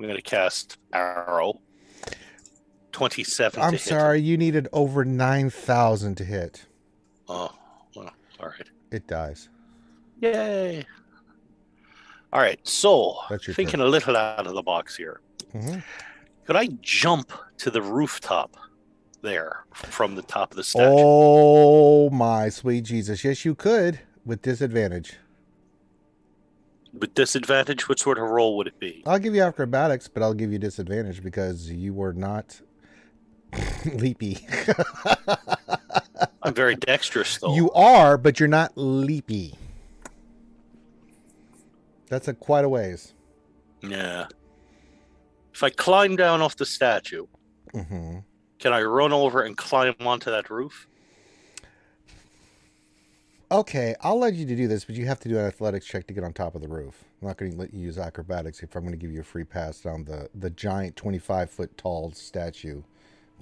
going to cast Arrow. 27 I'm to sorry, hit. you needed over 9,000 to hit. Oh, well, all right. It dies. Yay. All right, so That's your thinking turn. a little out of the box here. Mm-hmm. Could I jump to the rooftop there from the top of the statue? Oh, my sweet Jesus. Yes, you could, with disadvantage. With disadvantage, what sort of roll would it be? I'll give you acrobatics, but I'll give you disadvantage because you were not leapy. I'm very dexterous, though. You are, but you're not leapy. That's quite a ways. Yeah. If I climb down off the statue, Mm-hmm. can I run over and climb onto that roof? Okay, I'll let you do this, but you have to do an athletics check to get on top of the roof. I'm not going to let you use acrobatics if I'm going to give you a free pass down the giant 25-foot tall statue,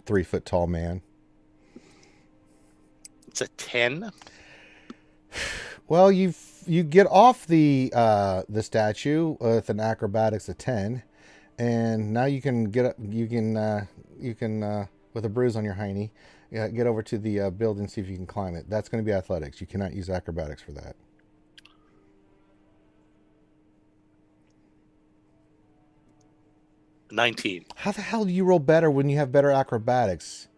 3-foot tall man. It's a 10. Well, you get off the statue with an acrobatics of 10, and now you can get up. You can with a bruise on your hiney, get over to the building and see if you can climb it. That's going to be athletics. You cannot use acrobatics for that. $19. How the hell do you roll better when you have better acrobatics?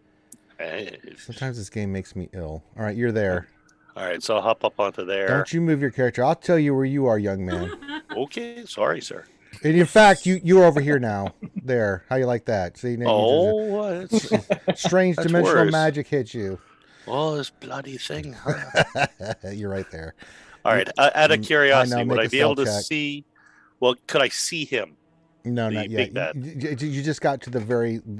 Hey. Sometimes this game makes me ill. All right, you're there. All right, so I'll hop up onto there. Don't you move your character. I'll tell you where you are, young man. Okay, sorry, sir. And in fact, you're over here now. There. How you like that? See, now Oh, strange that's dimensional worse. magic hits you. Oh, this bloody thing. You're right there. All right, out of curiosity, make would a I be able to stealth check. see? Well, could I see him? No, The not big yet. bad. You just got to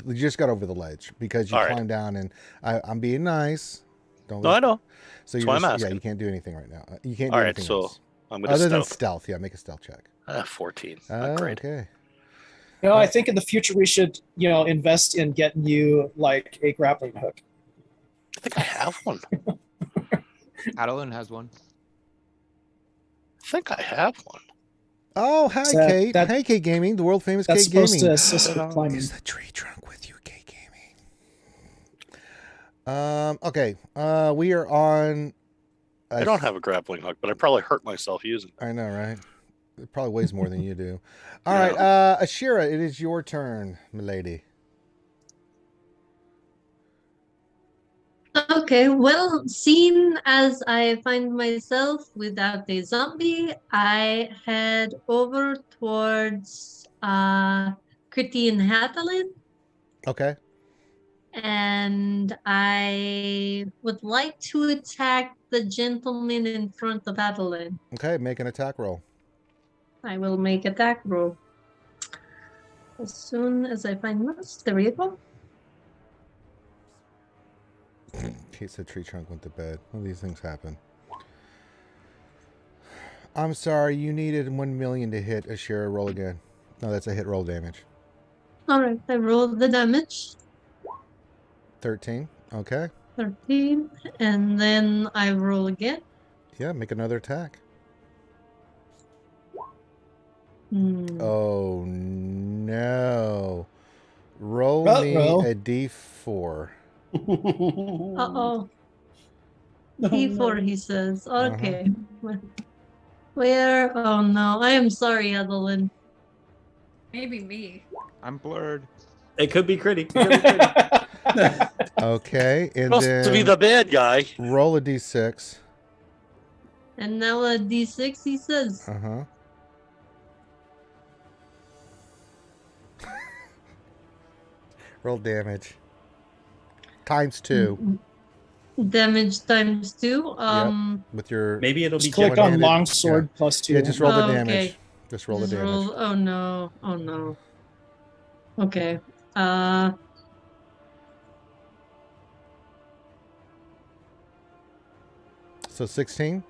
you just got over the ledge because you All right. climbed down, and I'm being nice. Don't. No, I know. So That's you're why I'm yeah, asking. you can't do anything right now. You can't do All right, anything so else. I'm going Other to than stealth. stealth, yeah, make a stealth check. 14. Oh, Not great. okay. You know, I think in the future we should, invest in getting you like a grappling hook. I think I have one. Adeline has one. I think I have one. Oh, hi, So Kate. Hey, Kate Gaming, the world famous That's Kate supposed Gaming. to assist with climbing. Is the tree trunk with you, Kate Gaming? Okay. We are on I don't have a grappling hook, but I probably hurt myself using it. I know, right? It probably weighs more than you do. All Yeah. right, Ashira, it is your turn, milady. Okay, well, seeing as I find myself without a zombie, I head over towards Kitty and Hatalin, Okay. and I would like to attack the gentleman in front of Hatalin. Okay, make an attack roll. I will make attack roll. As soon as I find this, there we go. In case the tree trunk went to bed. Well, these things happen. I'm sorry, you needed 1 million to hit. Ashira, roll again. No, that's a hit roll damage. Alright, I rolled the damage. 13. Okay. 13. And then I roll again. Yeah, make another attack. Hmm. Oh, no. Roll me Ruh-roh. a d4. Uh-oh. No, D4, no. he says. Okay. Where? Oh no. I am sorry, Adeline. Maybe me. I'm blurred. It could be Critty. It could be Critty. Okay, and Supposed then to be the bad guy. roll a d6. And now a D6, he says. Uh-huh. Roll damage. Times 2. Damage times 2. With your... Maybe it'll be Just click on one-handed. longsword plus 2. Yeah, just roll the Oh, damage. okay. Just roll the Just damage. roll- Oh no. Oh no. Okay. So 16?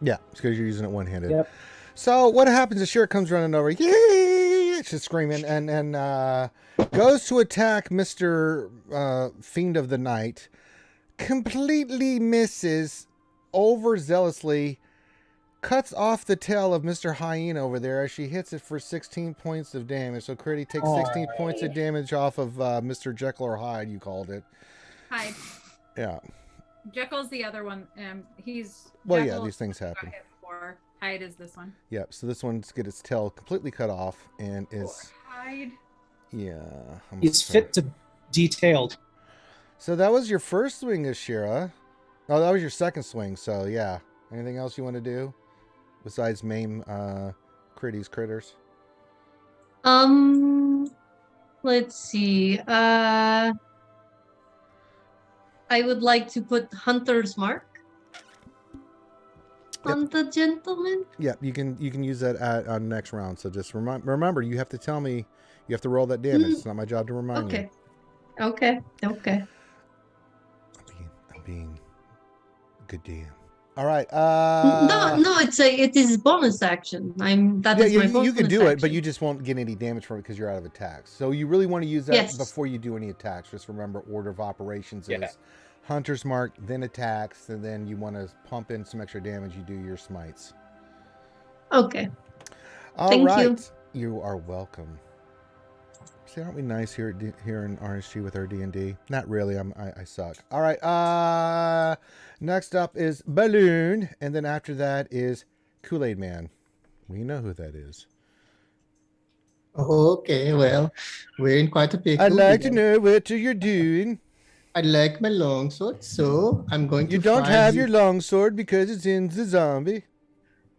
Yeah, it's because you're using it one-handed. Yep. So what happens is Shira comes running over, yay! She's screaming, and goes to attack Mr. Fiend of the Night. Completely misses, overzealously, cuts off the tail of Mr. Hyena over there as she hits it for 16 points of damage. So Critty takes 16 points of damage off of Mr. Jekyll or Hyde, you called it. Hyde. Yeah. Jekyll's the other one. He's. Well, yeah, Jekyll these things got happen. hit before. Hyde is this one. Yep, so this one's get its tail completely cut off and Poor is... Hyde. Yeah. I'm He's sorry. fit to detailed. So that was your first swing, Ashira. Oh, that was your second swing, so yeah. Anything else you want to do? Besides maim Critty's critters? Let's see. I would like to put Hunter's Mark on the gentleman. Yeah, you can use that on next round. So just remember, you have to tell me, you have to roll that damage. It's not my job to remind you. Okay. I'm being a good DM. All right. No, it is bonus action. That is my bonus you can do it, but action. you just won't get any damage from it because you're out of attacks. So you really want to use that Yes. before you do any attacks. Just remember, order of operations Yeah. is Hunter's Mark, then attacks, and then you want to pump in some extra damage. You do your smites. Okay. All right. Thank you. You are welcome. See, aren't we nice here in RSG with our D&D? Not really. I suck. All right. Next up is Balloon, and then after that is Kool-Aid Man. We know who that is. Okay, well, we're in quite a pickle. I'd like to know what you're doing. I like my longsword, so I'm going to. You don't fire have the- your longsword because it's in the zombie.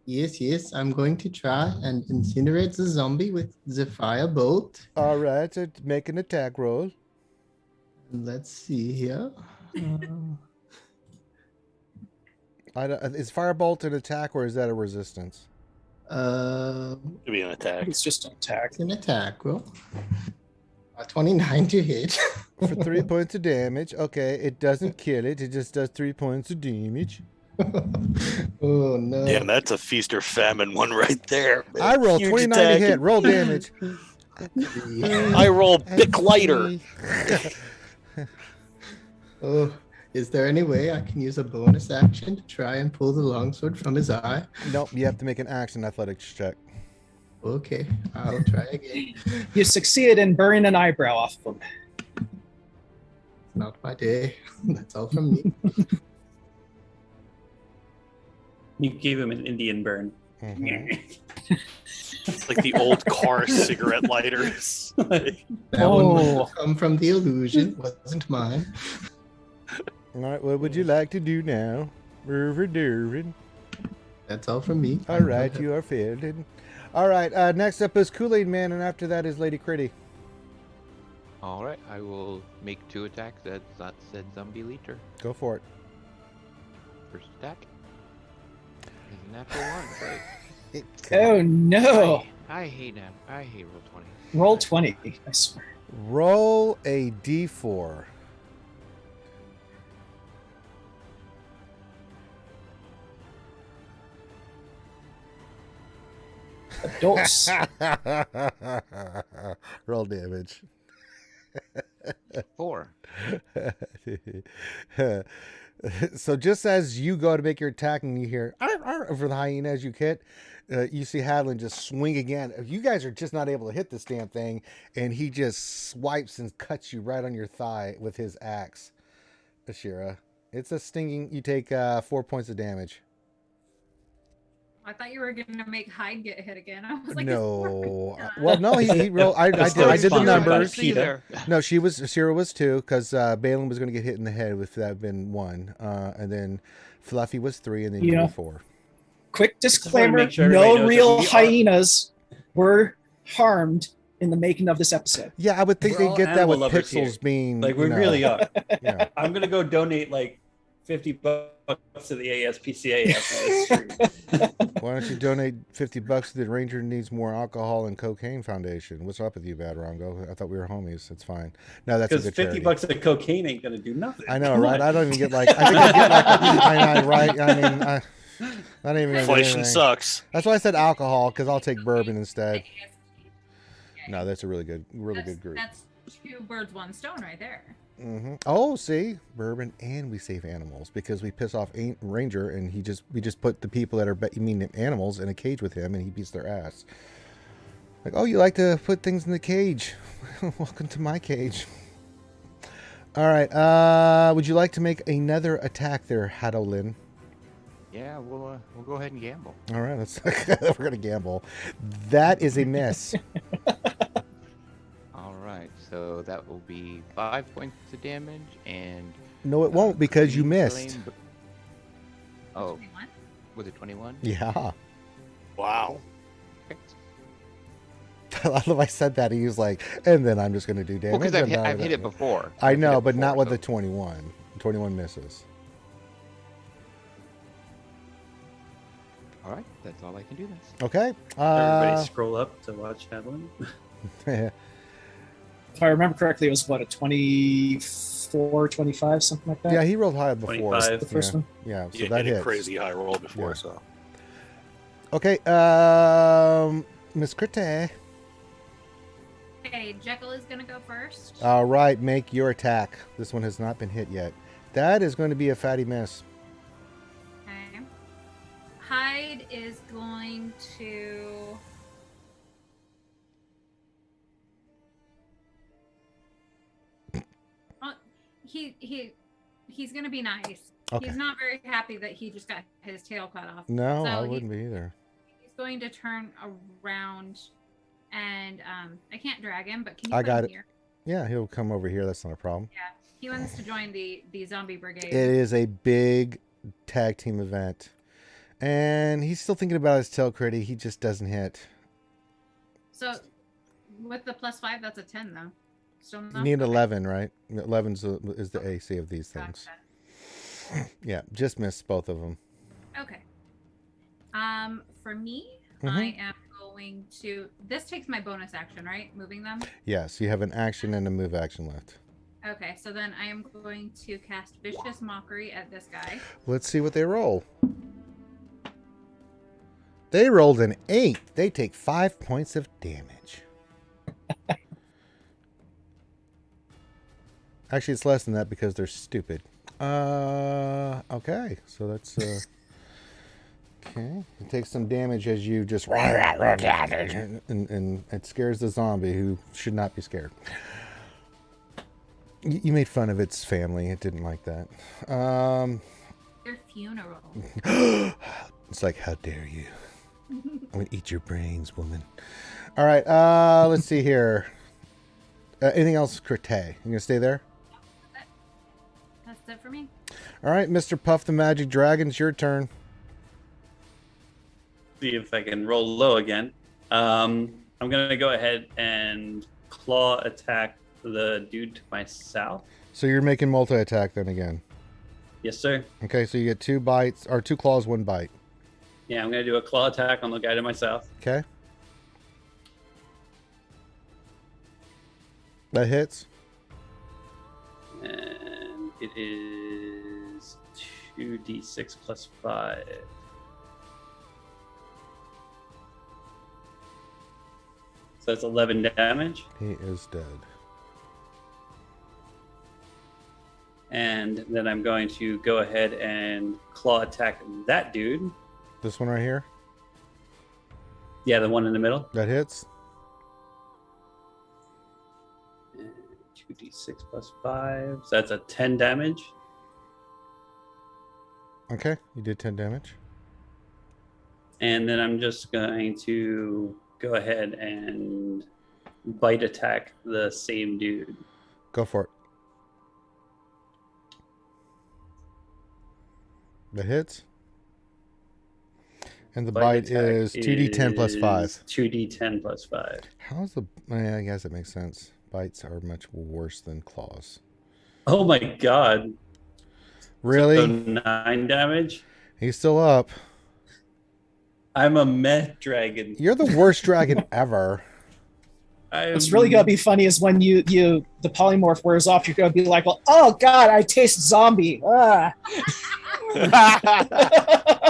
Yes, I'm going to try and incinerate the zombie with the firebolt. All right, so make an attack roll. Let's see here. Is firebolt an attack or is that a resistance? Could be an attack. It's just an attack. It's an attack roll. 29 to hit. For 3 points of damage. Okay, it doesn't kill it. It just does 3 points of damage. Oh no. Damn, that's a feast or famine one right there. I roll Huge 29 to attack. hit. Roll damage. I roll Bic lighter. Oh, is there any way I can use a bonus action to try and pull the longsword from his eye? Nope, you have to make an action athletics check. Okay, I'll try again. You succeeded in burning an eyebrow off of him. Not my day. That's all from me. You gave him an Indian burn. It's like the old car cigarette lighters. That one must have come from the illusion. Wasn't mine. All right, what would you like to do now? Dervin. That's all from me. All right, you are filled. All right, next up is Kool-Aid Man, and after that is Lady Critty. All right, I will make 2 attacks at that said zombie leader. Go for it. First attack is a natural 1. Right? Oh no! I hate him. I hate roll 20. Roll 20. I swear. Roll a d4. Dose. Roll damage. 4. So just as you go to make your attack and you hear "Arr, arr," for the hyena as you hit, you see Hadlin just swing again. You guys are just not able to hit this damn thing, and he just swipes and cuts you right on your thigh with his axe. Ashira, it's a stinging. You take 4 points of damage. I thought you were gonna make Hyde get hit again. I was like, No, well, no, he rolled. I did the numbers. No, Ashira was 2 because Balin was going to get hit in the head if that had been 1, and then Fluffy was 3, and then you were 4. Quick disclaimer: no real hyenas were harmed in the making of this episode. Yeah, I would think they'd get that with pixels being like we really are. Yeah. I'm gonna go donate like $50 to the ASPCA after this stream. Why don't you donate $50 to the Ranger Needs More Alcohol and Cocaine Foundation? What's up with you, Bad Rongo? I thought we were homies. It's fine. No, that's a good charity. Because $50 of cocaine ain't gonna do nothing. I know, right? I don't even get like. I think I get like. Right? I mean, not even. Inflation sucks. That's why I said alcohol because I'll take bourbon instead. No, that's a really good group. That's 2 birds, 1 stone, right there. Mm-hmm. Oh, see, bourbon, and we save animals because we piss off Ranger, and we just put the people that are mean animals in a cage with him, and he beats their ass. Like, oh, you like to put things in the cage? Welcome to my cage. All right. Would you like to make another attack there, Hadolin? Yeah, we'll go ahead and gamble. All right, we're gonna gamble. That is a miss. All right, so that will be 5 points of damage, and no, it won't because you missed. Oh, was it 21? Yeah. Wow. I love I said that. He was like, and then I'm just going to do damage. Because I've hit it before. I know, but not with the 21. 21 misses. All right, that's all I can do then. Okay. Everybody scroll up to watch Hadlin. If I remember correctly, it was what, a 24, 25, something like that? Yeah, he rolled high before. 25. The first one? Yeah, so Yeah, that hits. a crazy high roll before, so. Okay, Miss Critte. Okay, Jekyll is gonna go first. All right, make your attack. This one has not been hit yet. That is going to be a fatty miss. Okay. Hyde is going to... He's gonna be nice. Okay. He's not very happy that he just got his tail cut off. No, So I wouldn't be either. He's going to turn around, and I can't drag him, but can you I put got him it. here? Yeah, he'll come over here. That's not a problem. Yeah, he wants to join the zombie brigade. It is a big tag team event. And he's still thinking about his tail critty. He just doesn't hit. So with the +5, that's a 10 though. Still You not? need Okay. 11, right? 11 is the AC of these things. Gotcha. Yeah, just missed both of them. Okay. For me, Mhm. I am going to. This takes my bonus action, right? Moving them. Yes, you have an action and a move action left. Okay, so then I am going to cast Vicious Mockery at this guy. Let's see what they roll. They rolled an 8. They take 5 points of damage. Actually, it's less than that because they're stupid. Okay, so that's okay. You take some damage as you just and it scares the zombie who should not be scared. You made fun of its family. It didn't like that. Their funeral. It's like, how dare you? I'm gonna eat your brains, woman. All right, let's see here. Anything else, Crite? You gonna stay there? That's it for me. All right, Mr. Puff the Magic Dragon, it's your turn. See if I can roll low again. I'm gonna go ahead and claw attack the dude to my south. So you're making multi-attack then again. Yes, sir. Okay, so you get 2 bites, or 2 claws, 1 bite. Yeah, I'm gonna do a claw attack on the guy to my south. Okay. That hits. And it is 2d6 plus 5. So that's 11 damage. He is dead. And then I'm going to go ahead and claw attack that dude. This one right here? Yeah, the one in the middle. That hits. And 2d6 plus 5. So that's a 10 damage. Okay, you did 10 damage. And then I'm just going to go ahead and bite attack the same dude. Go for it. That hits. And the bite is 2d10 plus 5. 2d10 plus 5. How's the... I guess it makes sense. Bites are much worse than claws. Oh my god. Really? So 9 damage? He's still up. I'm a meth dragon. You're the worst dragon ever. What's really gonna be funny is when the polymorph wears off, you're gonna be like, well, oh god, I taste zombie. Ah.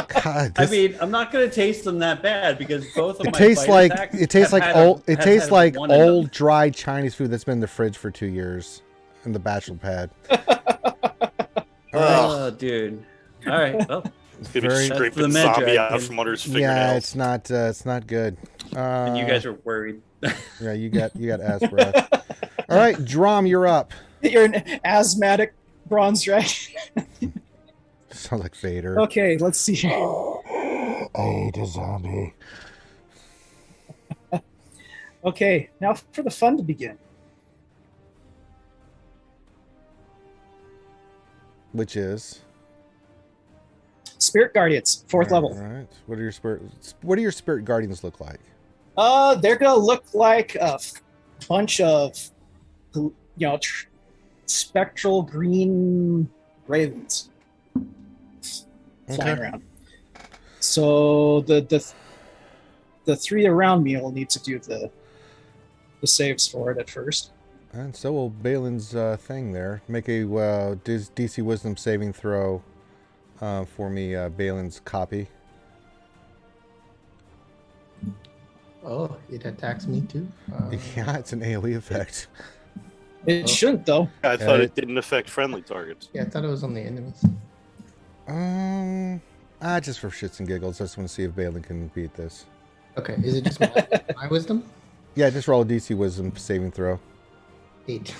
God, I mean, I'm not gonna taste them that bad because both of it my tastes bite like attacks it tastes have like had old. a- It have tastes had like one in old them. dry Chinese food that's been in the fridge for 2 years in the bachelor pad. Oh, dude. All right. Well, It's gonna be Very- That's scraping the med zombie dragon. out from under his fingernails. Yeah, it's not good. and you guys are worried. Yeah, you got ass breath. All right, Drum, you're up. You're an asthmatic bronze dragon. Sounds like Vader. Okay, let's see. I hate a zombie. Okay, now for the fun to begin. Which is Spirit Guardians, 4th level. All right. What do your spirit guardians look like? They're gonna look like a bunch of, spectral green ravens flying around. So the 3 around me will need to do the saves for it at first. And so will Balin's thing there. Make a DC Wisdom saving throw for me, Balin's copy. Oh, it attacks me too? Yeah, it's an AoE effect. It shouldn't, though. I thought it didn't affect friendly targets. Yeah, I thought it was on the enemies. Just for shits and giggles. I just want to see if Balin can beat this. Okay, is it just my wisdom? Yeah, just roll a DC Wisdom saving throw. 8.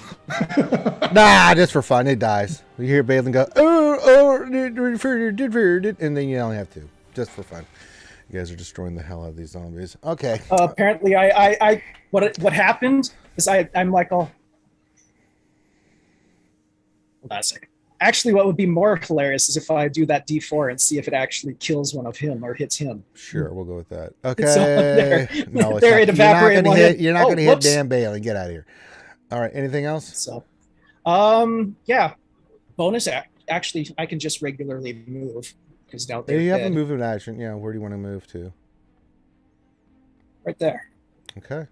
Nah, just for fun. It dies. You hear Balin go, and then you only have 2. Just for fun. You guys are destroying the hell out of these zombies. Okay. Apparently, what happened is I'm like, oh, hold on a second. Actually, what would be more hilarious is if I do that D4 and see if it actually kills one of him or hits him. Sure, we'll go with that. So Okay. no, there it evaporated. You're not going to hit Dan Balin. Get out of here. All right. Anything else? So, yeah. Bonus actually, I can just regularly move because now they're You have a dead. movement action. Yeah. Where do you want to move to? Right there. Okay.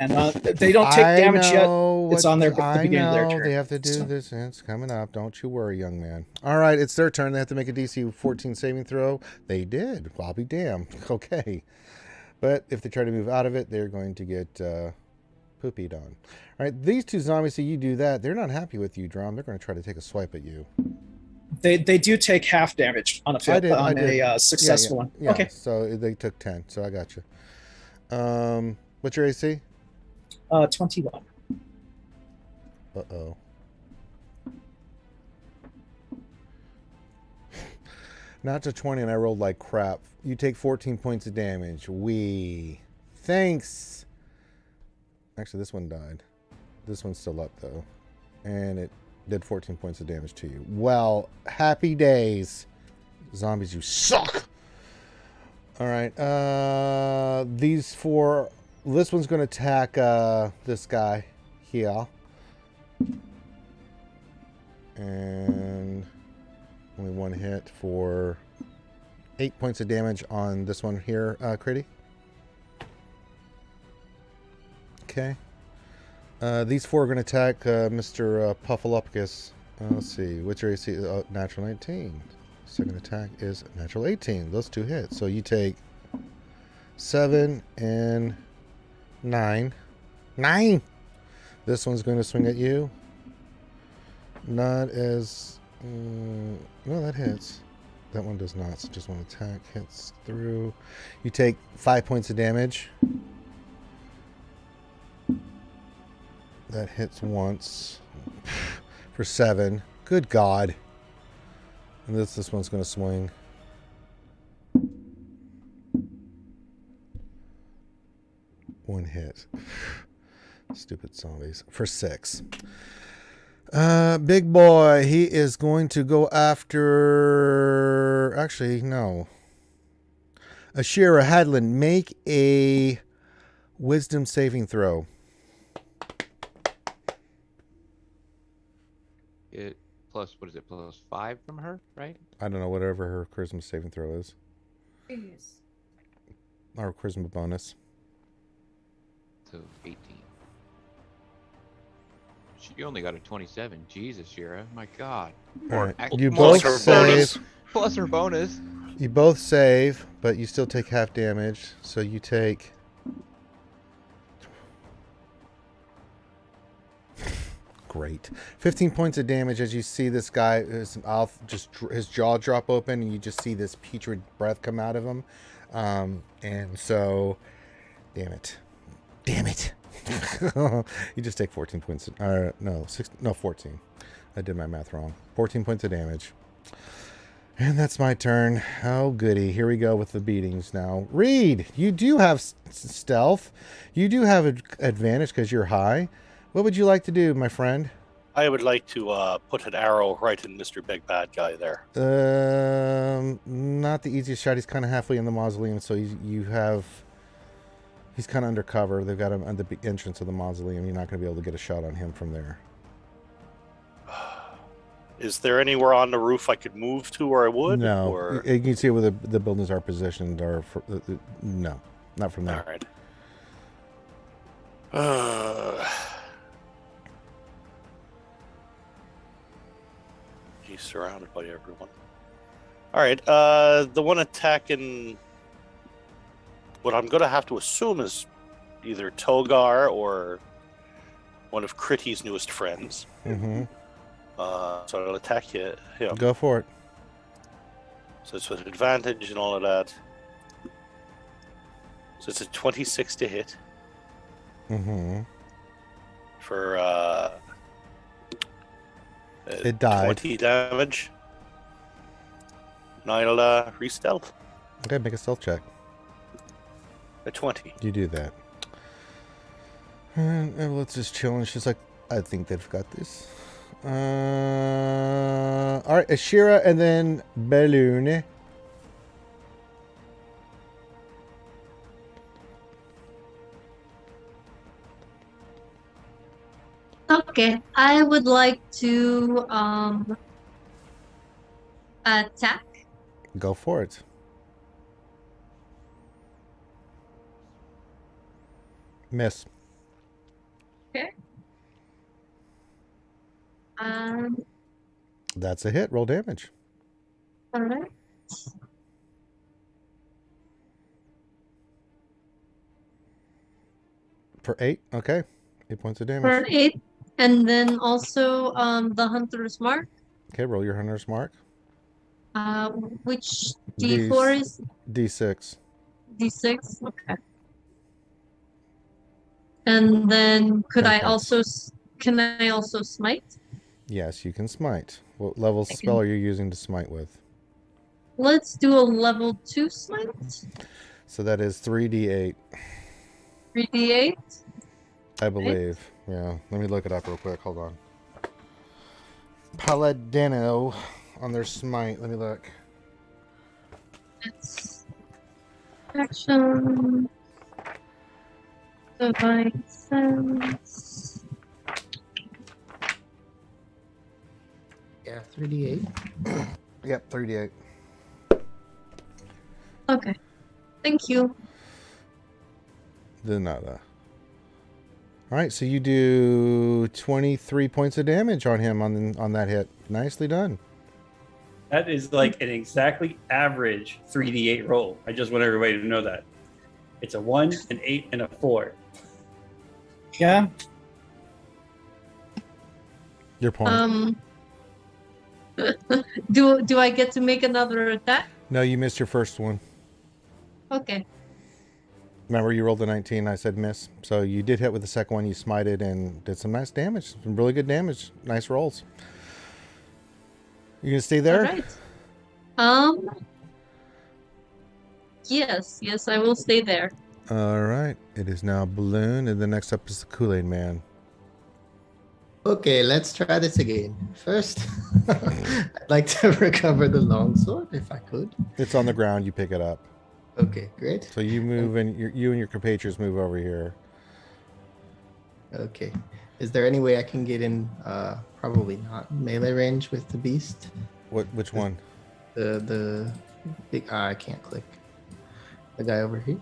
And they don't take damage yet. It's on their the I beginning of their know turn. they have to do So- this, and it's coming up. Don't you worry, young man. All right, it's their turn. They have to make a DC 14 saving throw. They did. I'll be damned. Okay. But if they try to move out of it, they're going to get poopied on. All right, these 2 zombies, so you do that. They're not happy with you, Drum. They're going to try to take a swipe at you. They do take half damage on a successful one. Yeah, Okay. so they took 10, so I got you. What's your AC? 21. Uh-oh. Not to 20, and I rolled like crap. You take 14 points of damage. Thanks. Actually, this one died. This one's still up, though. And it did 14 points of damage to you. Well, happy days. Zombies, you suck. All right. These four... This one's going to attack this guy here. And only one hit for 8 points of damage on this one here, Critty. Okay. These four are going to attack Mr. Puffalopicus. Let's see. What's your AC? Natural 19. Second attack is natural 18. Those two hit. So you take 7 and 9. 9! This one's going to swing at you. Not as... no, that hits. That one does not. So just one attack hits through. You take 5 points of damage. That hits once for 7. Good God. And this one's going to swing. One hit. Stupid zombies. For 6. Big boy, he is going to go after... Actually, no. Ashira Hadlin, make a wisdom saving throw. It plus, what is it, plus 5 from her, right? I don't know, whatever her charisma saving throw is. Yes. Or charisma bonus. So 18. She only got a 27. Jesus, Shira. My God. All right. Actually, You plus both her save. bonus. Plus her bonus. You both save, but you still take half damage. So you take... Great. 15 points of damage as you see this guy, his mouth, his jaw drop open, and you just see this putrid breath come out of him. And so... Damn it. You just take 14 points. No, 14. I did my math wrong. 14 points of damage. And that's my turn. Oh, goody. Here we go with the beatings now. Reed, you do have stealth. You do have an advantage because you're high. What would you like to do, my friend? I would like to put an arrow right in Mr. Big Bad Guy there. Not the easiest shot. He's kind of halfway in the mausoleum, so you have... He's kind of undercover. They've got him at the entrance of the mausoleum. You're not going to be able to get a shot on him from there. Is there anywhere on the roof I could move to where I would? No. Or... You can see where the buildings are positioned. No, not from there. All right. He's surrounded by everyone. All right. The one attacking... What I'm going to have to assume is either Togar or one of Critty's newest friends. Mm-hmm. So I'll attack him. Go for it. So it's with advantage and all of that. So it's a 26 to hit. Mm-hmm. For it died. 20 damage. And I'll re-stealth. Okay, make a stealth check. A 20. You do that. And let's just chill. And she's like, I think they've got this. All right, Ashira and then Balloon. Okay, I would like to attack. Go for it. Miss. Okay. That's a hit. Roll damage. All right. For 8. Okay. 8 points of damage. For 8. And then also the Hunter's Mark. Okay, roll your Hunter's Mark. Which D4 is? D6. D6. Okay. And then can I also smite? Yes, you can smite. What level spell are you using to smite with? let's do a level 2 smite. So that is 3d8, 3d8. I believe. Yeah. Let me look it up real quick. Hold on. Paladino on their smite. Let me look. It's action. Divine sense. Yeah, 3d8. Yep, 3d8. Okay. Thank you. De nada. All right, so you do 23 points of damage on him on that hit. Nicely done. That is like an exactly average 3d8 roll. I just want everybody to know that. It's a 1, an 8, and a 4. Yeah. Your point. Do I get to make another attack? No, you missed your first one. Okay. Remember, you rolled a 19. I said miss. So you did hit with the second one. You smited and did some nice damage. Some really good damage. Nice rolls. You gonna stay there? All right. Yes, I will stay there. All right. It is now Balloon, and the next up is the Kool-Aid Man. Okay, let's try this again. First, I'd like to recover the longsword if I could. It's on the ground. You pick it up. Okay, great. So you move, and you and your compatriots move over here. Okay. Is there any way I can get in, probably not melee range with the beast? Which one? The big, I can't click. The guy over here?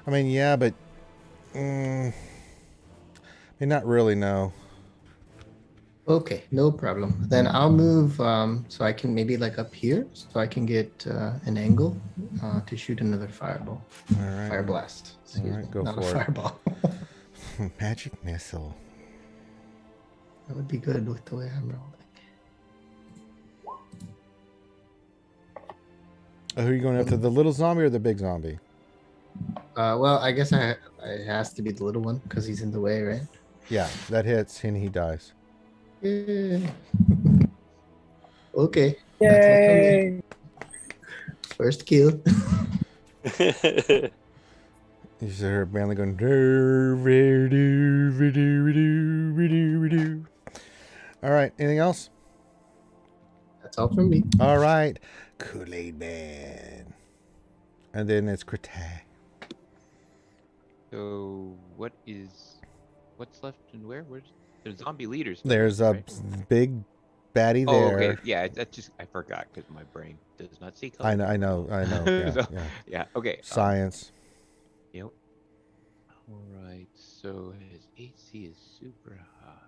I mean, yeah, but not really, no. Okay, no problem. Then I'll move so I can maybe like up here so I can get an angle to shoot another fireball. All right. Fire blast. All right, go Not for a it. fireball. Magic missile. That would be good with the way I'm rolling. Who are you going after, the little zombie or the big zombie? Well, I guess it has to be the little one because he's in the way, right? Yeah, that hits and he dies. Yeah. Okay. Yay! First kill. You see her manly going. "Do-do-do-do-do-do-do-do-do." All right. Anything else? That's all from me. All right. Kool-Aid Man. And then it's Krita. So what's left and where? There's zombie leaders. There's a big baddie there. Oh, okay. Yeah, I forgot because my brain does not see color. I know. Yeah, So, yeah. yeah. Okay. Science. Yep. All right. So his AC is super high.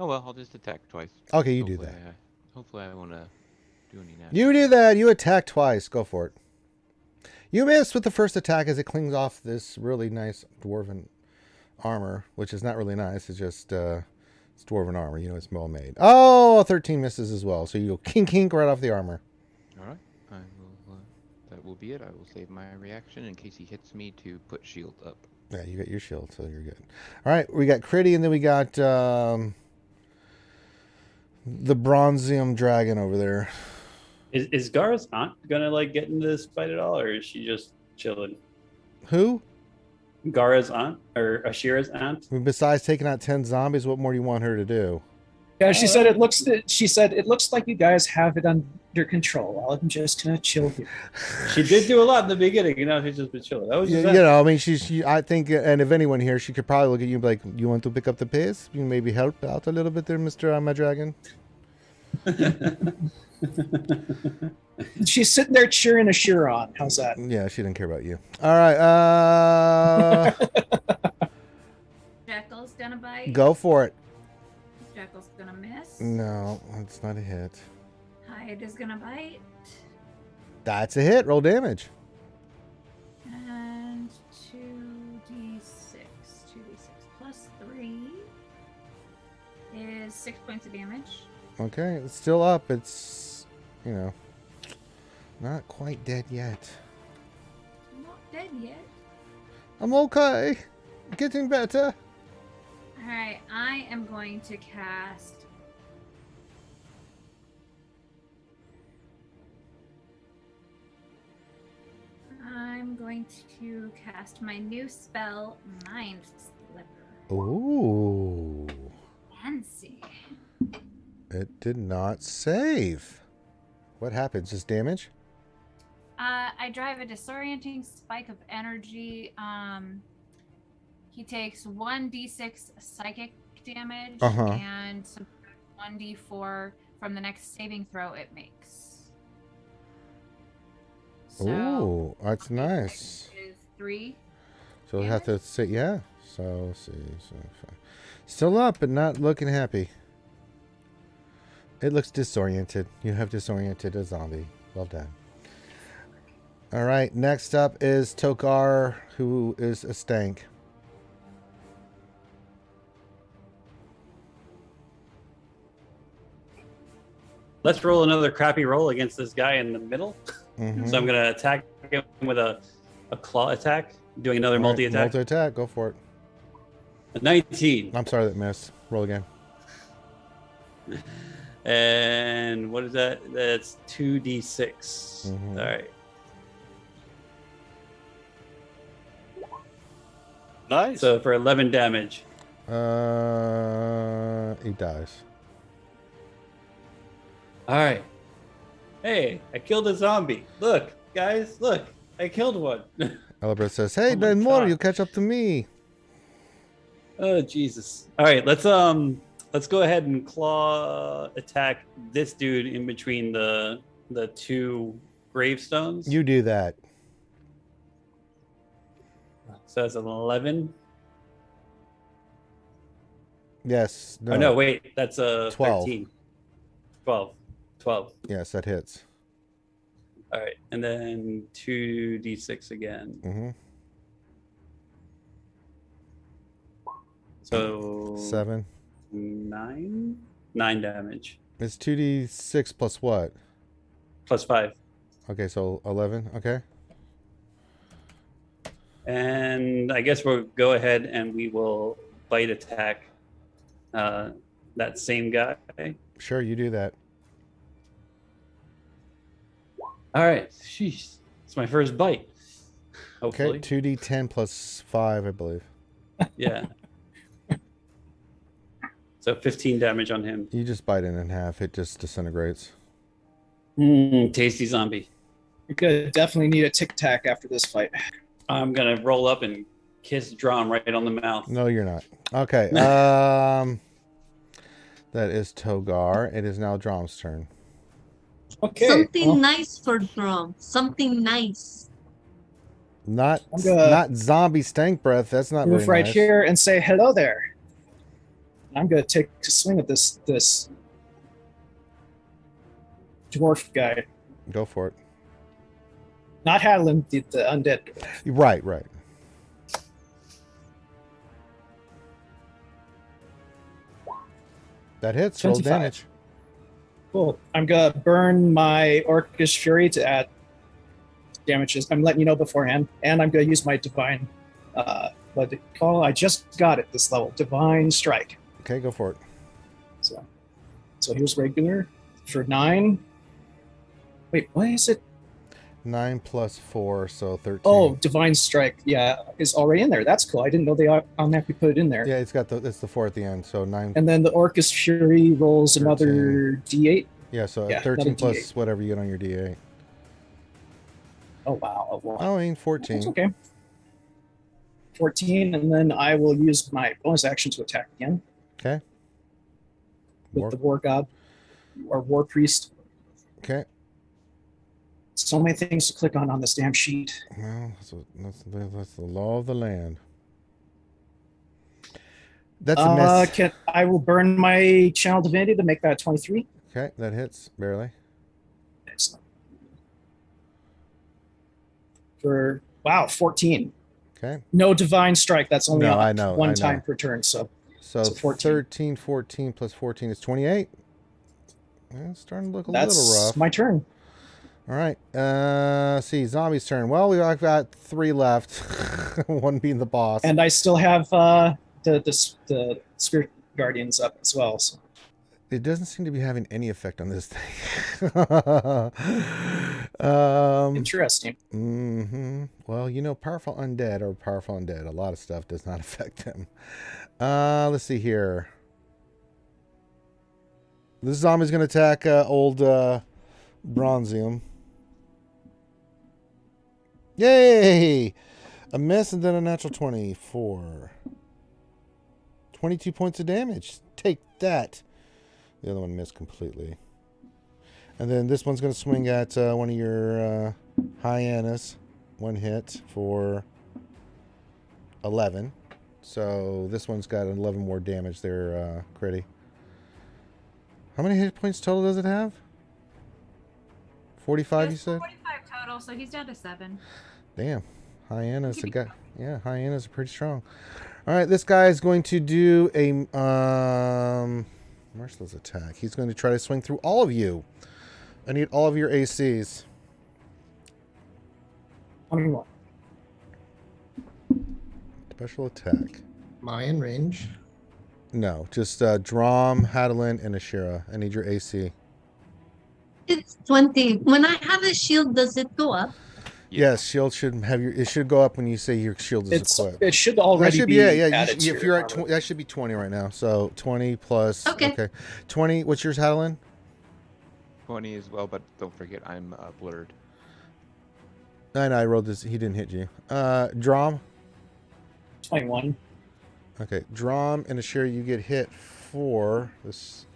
Oh well, I'll just attack twice. Okay, you do that. Hopefully I won't do any damage. You do that. You attack twice. Go for it. You miss with the first attack as it clings off this really nice dwarven armor, which is not really nice. It's just it's dwarven armor. You know, it's well made. Oh, 13 misses as well. So you go kink right off the armor. All right. I will. That will be it. I will save my reaction in case he hits me to put shield up. Yeah, you got your shield, so you're good. All right, we got Critty, and then we got the Bronzium Dragon over there. Is Gara's aunt gonna like get into this fight at all, or is she just chilling? Who? Gara's aunt or Ashira's aunt? I mean, besides taking out 10 zombies, what more do you want her to do? Yeah, she said it looks like you guys have it under control. I'm just gonna chill here. She did do a lot in the beginning, you know. She's just been chilling. That was just I mean, she. I think, and if anyone here, she could probably look at you and be like, "You want to pick up the pace? You maybe help out a little bit there, Mister My Dragon." She's sitting there cheering Ashira on. How's that? Yeah, she didn't care about you. All right, Jackal's gonna bite. go for it. Jackal's gonna miss. No, it's not a hit. Hyde is gonna bite. That's a hit. Roll damage. And 2d6. 2d6 plus 3 is 6 points of damage. Okay, it's still up. It's, you know, not quite dead yet. I'm not dead yet. I'm okay. Getting better. Alright, I am going to cast... I'm going to cast my new spell, Mind Slipper. Ooh. Fancy. It did not save. What happens? Just damage? I drive a disorienting spike of energy. He takes 1d6 psychic damage and some 1d4 from the next saving throw it makes. So Ooh, that's nice. Is 3. So we have to say, yeah. So, let's see. So, still up, but not looking happy. It looks disoriented. You have disoriented a zombie. Well done. All right, next up is Tokar, who is a stank. Let's roll another crappy roll against this guy in the middle. Mm-hmm. So I'm going to attack him with a claw attack, doing another multi-attack. Multi-attack, go for it. A 19. I'm sorry that missed. Roll again. And what is that? That's 2d6. Mm-hmm. All right. Nice. So for 11 damage. He dies. All right. Hey, I killed a zombie. Look, guys, look. I killed one. Elibert says, hey, Oh my then more, God. you catch up to me. Oh, Jesus. All right, let's go ahead and claw attack this dude in between the two gravestones. You do that. So that's an 11. Yes. No. Oh, no, wait. That's a 12. 13. 12. Yes, that hits. All right. And then 2d6 again. Mm-hmm. So 7. 9 damage. It's 2d6 plus what? Plus 5. Okay, so 11. Okay. And I guess we'll go ahead and we will bite attack that same guy. Sure, you do that. All right. Sheesh. It's my first bite. Hopefully. Okay, 2d10 plus 5, I believe. Yeah. So 15 damage on him. You just bite it in half. It just disintegrates. Tasty zombie. You're gonna definitely need a tic tac after this fight. I'm going to roll up and kiss Drum right on the mouth. No, you're not. Okay. That is Togar. It is now Drom's turn. Okay. Something nice for Drum. Something nice. Not I'm gonna not zombie stank breath. That's not move very right nice. here and say hello there. I'm gonna take a swing at this dwarf guy. Go for it. Not Hadlin, the undead. Right. That hits. Roll 25. damage. Cool. I'm gonna burn my Orcish Fury to add damages. I'm letting you know beforehand, and I'm gonna use my divine. What do you call? I just got it this level. Divine Strike. Okay, go for it. So here's regular for 9. Wait, what is it? 9 plus 4, so 13. Oh, Divine Strike. Yeah, is already in there. That's cool. I didn't know they automatically put it in there. Yeah, it's the 4 at the end, so 9. And then the Orcus Fury rolls another D8. Yeah, so Yeah, 13 another plus D8. whatever you get on your D8. Oh wow. Oh, I mean 14. That's okay. 14, and then I will use my bonus action to attack again Okay. with the War God or War Priest. Okay. So many things to click on this damn sheet. Well, that's the law of the land. That's a miss. I will burn my Channel Divinity to make that 23. Okay, that hits barely. Excellent. For 14. Okay. No Divine Strike. That's only No, on I know, one I know. time per turn. So So 14. 13, 14 plus 14 is 28. It's starting to look a That's little rough. my turn. All right. See, zombie's turn. Well, we've got 3 left. One being the boss. And I still have the spirit guardians up as well. So. It doesn't seem to be having any effect on this thing. Interesting. Well, powerful undead or powerful undead. A lot of stuff does not affect them. Let's see here. This zombie's going to attack old Bronzium. Yay! A miss and then a natural 24. 22 points of damage. Take that. The other one missed completely. And then this one's going to swing at one of your hyenas. 1 hit for 11. So this one's got 11 more damage there, Critty. How many hit points total does it have? 45, you said? 45 total, so he's down to 7. Damn. Hyenas, hyenas are pretty strong. All right, this guy is going to do a merciless attack. He's going to try to swing through all of you. I need all of your ACs. 21. Special attack. Am I in range? No, just Drom, Hadalin, and Ashira. I need your AC. It's 20. When I have a shield, does it go up? Yes, shield should have your. It should go up when you say your shield is equipped. It should already be. Added if you're at that should be 20 right now. So 20 plus. Okay. 20. What's yours, Hadalin? 20 as well, but don't forget I'm blurred. I rolled this. He didn't hit you. Drom. 21. Okay, Drom and Ashira, you get hit for this.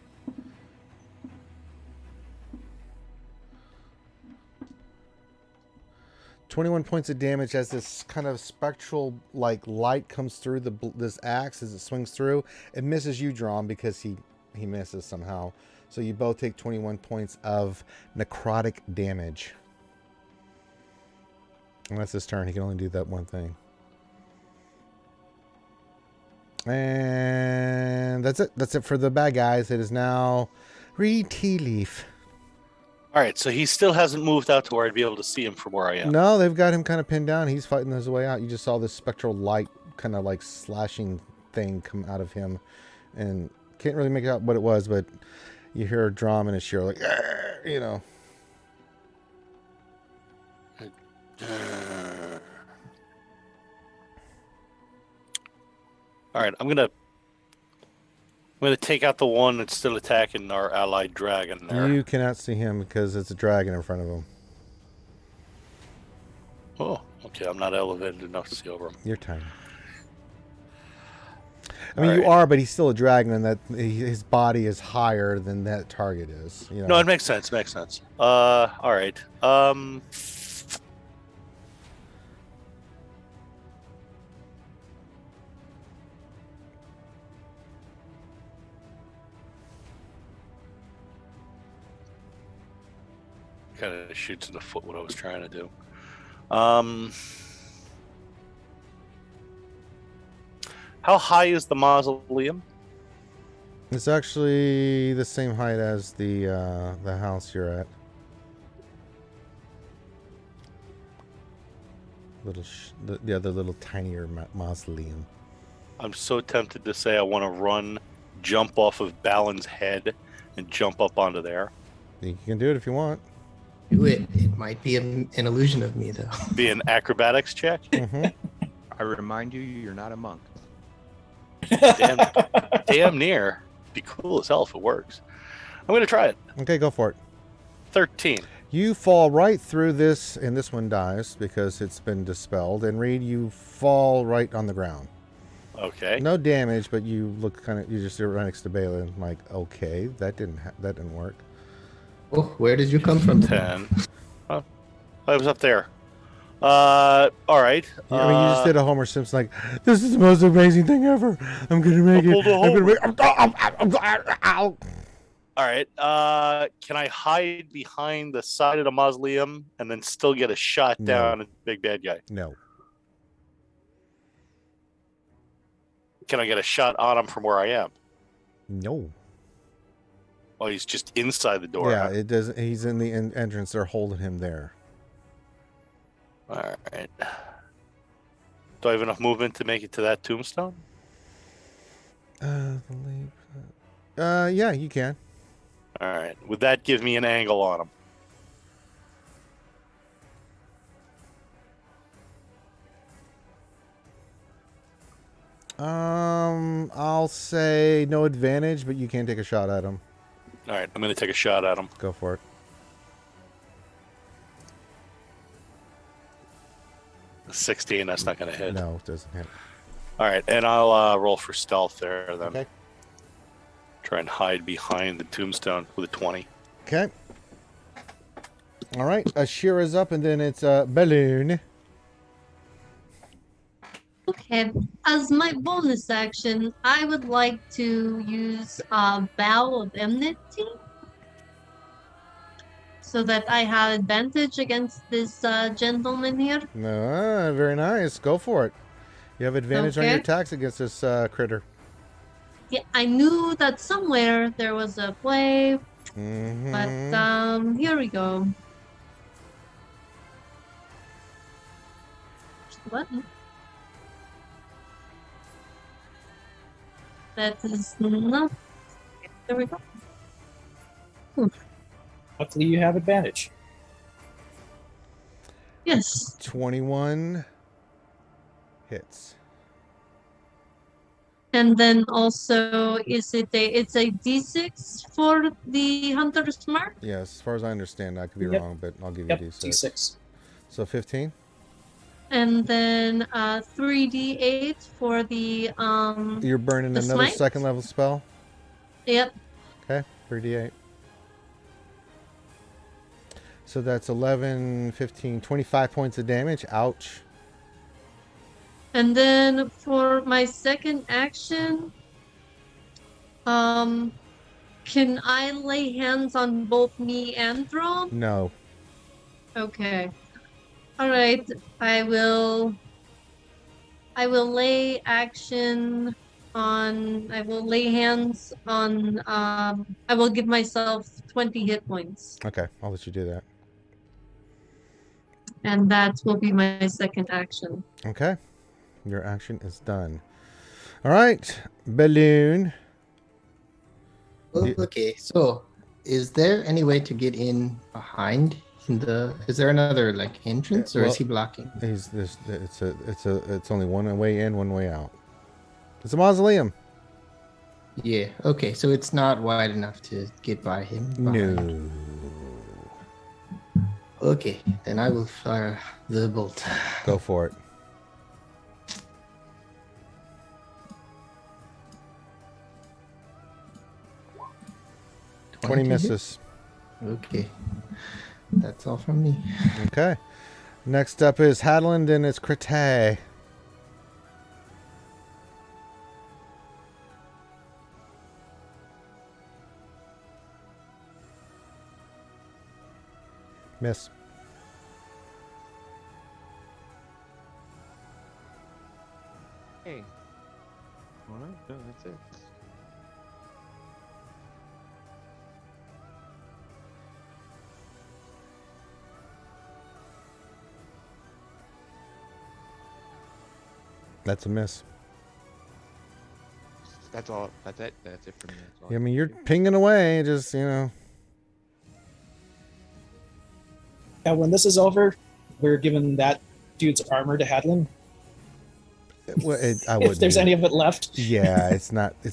$21 points of damage as this kind of spectral light comes through this axe as it swings through. It misses you, Drom, because he misses somehow. So you both take 21 points of necrotic damage. And that's his turn. He can only do that one thing. And that's it. That's it for the bad guys. It is now Reed Tea Leaf. All right, so he still hasn't moved out to where I'd be able to see him from where I am. No, they've got him kind of pinned down. He's fighting his way out. You just saw this spectral light kind of slashing thing come out of him. And can't really make out what it was, but you hear a drum and a sheer you know. All right, I'm gonna take out the one that's still attacking our allied dragon there. You cannot see him because it's a dragon in front of him. Oh, okay. I'm not elevated enough to see over him. You're tiny. I mean, you are, but he's still a dragon, and that his body is higher than that target is. You know? No, it makes sense. Makes sense. All right. Kind of shoots in the foot what I was trying to do. How high is the mausoleum? It's actually the same height as the house you're at. The other little tinier mausoleum. I'm so tempted to say I want to run, jump off of Balin's head, and jump up onto there. You can do it if you want. Do it. It might be an illusion of me, though. Be an acrobatics check. Mm-hmm. I remind you, you're not a monk. Damn near. Be cool as hell if it works. I'm going to try it. Okay, go for it. 13. You fall right through this, and this one dies because it's been dispelled. And Reed, you fall right on the ground. Okay. No damage, but you look you just right next to Balin, like, okay, that didn't work. Oh, where did you come from? 10. Oh, I was up there. All right. I mean, you just did a Homer Simpson, like, this is the most amazing thing ever. I'm gonna make it. Ow. All right. Can I hide behind the side of the mausoleum and then still get a shot down at the big bad guy? No. Can I get a shot on him from where I am? No. Oh, he's just inside the door. Yeah, huh? it doesn't. He's in the entrance. They're holding him there. All right. Do I have enough movement to make it to that tombstone? Yeah, you can. All right. Would that give me an angle on him? I'll say no advantage, but you can take a shot at him. All right. I'm going to take a shot at him. Go for it. A 16. That's not going to hit. No, it doesn't hit. All right. And I'll roll for stealth there then. Okay. Try and hide behind the tombstone with a 20. Okay. All right. Ashira's up, and then it's Balloon. Okay, as my bonus action, I would like to use a Bow of Enmity so that I have advantage against this gentleman here. Very nice. Go for it. You have advantage on your Okay. attacks against this critter. Yeah, I knew that somewhere there was a play, Mm-hmm. but here we go. What? That is not. There we go. Hopefully you have advantage. Yes. 21 hits. And then also, it's a D6 for the Hunter's Mark? Yes, as far as I understand, I could be Yep. wrong, but I'll give Yep, you D6. D6. So 15. And then 3d8 for the You're burning the another smite? second level spell. Yep. Okay, 3d8. So that's 11, 15, 25 points of damage. Ouch. And then for my second action, can I lay hands on both me and Drum? No. Okay. All right. I will lay action on. I will lay hands on. I will give myself 20 hit points, Okay, I'll let you do that. and that will be my second action. Okay. Your action is done. All right, Balloon. Okay, so is there any way to get in behind is there another like entrance, or Well, is he blocking? It's only one way in, one way out. It's a mausoleum. Yeah, okay, so it's not wide enough to get by him. behind. No. Okay, then I will fire the bolt. Go for it. Twenty misses. Okay, that's all from me. Okay. Next up is Hadland, and it's Crete. Miss. Hey. All right, no, that's it. That's a miss. That's all. That's it. That's it for me. That's all. Yeah, I mean, you're pinging away, just, Yeah, when this is over, we're giving that dude's armor to Hadlin. I If wouldn't there's do any it. of it left. Yeah, that's not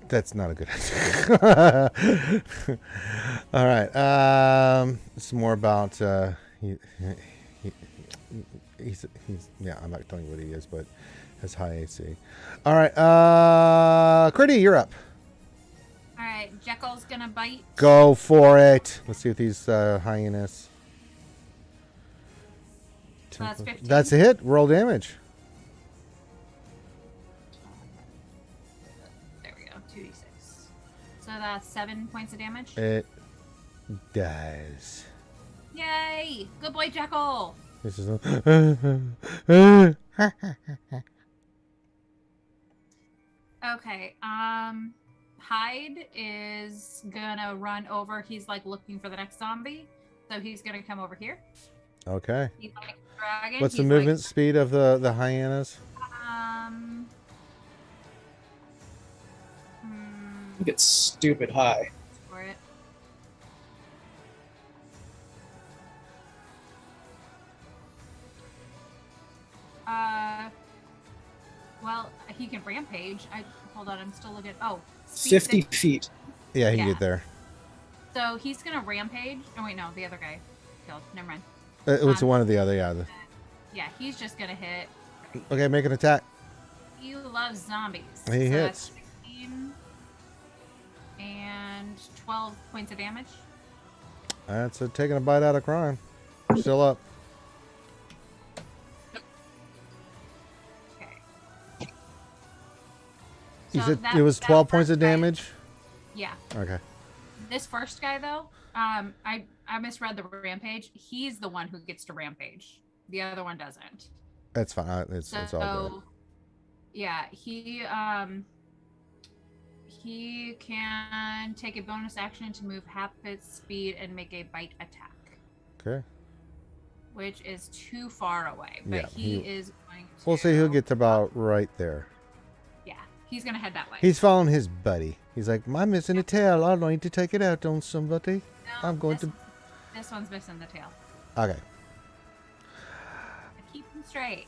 a good idea. All right. It's more about he's yeah, I'm not telling you what he is, but has high AC. All right. Critty, you're up. All right, Jekyll's gonna bite. Go for it. Let's see if these hyenas. So that's 15. That's a hit. Roll damage. There we go, 2d6. So that's 7 points of damage. It does. Yay! Good boy, Jekyll. This is Okay. Hyde is gonna run over. He's like looking for the next zombie, so he's gonna come over here. Okay. He's like a dragon. What's the He's movement speed of the hyenas? I think it's stupid high. For it. Well, he can rampage. Hold on. I'm still looking. Oh, 50 feet. Yeah, he can get there. So he's gonna rampage. Oh wait, no, the other guy killed. Never mind. It was one or the other, yeah. Yeah, he's just gonna hit. Okay, make an attack. He loves zombies. He so hits. That's 16 and 12 points of damage. That's taking a bite out of crime. Still up. Okay. You So said that- it was that 12 points first of guy- damage? Yeah. Okay. This first guy though, I misread the rampage. He's the one who gets to rampage. The other one doesn't. That's fine. It's all good. Yeah, he can take a bonus action to move half its speed and make a bite attack. Okay. Which is too far away, but Yeah, he is going to. We'll see he'll get to about right there. Yeah, he's gonna head that way. He's following his buddy. He's like, I'm missing a tail. I need to take it out on somebody. No, I'm going to. This one's missing the tail. Okay. Keep him straight.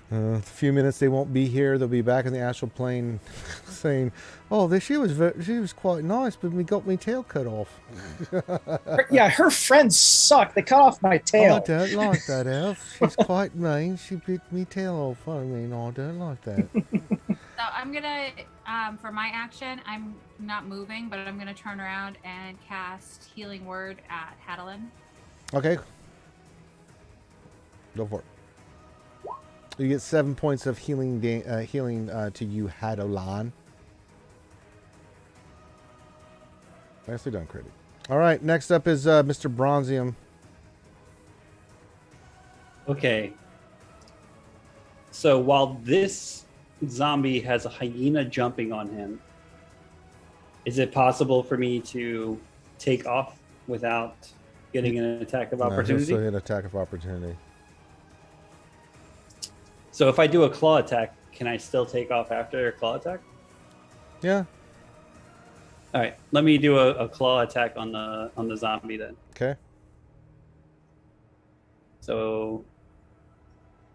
A few minutes they won't be here. They'll be back in the astral plane, saying, "Oh, she was quite nice, but we got my tail cut off." Yeah, her friends suck. They cut off my tail. I don't like that, Elf. She's quite mean. She bit me tail off. I mean, I don't like that. So I'm gonna, for my action, I'm not moving, but I'm gonna turn around and cast Healing Word at Hadalin. Okay. Go for it. You get 7 points of healing to you, Hadolan. Nicely done, critic. All right, next up is Mr. Bronzium. Okay. So while this zombie has a hyena jumping on him, is it possible for me to take off without getting an attack of No, opportunity? he'll still hit attack of opportunity. So if I do a claw attack, can I still take off after a claw attack? Yeah. All right, let me do a claw attack on the zombie then. Okay. So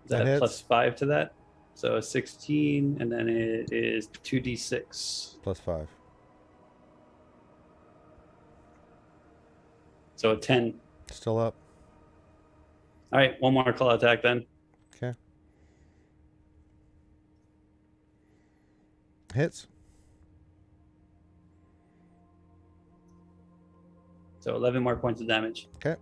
is That that hits. plus 5 to that? So 16, and then it is 2d6. Plus 5. So a 10. Still up. All right, one more claw attack then. Okay. Hits. So 11 more points of damage. Okay.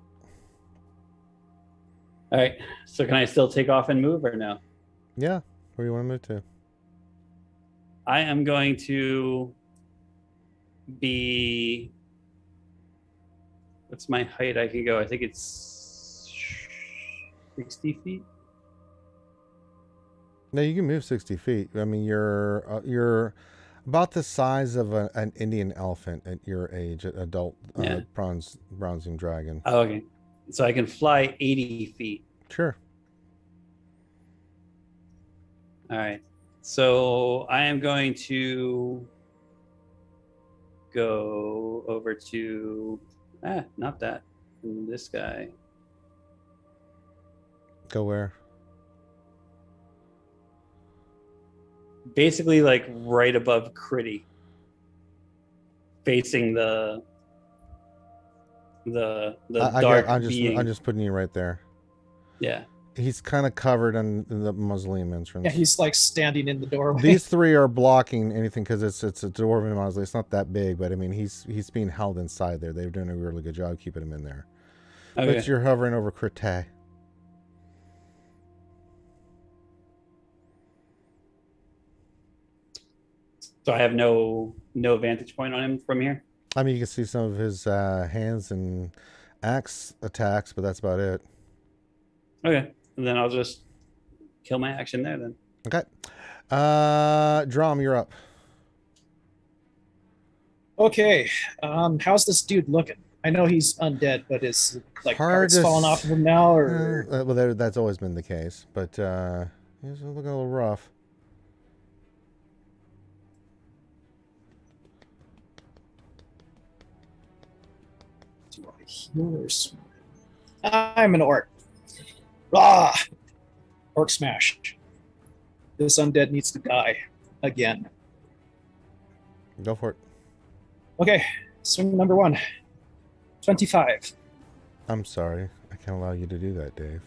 All right, so can I still take off and move or no? Yeah. Where do you want to move to? I am going to be... What's my height I can go? I think it's 60 feet. No, you can move 60 feet. I mean, you're about the size of an Indian elephant at your age, adult Yeah. bronzing dragon. Oh, okay. So I can fly 80 feet. Sure. All right. So I am going to go over to... not that. This guy. Go where? Basically, like right above Critty, facing the dark being. I'm just putting you right there. Yeah. He's kind of covered in the mausoleum entrance. Yeah, he's like standing in the doorway. These three are blocking anything because it's a dwarven mausoleum. It's not that big, but I mean he's being held inside there. They're doing a really good job keeping him in there. Okay. But you're hovering over Crite. So I have no vantage point on him from here. I mean, you can see some of his hands and axe attacks, but that's about it. Okay, and then I'll just kill my action there then. Okay. Drum, you're up. Okay. How's this dude looking? I know he's undead, but is like Hard parts to falling off of him now, or well, that's always been the case, but he's looking a little rough. do I heal or swim? I'm an orc. Ah, orc smash. This undead needs to die again. Go for it. Okay, swing number 1. 25. I'm sorry. I can't allow you to do that, Dave.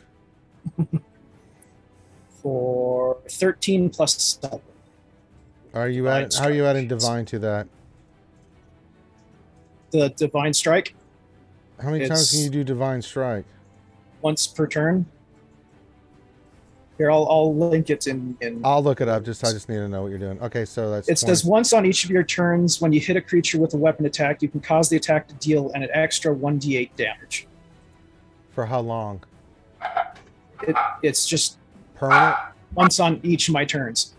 For 13 plus 7. How are you adding divine to that? The divine strike? How many times can you do divine strike? Once per turn. Here, I'll link it in. I'll look it up. I just need to know what you're doing. Okay, so that's. It says once on each of your turns, when you hit a creature with a weapon attack, you can cause the attack to deal an extra 1d8 damage. For how long? It's just permanent. Once on each of my turns.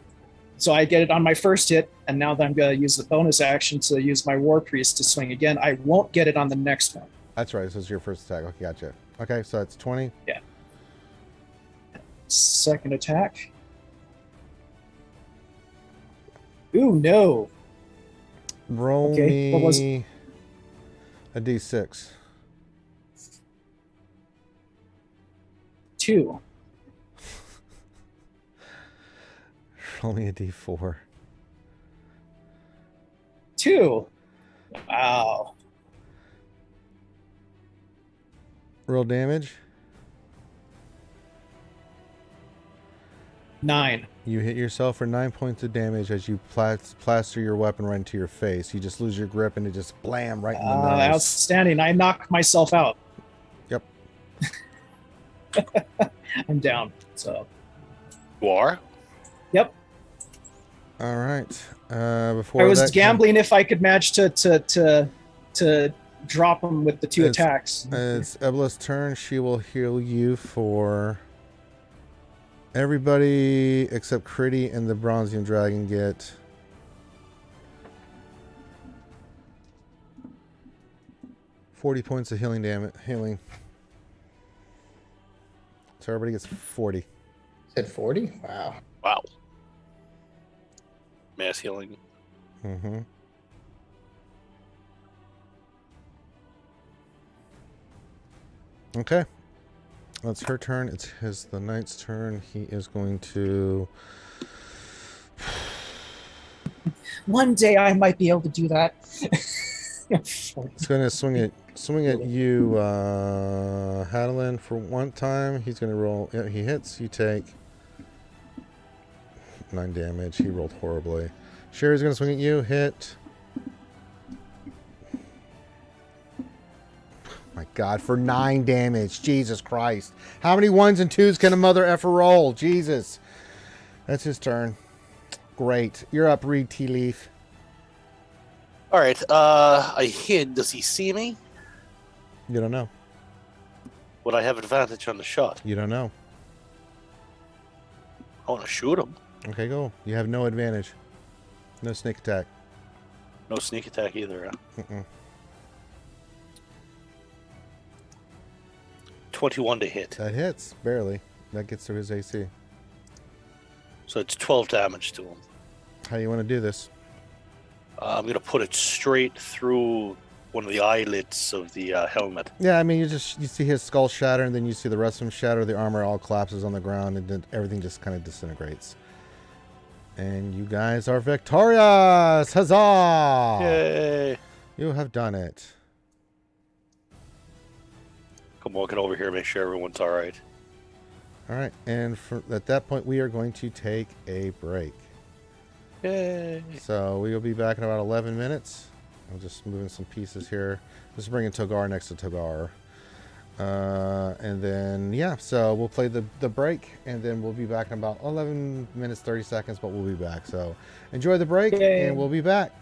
So I get it on my first hit, and now that I'm going to use the bonus action to use my War Priest to swing again, I won't get it on the next one. That's right. This is your first attack. Okay, gotcha. Okay, so that's 20. Yeah. Second attack. Ooh, no. Roll me a d6. 2. Roll me a d4. 2. Wow. Roll damage. 9. You hit yourself for 9 points of damage as you plaster your weapon right into your face. You just lose your grip and it just blam right in the nose. Outstanding. I knock myself out. Yep. I'm down. So. You are? Yep. All right. Before I was gambling if I could manage to drop him with the 2 attacks. It's Ebla's turn. She will heal you for. Everybody except Critty and the Bronzian Dragon get 40 points of healing damage. So everybody gets 40. Said 40? Wow. Wow. Mass healing. Mm-hmm. Okay. That's her turn. It's the knight's turn. He is going to. One day I might be able to do that. It's going to swing at you, Hadelin, for one time. He's going to roll. Yeah, he hits. You take 9 damage. He rolled horribly. Sherry's going to swing at you. Hit. My God, for 9 damage. Jesus Christ. How many 1s and 2s can a mother effer roll? Jesus. That's his turn. Great. You're up, Reed Tea Leaf. All right. I hid. Does he see me? You don't know. Would I have advantage on the shot? You don't know. I want to shoot him. Okay, go. You have no advantage. No sneak attack. No sneak attack either. Huh? Mm-mm. 21 to hit. That hits. Barely. That gets through his AC. So it's 12 damage to him. How do you want to do this? I'm going to put it straight through one of the eyelids of the helmet. Yeah, I mean, you see his skull shatter, and then you see the rest of him shatter. The armor all collapses on the ground, and then everything just kind of disintegrates. And you guys are victorious! Huzzah! Yay! You have done it. Come walking over here, make sure everyone's all right. All right, and at that point, we are going to take a break. Yay! So we will be back in about 11 minutes. I'm just moving some pieces here. Just bringing Togar next to Togar. And then, yeah, so we'll play the break, and then we'll be back in about 11 minutes, 30 seconds, but we'll be back. So enjoy the break, and we'll be back.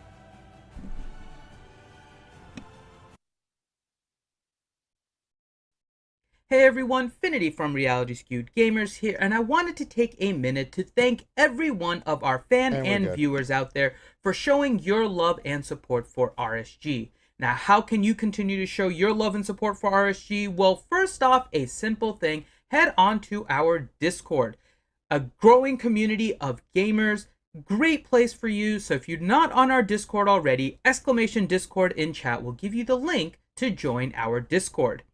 Hey everyone, Finity from Reality Skewed Gamers here, and I wanted to take a minute to thank every one of our fan and viewers out there for showing your love and support for RSG. Now, how can you continue to show your love and support for RSG? Well, first off, a simple thing, head on to our Discord, a growing community of gamers, great place for you. So if you're not on our Discord already, !Discord in chat will give you the link to join our Discord.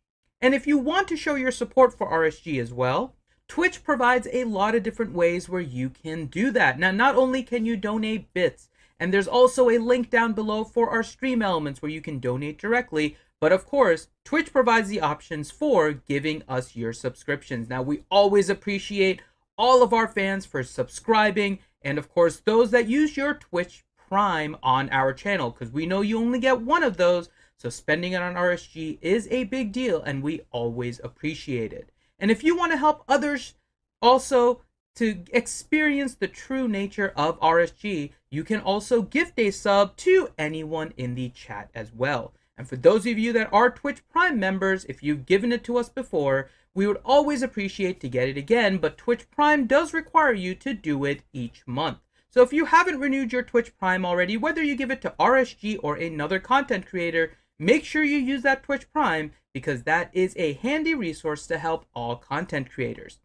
And if you want to show your support for RSG as well, Twitch provides a lot of different ways where you can do that. Now, not only can you donate bits, and there's also a link down below for our stream elements where you can donate directly, but of course, Twitch provides the options for giving us your subscriptions. Now, we always appreciate all of our fans for subscribing, and of course, those that use your Twitch Prime on our channel, because we know you only get one of those. So spending it on RSG is a big deal, and we always appreciate it. And if you want to help others also to experience the true nature of RSG, you can also gift a sub to anyone in the chat as well. And for those of you that are Twitch Prime members, if you've given it to us before, we would always appreciate to get it again, but Twitch Prime does require you to do it each month. So if you haven't renewed your Twitch Prime already, whether you give it to RSG or another content creator, make sure you use that Twitch Prime, because that is a handy resource to help all content creators.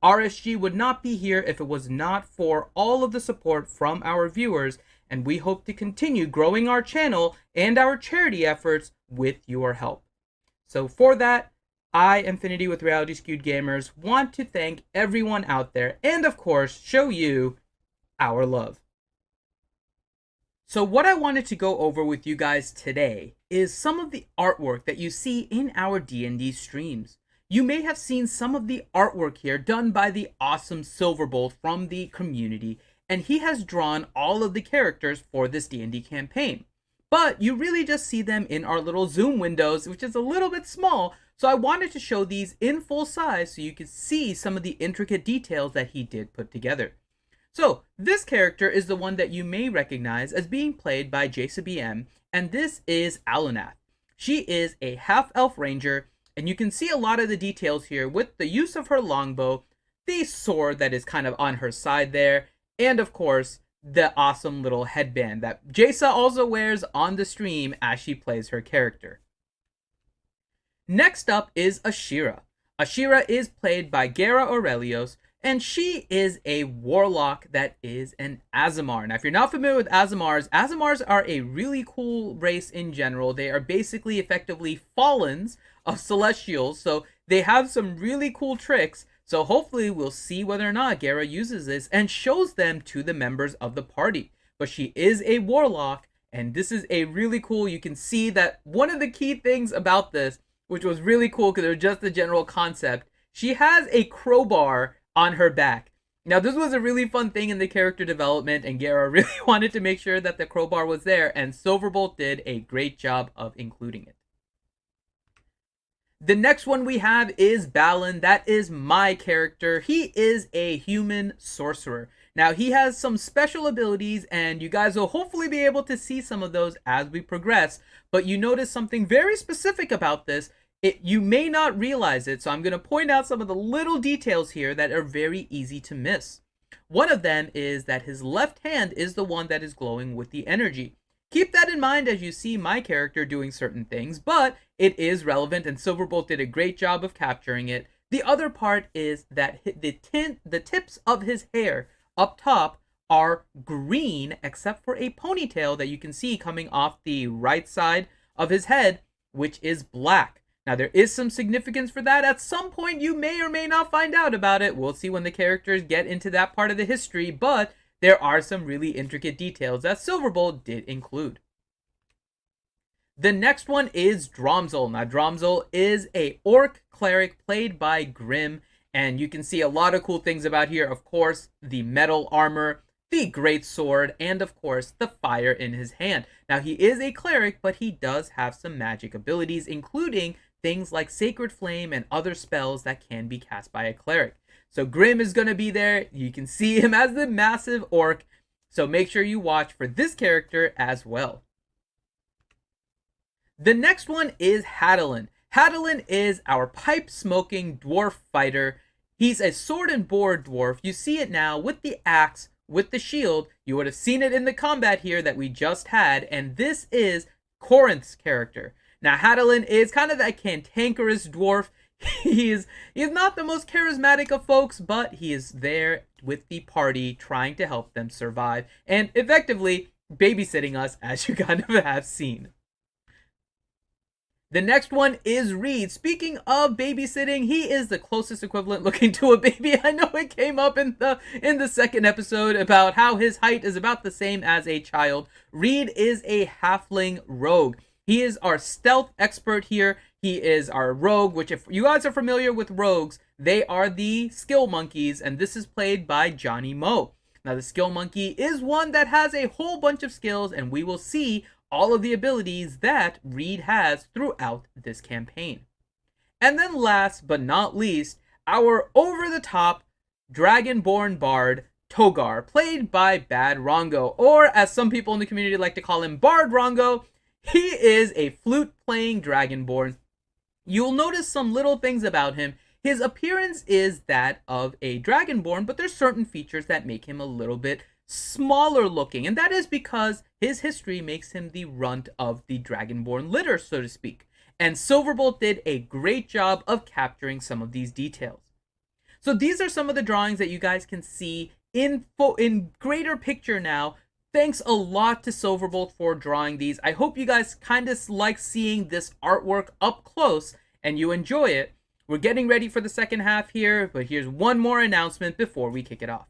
RSG would not be here if it was not for all of the support from our viewers, and we hope to continue growing our channel and our charity efforts with your help. So for that, I, Infinity with Reality Skewed Gamers, want to thank everyone out there, and of course, show you our love. So what I wanted to go over with you guys today is some of the artwork that you see in our D&D streams. You may have seen some of the artwork here done by the awesome Silverbolt from the community, and he has drawn all of the characters for this D&D campaign. But you really just see them in our little zoom windows, which is a little bit small, so I wanted to show these in full size so you could see some of the intricate details that he did put together. So, this character is the one that you may recognize as being played by Jaisa BM, and this is Alunath. She is a half-elf ranger, and you can see a lot of the details here with the use of her longbow, the sword that is kind of on her side there, and of course, the awesome little headband that Jaisa also wears on the stream as she plays her character. Next up is Ashira. Ashira is played by Gara Aurelios, and she is a warlock that is an Aasimar. Now, if you're not familiar with Aasimars, Aasimars are a really cool race in general. They are basically effectively Fallens of Celestials, so they have some really cool tricks. So hopefully we'll see whether or not Gara uses this and shows them to the members of the party. But she is a warlock, and this is a really cool, you can see that one of the key things about this, which was really cool because it was just the general concept, she has a crowbar on her back. Now, this was a really fun thing in the character development, and Gara really wanted to make sure that the crowbar was there, and Silverbolt did a great job of including it. The next one we have is Balin. That is my character. He is a human sorcerer. Now, he has some special abilities, and you guys will hopefully be able to see some of those as we progress, but you notice something very specific about this. You may not realize it, so I'm going to point out some of the little details here that are very easy to miss. One of them is that his left hand is the one that is glowing with the energy. Keep that in mind as you see my character doing certain things, but it is relevant, and Silverbolt did a great job of capturing it. The other part is that the tips of his hair up top are green, except for a ponytail that you can see coming off the right side of his head, which is black. Now, there is some significance for that. At some point, you may or may not find out about it. We'll see when the characters get into that part of the history, but there are some really intricate details that Silverbolt did include. The next one is Dromzol. Now, Dromzol is a orc cleric played by Grim, and you can see a lot of cool things about here. Of course, the metal armor, the great sword, and of course, the fire in his hand. Now, he is a cleric, but he does have some magic abilities, including things like Sacred Flame and other spells that can be cast by a cleric. So Grim is going to be there. You can see him as the massive orc. So make sure you watch for this character as well. The next one is Hadalin. Hadalin is our pipe-smoking dwarf fighter. He's a sword and board dwarf. You see it now with the axe, with the shield. You would have seen it in the combat here that we just had, and this is Corinth's character. Now, Hadalin is kind of that cantankerous dwarf. He's not the most charismatic of folks, but he is there with the party trying to help them survive and effectively babysitting us, as you kind of have seen. The next one is Reed. Speaking of babysitting, he is the closest equivalent looking to a baby. I know it came up in the second episode about how his height is about the same as a child. Reed is a halfling rogue. He is our stealth expert here. He is our rogue, which if you guys are familiar with rogues, they are the skill monkeys, and this is played by Johnny Moe. Now, the skill monkey is one that has a whole bunch of skills, and we will see all of the abilities that Reed has throughout this campaign. And then last but not least, our over-the-top dragonborn bard, Togar, played by Bad Rongo, or as some people in the community like to call him, Bard Rongo. He is a flute-playing dragonborn. You'll notice some little things about him. His appearance is that of a dragonborn, but there's certain features that make him a little bit smaller looking, and that is because his history makes him the runt of the dragonborn litter, so to speak. And Silverbolt did a great job of capturing some of these details. So these are some of the drawings that you guys can see in greater picture now. Thanks a lot to Silverbolt for drawing these. I hope you guys kind of like seeing this artwork up close and you enjoy it. We're getting ready for the second half here, but here's one more announcement before we kick it off.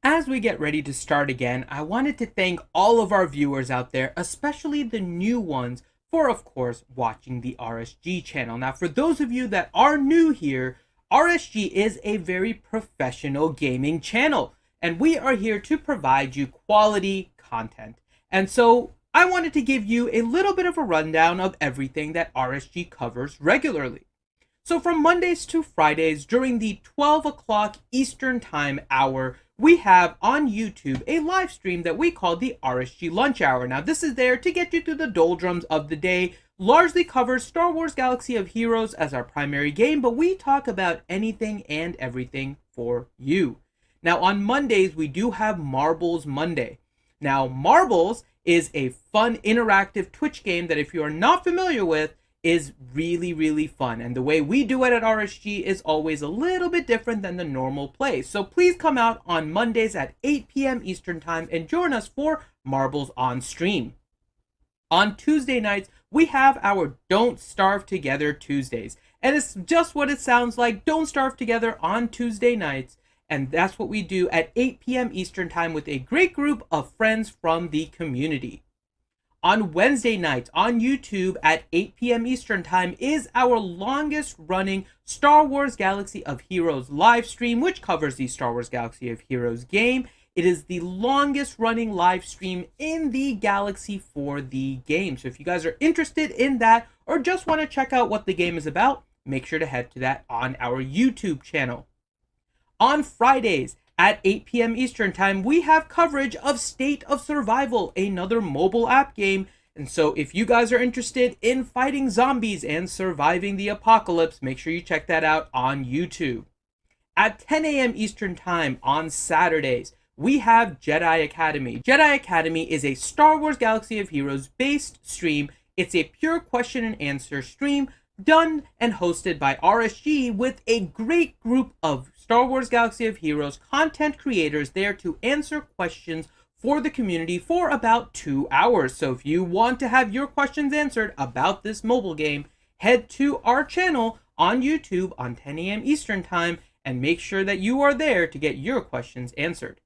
As we get ready to start again, I wanted to thank all of our viewers out there, especially the new ones, for of course watching the RSG channel. Now, for those of you that are new here, RSG is a very professional gaming channel, and we are here to provide you quality content. And so I wanted to give you a little bit of a rundown of everything that RSG covers regularly. So from Mondays to Fridays during the 12 o'clock Eastern Time hour, we have on YouTube a live stream that we call the RSG Lunch Hour. Now, this is there to get you through the doldrums of the day, largely covers Star Wars Galaxy of Heroes as our primary game, but we talk about anything and everything for you. Now, on Mondays, we do have Marbles Monday. Now, Marbles is a fun, interactive Twitch game that if you are not familiar with, is really, really fun. And the way we do it at RSG is always a little bit different than the normal play. So please come out on Mondays at 8 p.m. Eastern Time and join us for Marbles on stream. On Tuesday nights, we have our Don't Starve Together Tuesdays. And it's just what it sounds like, Don't Starve Together on Tuesday nights. And that's what we do at 8 p.m. Eastern Time with a great group of friends from the community. On Wednesday nights on YouTube at 8 p.m. Eastern Time is our longest running Star Wars Galaxy of Heroes live stream, which covers the Star Wars Galaxy of Heroes game. It is the longest running live stream in the galaxy for the game. So if you guys are interested in that or just want to check out what the game is about, make sure to head to that on our YouTube channel. On Fridays at 8 p.m. Eastern Time, we have coverage of State of Survival, another mobile app game. And so if you guys are interested in fighting zombies and surviving the apocalypse, make sure you check that out on YouTube. At 10 a.m. Eastern Time on Saturdays, we have Jedi Academy. Jedi Academy is a Star Wars Galaxy of Heroes based stream. It's a pure question and answer stream done and hosted by RSG with a great group of Star Wars Galaxy of Heroes content creators there to answer questions for the community for about 2 hours. So if you want to have your questions answered about this mobile game, head to our channel on YouTube on 10 a.m. Eastern Time and make sure that you are there to get your questions answered.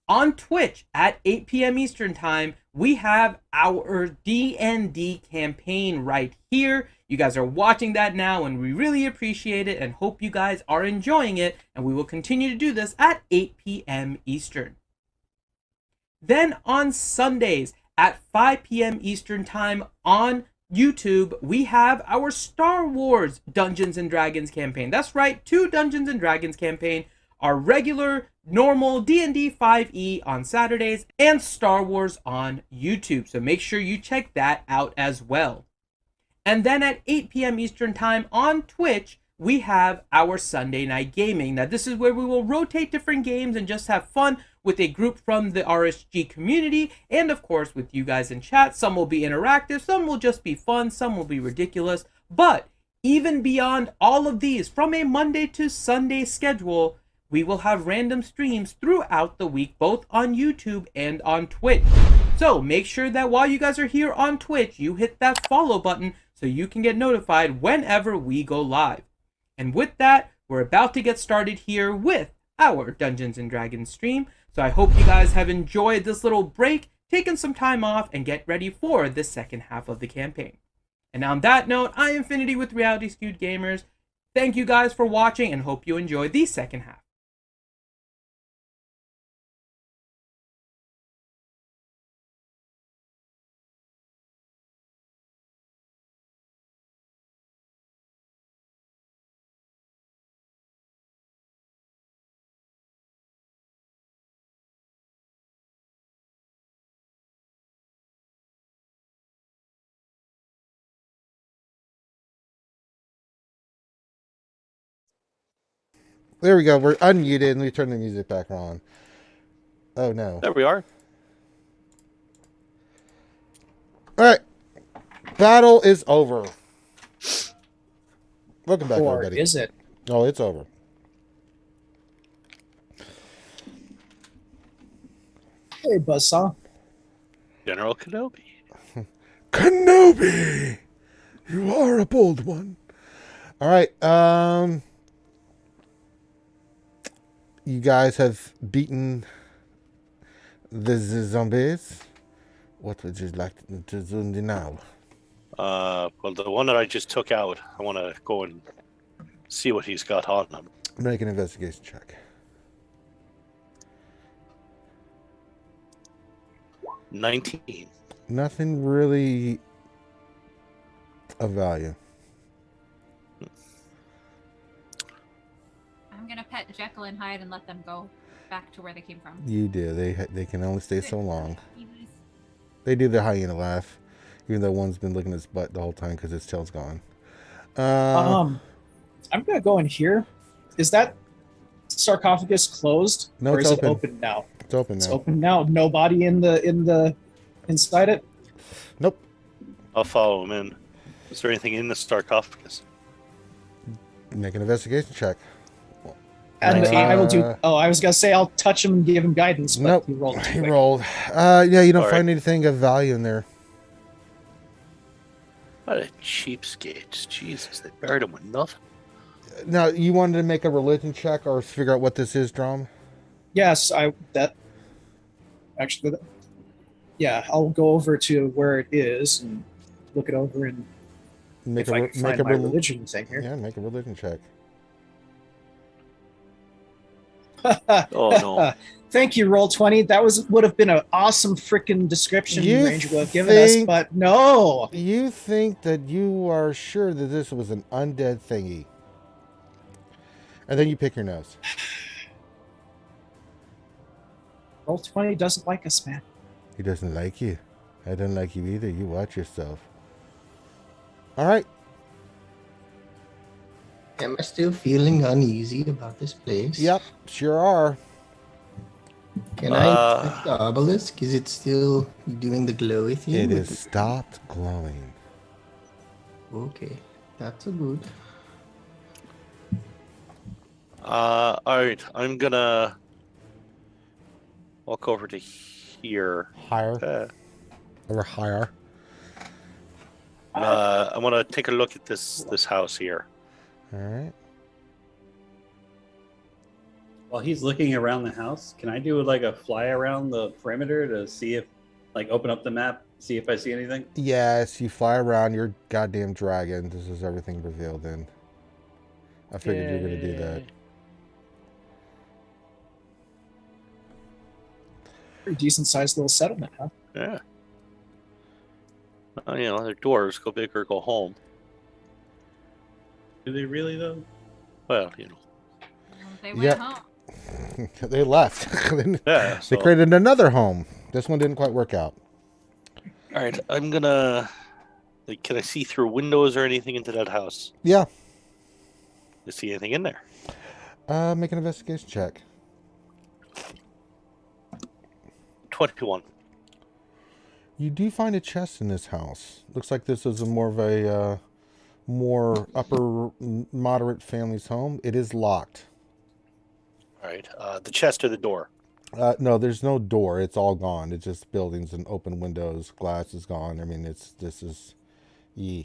On Twitch at 8 p.m. Eastern Time, we have our D&D campaign right here. You guys are watching that now, and we really appreciate it and hope you guys are enjoying it, and we will continue to do this at 8 p.m. Eastern. Then on Sundays at 5 p.m. Eastern Time on YouTube, we have our Star Wars Dungeons & Dragons campaign. That's right, 2 Dungeons & Dragons campaign, our regular, normal D&D 5e on Saturdays, and Star Wars on YouTube. So make sure you check that out as well. And then at 8 p.m. Eastern Time on Twitch, we have our Sunday Night Gaming. Now, this is where we will rotate different games and just have fun with a group from the RSG community, and of course with you guys in chat. Some will be interactive, some will just be fun, some will be ridiculous. But even beyond all of these, from a Monday to Sunday schedule, we will have random streams throughout the week, both on YouTube and on Twitch. So make sure that while you guys are here on Twitch, you hit that follow button so you can get notified whenever we go live. And with that, we're about to get started here with our Dungeons & Dragons stream. So I hope you guys have enjoyed this little break, taken some time off, and get ready for the second half of the campaign. And on that note, I am Infinity with Reality Skewed Gamers. Thank you guys for watching and hope you enjoy the second half. There we go. We're unmuted and we turn the music back on. Oh no. There we are. Alright. Battle is over. Welcome back, Or everybody. is it? Oh, it's over. Hey, Buzzsaw. General Kenobi. Kenobi! You are a bold one. Alright, you guys have beaten the zombies. What would you like to do now? Well, the one that I just took out, I want to go and see what he's got on him. Make an investigation check. 19. Nothing really of value. I'm gonna pet Jekyll and Hyde and let them go back to where they came from. You do. They can only stay so long. They do the hyena laugh, even though one's been licking his butt the whole time because his tail's gone. I'm gonna go in here. Is that sarcophagus closed? No, or it's is open. it open now? It's open now. It's open now. No body in the inside it? Nope. I'll follow him in. Is there anything in the sarcophagus? Make an investigation check. And I will do. Oh, I was gonna say I'll touch him and give him guidance, but Nope. he rolled. too He quick. rolled. Yeah, you don't All find right. anything of value in there. What a cheapskate. Jesus, they buried him with nothing. Now, you wanted to make a religion check or figure out what this is, Drum? Yes, actually, yeah, I'll go over to where it is and look it over and Make if I can find my religion thing here. Yeah, make a religion check. Oh, no. Thank you, Roll20. That would have been an awesome freaking description You Ranger would have given us, think- but no. You think that you are sure that this was an undead thingy. And then you pick your nose. Roll20 doesn't like us, man. He doesn't like you. I don't like you either. You watch yourself. All right. Am I still feeling uneasy about this place? Yep, sure are. Can I click the obelisk? Is it still doing the glowy thing? It with has stopped glowing. Okay, that's a good. All right, I'm gonna walk over to here. Higher. Or higher. I want to take a look at this house here. All right. While he's looking around the house, can I do like a fly around the perimeter to see if, like, open up the map, see if I see anything? Yes, you fly around your goddamn dragon. This is everything revealed in. I figured you were going to do that. Pretty decent sized little settlement, huh? Yeah. You know, their doors go big or go home. Do they really though? Well, you know. They went Yeah. home. They left. Yeah. They So, created another home. This one didn't quite work out. all right, I'm gonna Like, can I see through windows or anything into that house? Yeah. You see anything in there? Make an investigation check. 21. You do find a chest in this house. Looks like this is more of a more upper moderate family's home. It is locked. All right. The chest or the door? No, there's no door. It's all gone. It's just buildings and open windows. Glass is gone. I mean, this is so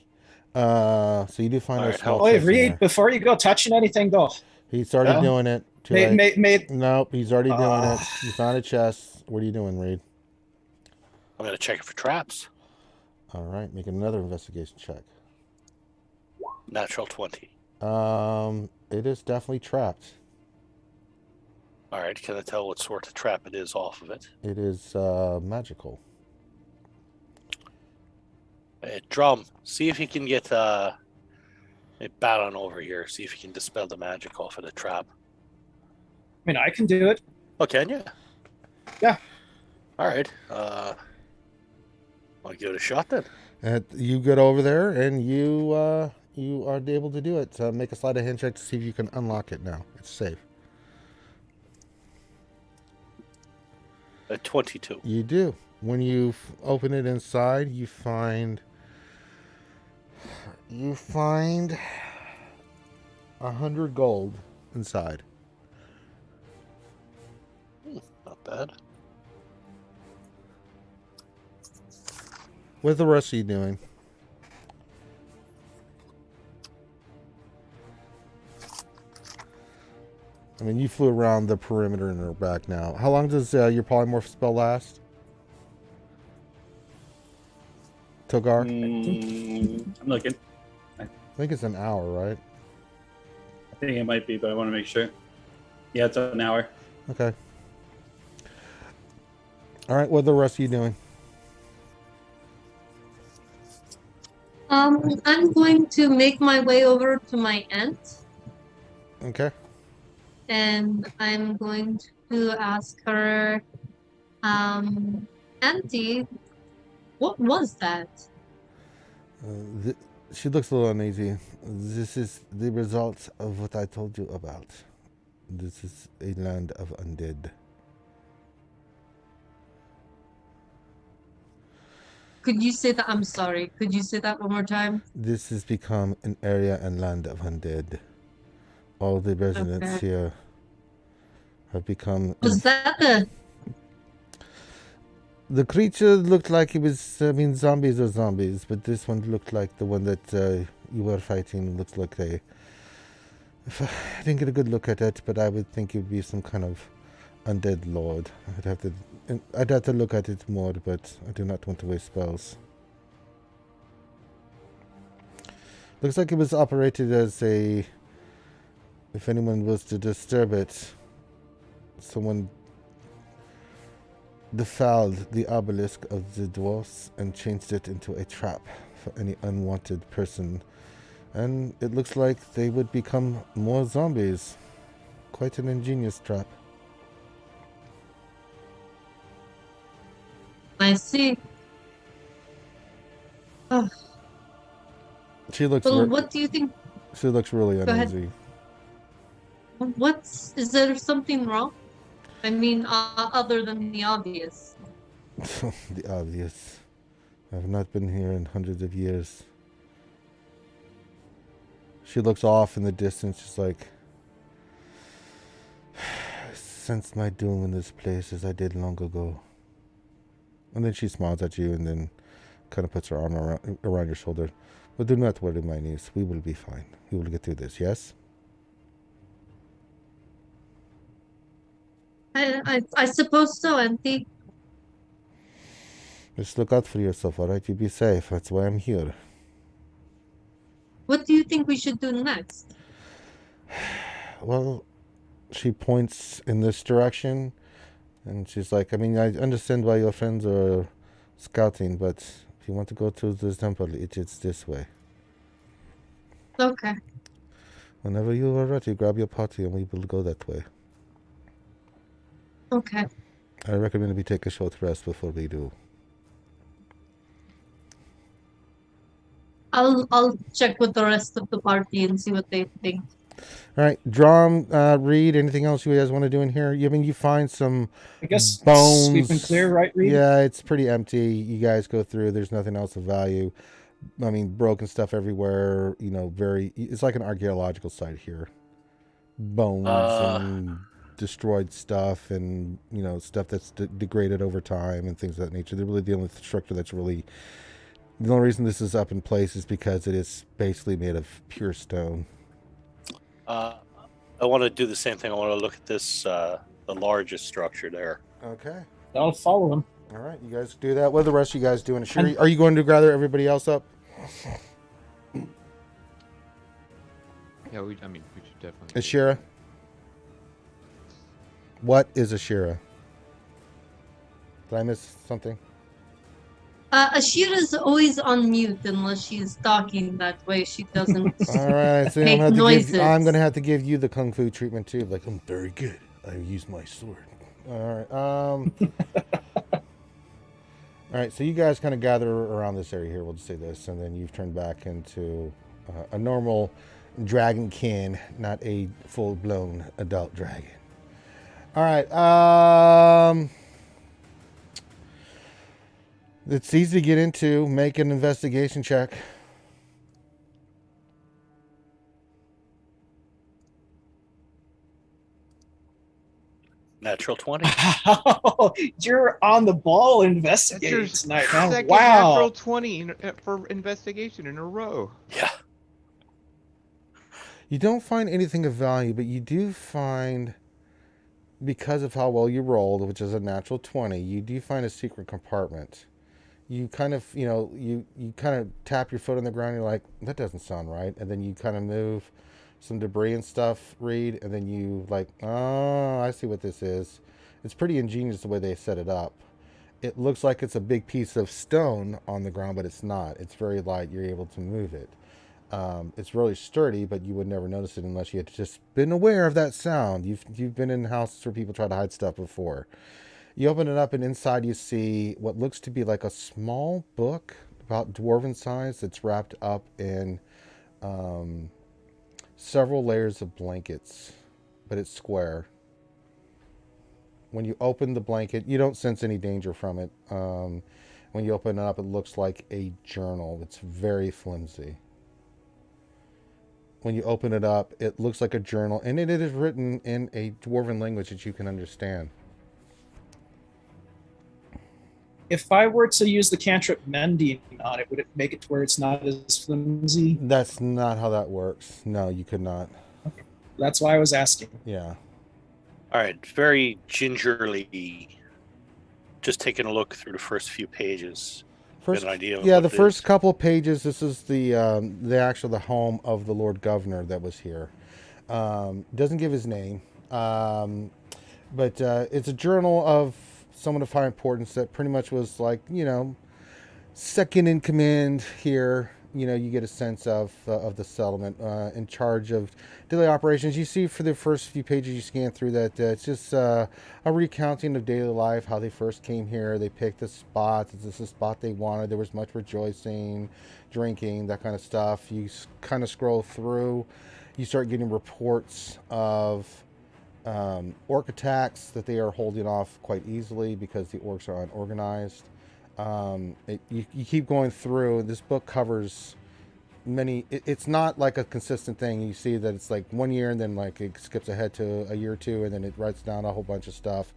you do find a small Wait, chest in Reed, there. before you go touching anything, though. He's already doing it. Too late. Nope, he's already doing it. You found a chest. What are you doing, Reed? I'm gonna check it for traps. All right, make another investigation check. Natural 20. It is definitely trapped. All right, can I tell what sort of trap it is off of it? It is magical. Hey, Drum, see if you can get a Baron over here. See if you can dispel the magic off of the trap. I mean, I can do it. Oh, can you? Yeah. All right. I'll give it a shot then. You get over there, and you are able to do it. Make a sleight of hand check to see if you can unlock it now. It's safe. A 22. You do. When you open it inside, you find 100 gold inside. Not bad. What's the rest of you doing? I mean, you flew around the perimeter and are back now. How long does your polymorph spell last? Togar? I'm looking. I think it's an hour, right? I think it might be, but I want to make sure. Yeah, it's an hour. Okay. All right, what are the rest of you doing? I'm going to make my way over to my aunt. Okay. And I'm going to ask her, Auntie, what was that? She looks a little uneasy. This is the result of what I told you about. This is a land of undead. Could you say that? I'm sorry. Could you say that one more time? This has become an area and land of undead. All the residents here have become... Was that the creature looked like it was, I mean, zombies are zombies, but this one looked like the one that you were fighting. Looks like I didn't get a good look at it, but I would think it would be some kind of undead lord. I'd have to look at it more, but I do not want to waste spells. Looks like it was operated as a... If anyone was to disturb it, someone defiled the obelisk of the dwarfs and changed it into a trap for any unwanted person. And it looks like they would become more zombies. Quite an ingenious trap. I see. Oh. She looks... Well, what do you think? She looks really uneasy. Is there something wrong? I mean, other than the obvious. The obvious. I've not been here in hundreds of years. She looks off in the distance, just like... I sense my doom in this place as I did long ago. And then she smiles at you and then kind of puts her arm around your shoulder. But do not worry, my niece. We will be fine. We will get through this, yes? I suppose so, Auntie. Just look out for yourself, alright? You be safe. That's why I'm here. What do you think we should do next? Well, she points in this direction, and she's like, I mean, I understand why your friends are scouting, but if you want to go to the temple, it's this way. Okay. Whenever you are ready, grab your party and we will go that way. Okay. I recommend we take a short rest before we do. I'll check with the rest of the party and see what they think. All right, Drum, Reed, anything else you guys want to do in here? I mean, you find some I guess bones. sweep and clear, right, Reed? Yeah, it's pretty empty. You guys go through. There's nothing else of value. I mean, broken stuff everywhere. You know, it's like an archaeological site here. Bones and destroyed stuff, and you know, stuff that's degraded over time and things of that nature. They're really the only structure that's really. The only reason this is up in place is because it is basically made of pure stone. I want to do the same thing. I want to look at this, the largest structure there. Okay. I'll follow them. All right, you guys do that. What are the rest of you guys doing? Shiri, are you going to gather everybody else up? Yeah, we should definitely. Ashira? What is Ashira? Did I miss something? Ashira's always on mute unless she's talking. That way she doesn't All right, so make noises. I'm going to have to give you the kung fu treatment too. Like, I'm very good. I use my sword. All right. All right, so you guys kind of gather around this area here. We'll just say this, and then you've turned back into a normal dragonkin, not a full-blown adult dragon. All right. It's easy to get into. Make an investigation check. Natural 20. You're on the ball investigating tonight, man. Second Wow. natural 20 for investigation in a row. Yeah. You don't find anything of value, but you do find, because of how well you rolled, which is a natural 20, you do find a secret compartment. You kind of, you kind of tap your foot on the ground. And you're like, that doesn't sound right. And then you kind of move some debris and stuff, Reed, and then you like, oh, I see what this is. It's pretty ingenious the way they set it up. It looks like it's a big piece of stone on the ground, but it's not. It's very light. You're able to move it. It's really sturdy, but you would never notice it unless you had just been aware of that sound. You've been in houses where people try to hide stuff before. You open it up, and inside you see what looks to be like a small book about dwarven size that's wrapped up in several layers of blankets, but it's square. When you open the blanket, you don't sense any danger from it. When you open it up, it looks like a journal. It's very flimsy. When you open it up, it looks like a journal, and it is written in a dwarven language that you can understand. If I were to use the cantrip mending on it, would it make it to where it's not as flimsy? That's not how that works. No, you could not. Okay. That's why I was asking. Yeah. All right. Very gingerly, just taking a look through the first few pages. First, get an idea of yeah, what the it first is. couple of pages. This is the home of the Lord Governor that was here. Doesn't give his name, but it's a journal of someone of high importance that pretty much was like, second in command here. You get a sense of the settlement, in charge of daily operations. You see for the first few pages you scan through that it's just a recounting of daily life, how they first came here. They picked the spot. This is the spot they wanted. There was much rejoicing, drinking, that kind of stuff. You kind of scroll through. You start getting reports of orc attacks that they are holding off quite easily because the orcs are unorganized. You keep going through. This book covers many. It's not like a consistent thing. You see that it's like 1 year and then like it skips ahead to a year or two and then it writes down a whole bunch of stuff.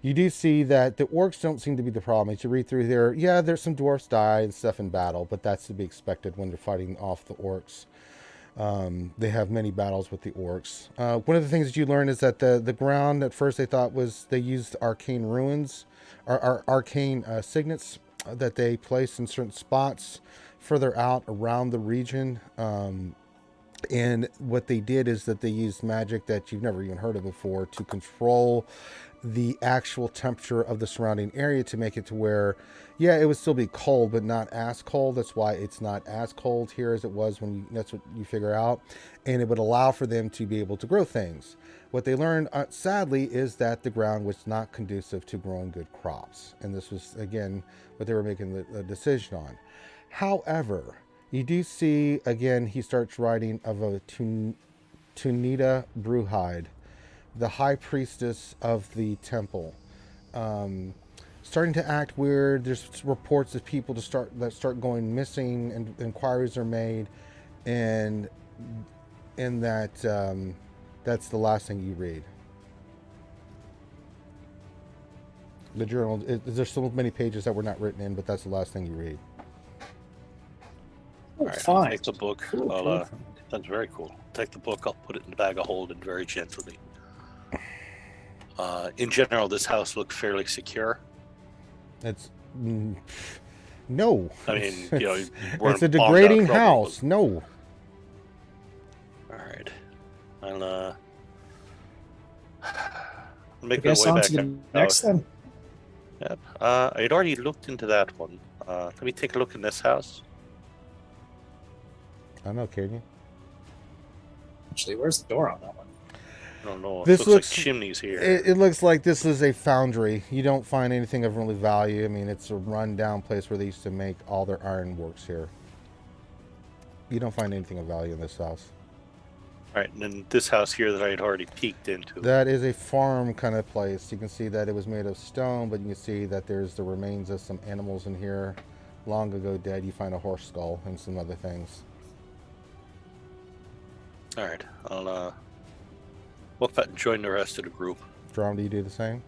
You do see that the orcs don't seem to be the problem. As you read through there, yeah, there's some dwarfs die and stuff in battle, but that's to be expected when they're fighting off the orcs. They have many battles with the orcs. One of the things that you learn is that the ground at first they thought was they used arcane ruins, or arcane signets that they placed in certain spots further out around the region. And what they did is that they used magic that you've never even heard of before to control the actual temperature of the surrounding area to make it to where, yeah, it would still be cold, but not as cold. That's why it's not as cold here as it was when that's what you figure out. And it would allow for them to be able to grow things. What they learned, sadly, is that the ground was not conducive to growing good crops. And this was, again, what they were making the decision on. However, You do see, again, he starts writing of a Tunita Bruhide, the high priestess of the temple. Starting to act weird. There's reports of people that start going missing, and inquiries are made, and that's the last thing you read. The journal. There's so many pages that were not written in, but that's the last thing you read. All right, I'll take the book. That's very cool. Take the book. I'll put it in the bag of holding very gently. In general, this house looks fairly secure. It's no. I mean, it's a degrading house. But... No. All right, I'll make my way back. Next then. Yep. I'd already looked into that one. Let me take a look in this house. I don't know, can you? Actually, where's the door on that one? I don't know. This looks like chimneys here. It looks like this is a foundry. You don't find anything of really value. I mean, it's a run-down place where they used to make all their ironworks here. You don't find anything of value in this house. All right, and then this house here that I had already peeked into. That is a farm kind of place. You can see that it was made of stone, but you can see that there's the remains of some animals in here, long ago dead. You find a horse skull and some other things. All right, I'll look at and join the rest of the group. Drum, do you do the same?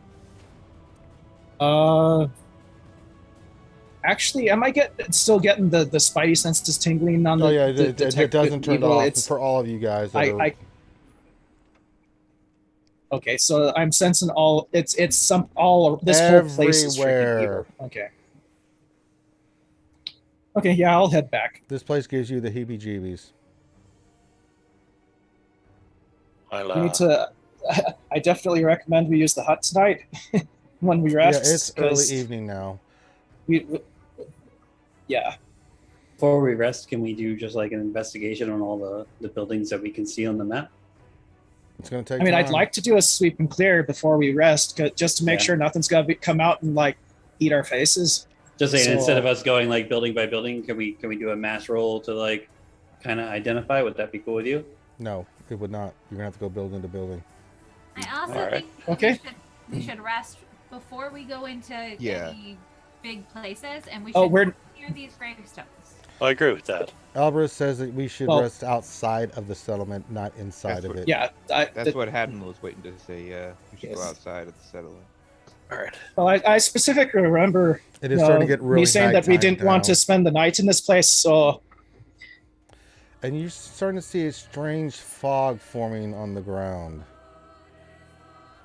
Actually, am I still getting the spidey senses tingling on the? Oh yeah, it doesn't turn off for all of you guys. Okay, so I'm sensing all. It's this whole place is freaking evil. Okay. Okay, yeah, I'll head back. This place gives you the heebie-jeebies. We need to. I definitely recommend we use the hut tonight when we rest. Yeah, it's early evening now. Yeah. Before we rest, can we do just like an investigation on all the buildings that we can see on the map? It's going to take. I mean, I'd like to do a sweep and clear before we rest, just to make sure nothing's going to come out and like eat our faces. Just saying, instead of us going like building by building, can we do a mass roll to like kind of identify? Would that be cool with you? No, it would not. You're gonna have to go building to building. I also think we should rest before we go into any big places, and we should clear these gravestones. I agree with that. Alvarez says that we should rest outside of the settlement, not inside of it. Yeah, that's what Haddon was waiting to say. We should go outside of the settlement. All right. Well, I specifically remember it is starting to get really me saying that we didn't want to spend the night in this place, so. And you're starting to see a strange fog forming on the ground.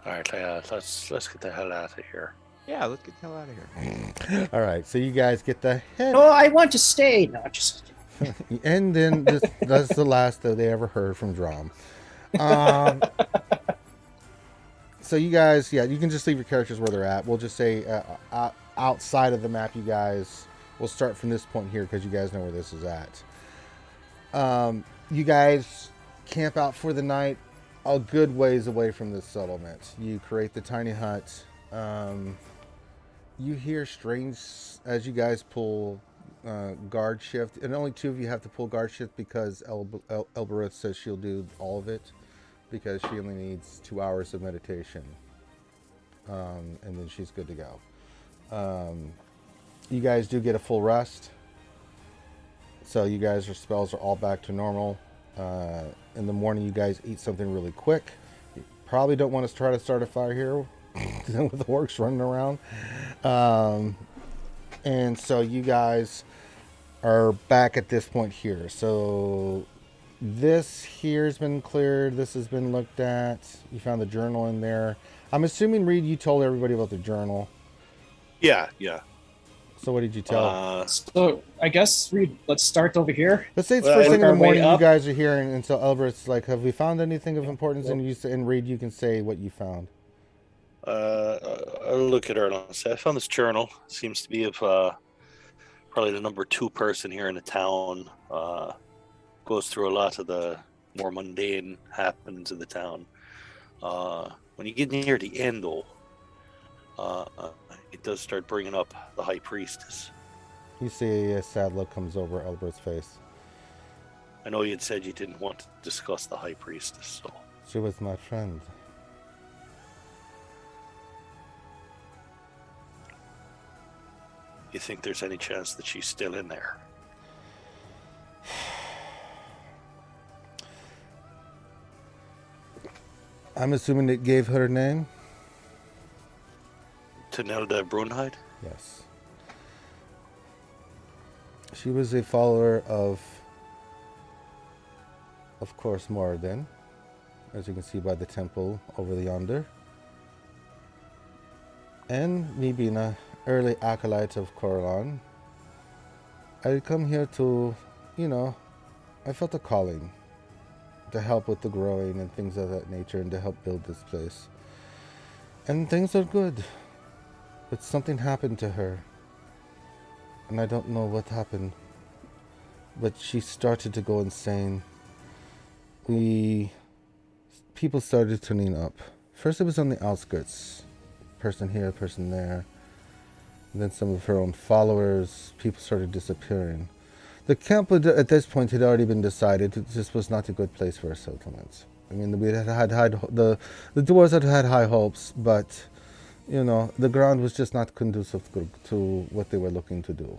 All right, let's get the hell out of here. Yeah, let's get the hell out of here. All right, so you guys get the head. Oh, I want to stay. No, just. And then that's the last that they ever heard from Drum. So you guys, you can just leave your characters where they're at. We'll just say outside of the map, you guys. We'll start from this point here because you guys know where this is at. You guys camp out for the night a good ways away from this settlement. You create the tiny hut. You hear strange as you guys pull guard shift, and only two of you have to pull guard shift because Elbereth says she'll do all of it because she only needs 2 hours of meditation, and then she's good to go. You guys do get a full rest. So you guys, your spells are all back to normal. In the morning, you guys eat something really quick. You probably don't want to try to start a fire here with the orcs running around. And so you guys are back at this point here. So this here has been cleared. This has been looked at. You found the journal in there. I'm assuming, Reed, you told everybody about the journal. Yeah. So what did you tell? So I guess let's start over here. Let's say it's first thing in the morning. You guys are here, and so Elbereth's like, "Have we found anything of importance?" And Reed, you can say what you found. I'll look at her and I'll say, "I found this journal. Seems to be of probably the number 2 person here in the town. Goes through a lot of the more mundane happenings in the town. When you get near the end, though." It does start bringing up the high priestess. You see a sad look comes over Elbereth's face. I know you'd said you didn't want to discuss the High Priestess, so... She was my friend. You think there's any chance that she's still in there? I'm assuming it gave her name? Tanelda Brunhide? Yes. She was a follower of course, Moradin, as you can see by the temple over yonder. And me being an early acolyte of Corellon, I come here to, I felt a calling to help with the growing and things of that nature and to help build this place. And things are good. But something happened to her. And I don't know what happened. But she started to go insane. People started turning up. First it was on the outskirts. Person here, person there. And then some of her own followers. People started disappearing. The camp at this point had already been decided. This was not a good place for a settlement. I mean, we had the dwarves had high hopes, but the ground was just not conducive to what they were looking to do.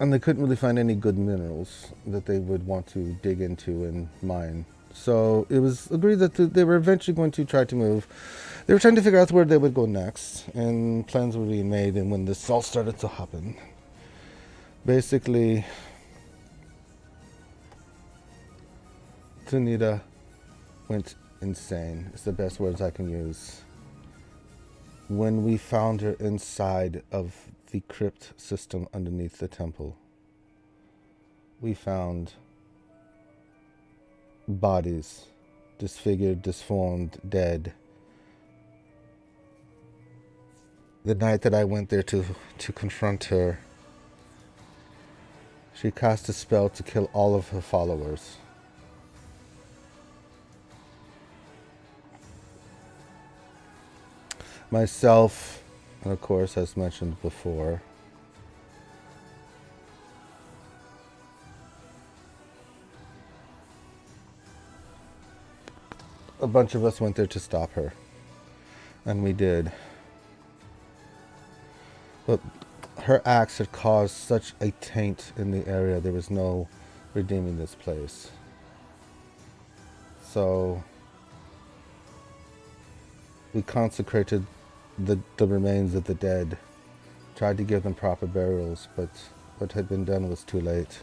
And they couldn't really find any good minerals that they would want to dig into and mine. So it was agreed that they were eventually going to try to move. They were trying to figure out where they would go next, and plans were being made. And when this all started to happen, basically, Tunita went insane. It's the best words I can use. When we found her inside of the crypt system underneath the temple, we found bodies, disfigured, disformed, dead. The night that I went there to confront her, she cast a spell to kill all of her followers. Myself, and of course, as mentioned before, a bunch of us went there to stop her, and we did. But her acts had caused such a taint in the area, there was no redeeming this place. So we consecrated the remains of the dead, tried to give them proper burials, but what had been done was too late.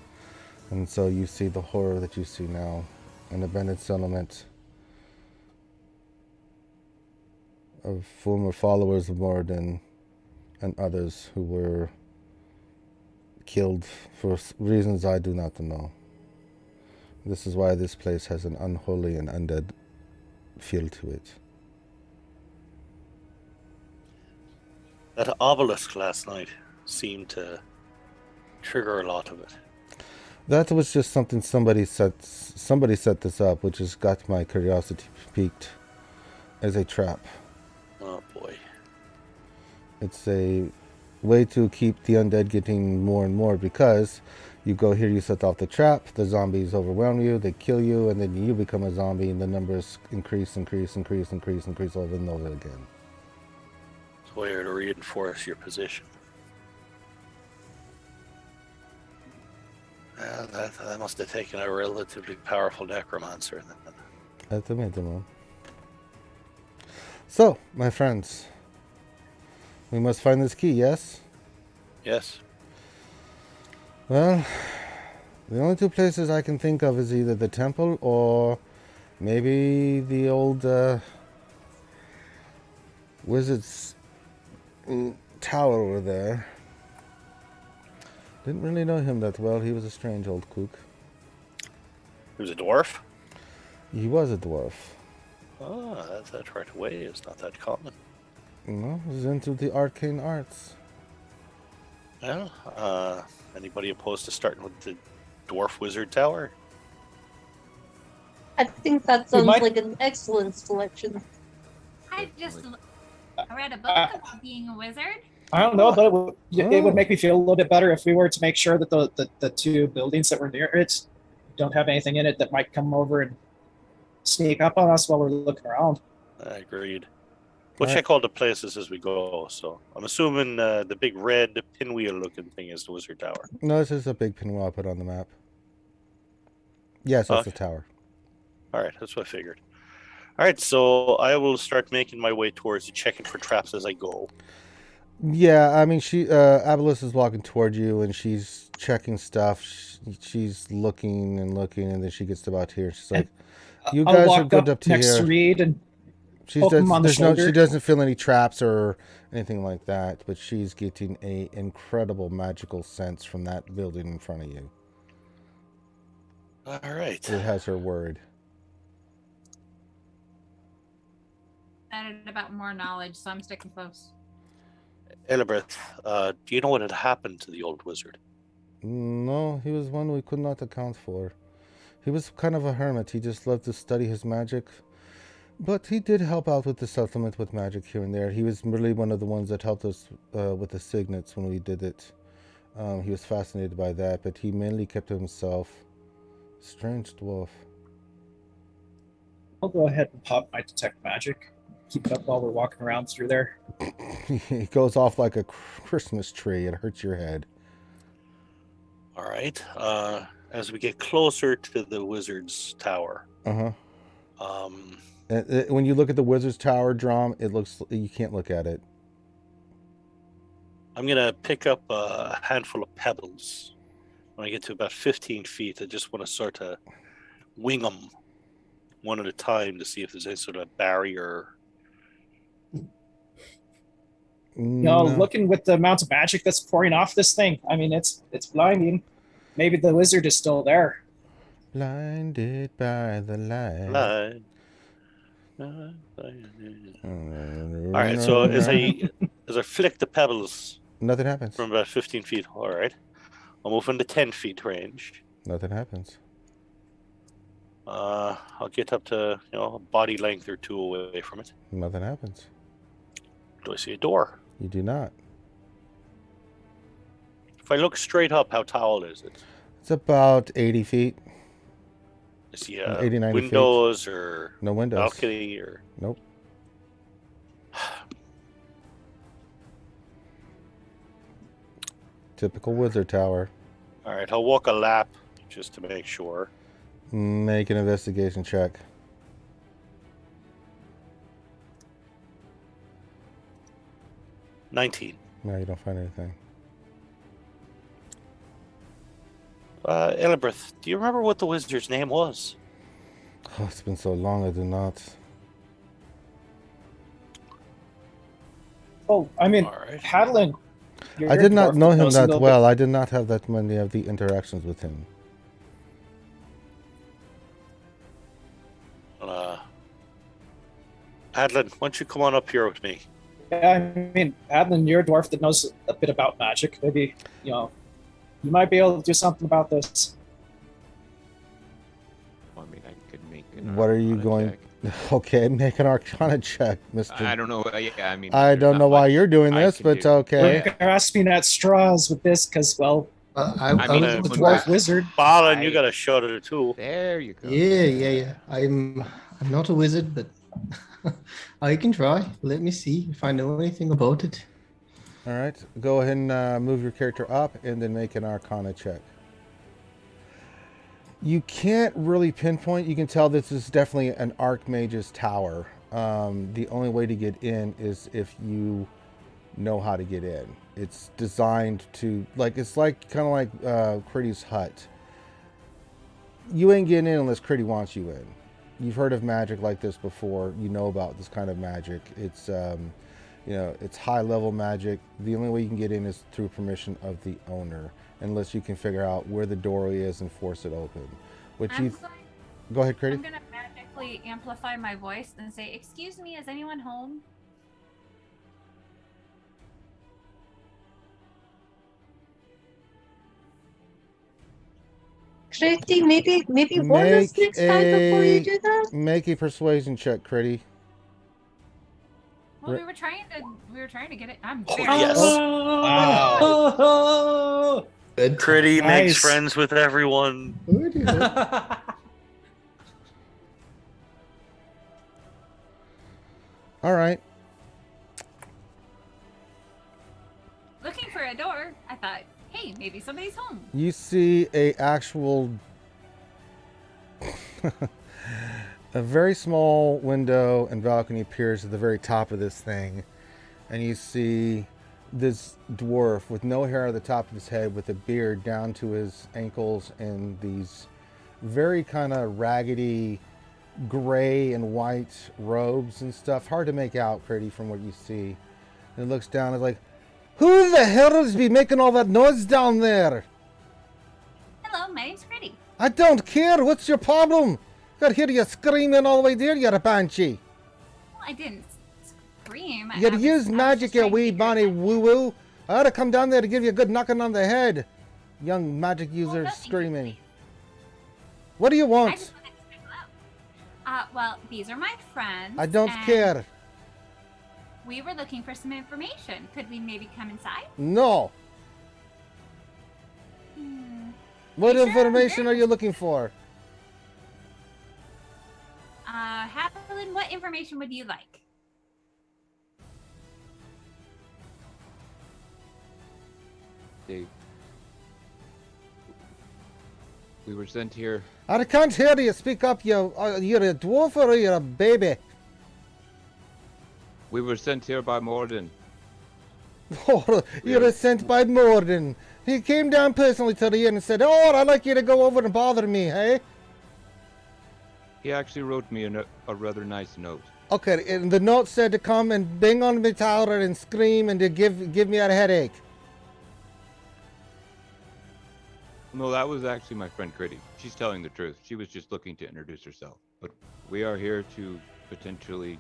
And so you see the horror that you see now, an abandoned settlement of former followers of Moradin and others who were killed for reasons I do not know. This is why this place has an unholy and undead feel to it. That obelisk last night seemed to trigger a lot of it. That was just something somebody set this up, which has got my curiosity piqued as a trap. Oh boy. It's a way to keep the undead getting more and more, because you go here, you set off the trap, the zombies overwhelm you, they kill you, and then you become a zombie, and the numbers increase over and over again. It's a way to reinforce your position. Well, that must have taken a relatively powerful necromancer then. At the minimum. So, my friends, we must find this key, yes? Yes. Well, the only two places I can think of is either the temple or maybe the old wizard's tower over there. Didn't really know him that well. He was a strange old kook. He was a dwarf? He was a dwarf. Oh, that right away is not that common. No, he's into the arcane arts. Well, anybody opposed to starting with the dwarf wizard tower? I think that sounds like an excellent selection. I just read a book about being a wizard. I don't know, but it would make me feel a little bit better if we were to make sure that the two buildings that were near it don't have anything in it that might come over and sneak up on us while we're looking around. I agreed. We'll check all the places as we go. So I'm assuming the big red pinwheel-looking thing is the Wizard Tower. No, this is a big pinwheel I put on the map. Yes, that's the tower. All right, that's what I figured. All right, so I will start making my way towards it, checking for traps as I go. Yeah, I mean, Abelis is walking toward you, and she's checking stuff. She's looking and looking, and then she gets about here. She's like, "You guys are good up to next here." To Reed and poke him on the shoulder. She doesn't feel any traps or anything like that, but she's getting a incredible magical sense from that building in front of you. All right. It has her word. Added about more knowledge, so I'm sticking close. Elibeth, do you know what had happened to the old wizard? No, he was one we could not account for. He was kind of a hermit. He just loved to study his magic. But he did help out with the settlement with magic here and there. He was really one of the ones that helped us with the signets when we did it. He was fascinated by that, but he mainly kept to himself. Strange dwarf. I'll go ahead and pop my detect magic. Keep it up while we're walking around through there. He goes off like a Christmas tree. It hurts your head. All right. As we get closer to the wizard's tower. When you look at the wizard's tower, Drom, it looks, you can't look at it. I'm gonna pick up a handful of pebbles. When I get to about 15 feet, I just want to sort of wing them one at a time to see if there's any sort of barrier. No, looking with the amount of magic that's pouring off this thing, I mean, it's blinding. Maybe the wizard is still there. Blinded by the light. All right, so as I flick the pebbles, nothing happens. From about 15 feet. All right, I'll move into 10 feet range. Nothing happens. I'll get up to a body length or two away from it. Nothing happens. Do I see a door? You do not. If I look straight up, how tall is it? It's about 80 feet. I see 80, 90 windows feet. Or no windows. Balcony or nope. Typical wizard tower. All right, I'll walk a lap just to make sure. Make an investigation check. 19. No, you don't find anything. Elibeth, do you remember what the wizard's name was? Oh, it's been so long, I do not. Oh, I mean, right. Hadlin. I did not know him that well. I did not have that many of the interactions with him. Hadlin, why don't you come on up here with me? Yeah, I mean, Hadlin, you're a dwarf that knows a bit about magic. Maybe, you might be able to do something about this. Well, I mean, I could make what are you going... Okay, make an Arcana check, Mr. I don't know. Yeah, I mean... I don't know why you're doing this, but okay. We're grasping at straws with this because, well... I mean, the dwarf wizard. Balin, you got a shot at it too. There you go. Yeah. I'm not a wizard, but I can try. Let me see if I know anything about it. All right, go ahead and move your character up and then make an Arcana check. You can't really pinpoint. You can tell this is definitely an Archmage's tower. The only way to get in is if you know how to get in. It's designed to, it's like kind of like Critty's hut. You ain't getting in unless Critty wants you in. You've heard of magic like this before. You know about this kind of magic. It's it's high level magic. The only way you can get in is through permission of the owner, unless you can figure out where the door is and force it open. Go ahead, Critty. I'm gonna magically amplify my voice and say, "Excuse me, is anyone home?" Critty, maybe warn us next time before you do that. Make a persuasion check, Critty. Well, we were trying to get it. I'm Oh, very yes. Wow. Good. Critty makes Nice. friends with everyone. All right. looking for a door. I thought, hey, maybe somebody's home. You see a actual a very small window and balcony appears at the very top of this thing, and you see this dwarf with no hair at the top of his head, with a beard down to his ankles, and these very kind of raggedy gray and white robes and stuff. Hard to make out pretty from what you see. And it looks down and is like, who the hell is be making all that noise down there? Hello, my name's Critty. I don't care. What's your problem? Got hear you screaming all the way there. You're a banshee. Well, I didn't scream. You gotta use magic, you wee bonny woo-woo. I ought to come down there to give you a good knocking on the head. Young magic user screaming. What do you I want? just wanted to say hello. Well, these are my friends. I don't and care. We were looking for some information. Could we maybe come inside? No. What You sure? information are you looking for? Haviland, what information would you like? We were sent here. I can't hear you. Speak up. You're a dwarf or you're a baby? We were sent here by Morden. Oh, you're sent by Morden. He came down personally to the inn and said, oh, I'd like you to go over and bother me, hey? He actually wrote me a rather nice note. Okay, and the note said to come and bang on my tower and scream and to give me a headache. No, that was actually my friend Critty. She's telling the truth. She was just looking to introduce herself. But we are here to potentially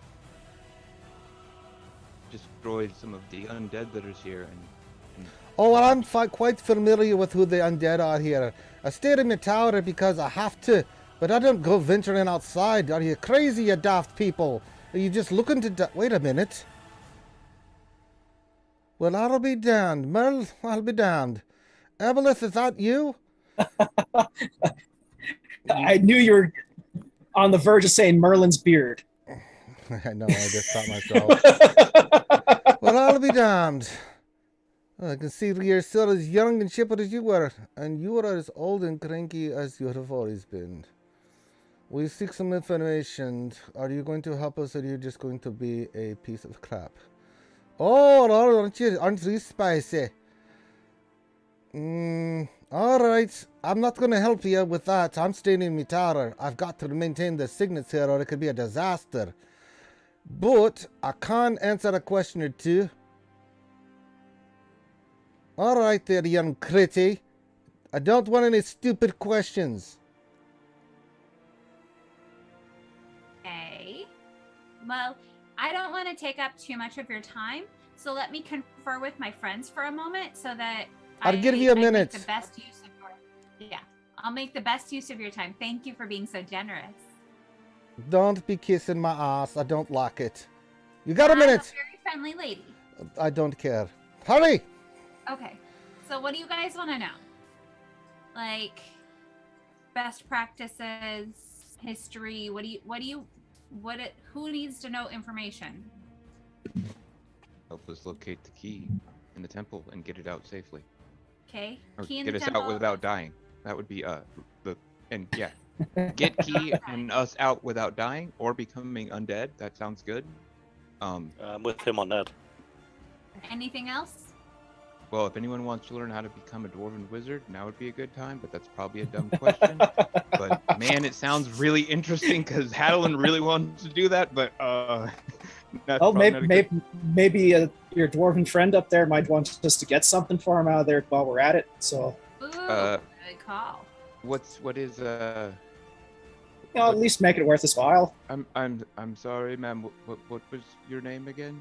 destroy some of the undead that is here. And Oh, well, I'm quite familiar with who the undead are here. I stayed in my tower because I have to, but I don't go venturing outside. Are you crazy, you daft people? Are you just looking to... Wait a minute. Well, I'll be damned. Merle, I'll be damned. Evelith, is that you? I knew you were on the verge of saying Merlin's beard. I know, I just thought myself. Well, I'll be damned. I can see you're still as young and chipper as you were, and you are as old and cranky as you have always been. We seek some information. Are you going to help us, or are you just going to be a piece of crap? Oh, aren't you spicy? Alright, I'm not going to help you with that. I'm staying in my tower. I've got to maintain the signets here, or it could be a disaster. But I can answer a question or two. Alright there, young Critty. I don't want any stupid questions. Okay. Well, I don't want to take up too much of your time, so let me confer with my friends for a moment so that I'll give you a minute. Make the best use of I'll make the best use of your time. Thank you for being so generous. Don't be kissing my ass. I don't like it. You got a minute. I'm a very friendly lady. I don't care. Hurry! Okay. So what do you guys want to know? Like best practices, history, who needs to know information? help us locate the key in the temple and get it out safely. Okay. Or Key in get the us temple. out without dying. That would be get key and us out without dying or becoming undead. That sounds good. I'm with him on that. Anything else? Well, if anyone wants to learn how to become a dwarven wizard, now would be a good time, but that's probably a dumb question. But man, it sounds really interesting because Hadeland really wants to do that, but that's Oh, probably not a good- maybe your dwarven friend up there might want us to get something for him out of there while we're at it. So, Ooh, good call. what is at least make it worth his while. I'm sorry, ma'am. What was your name again?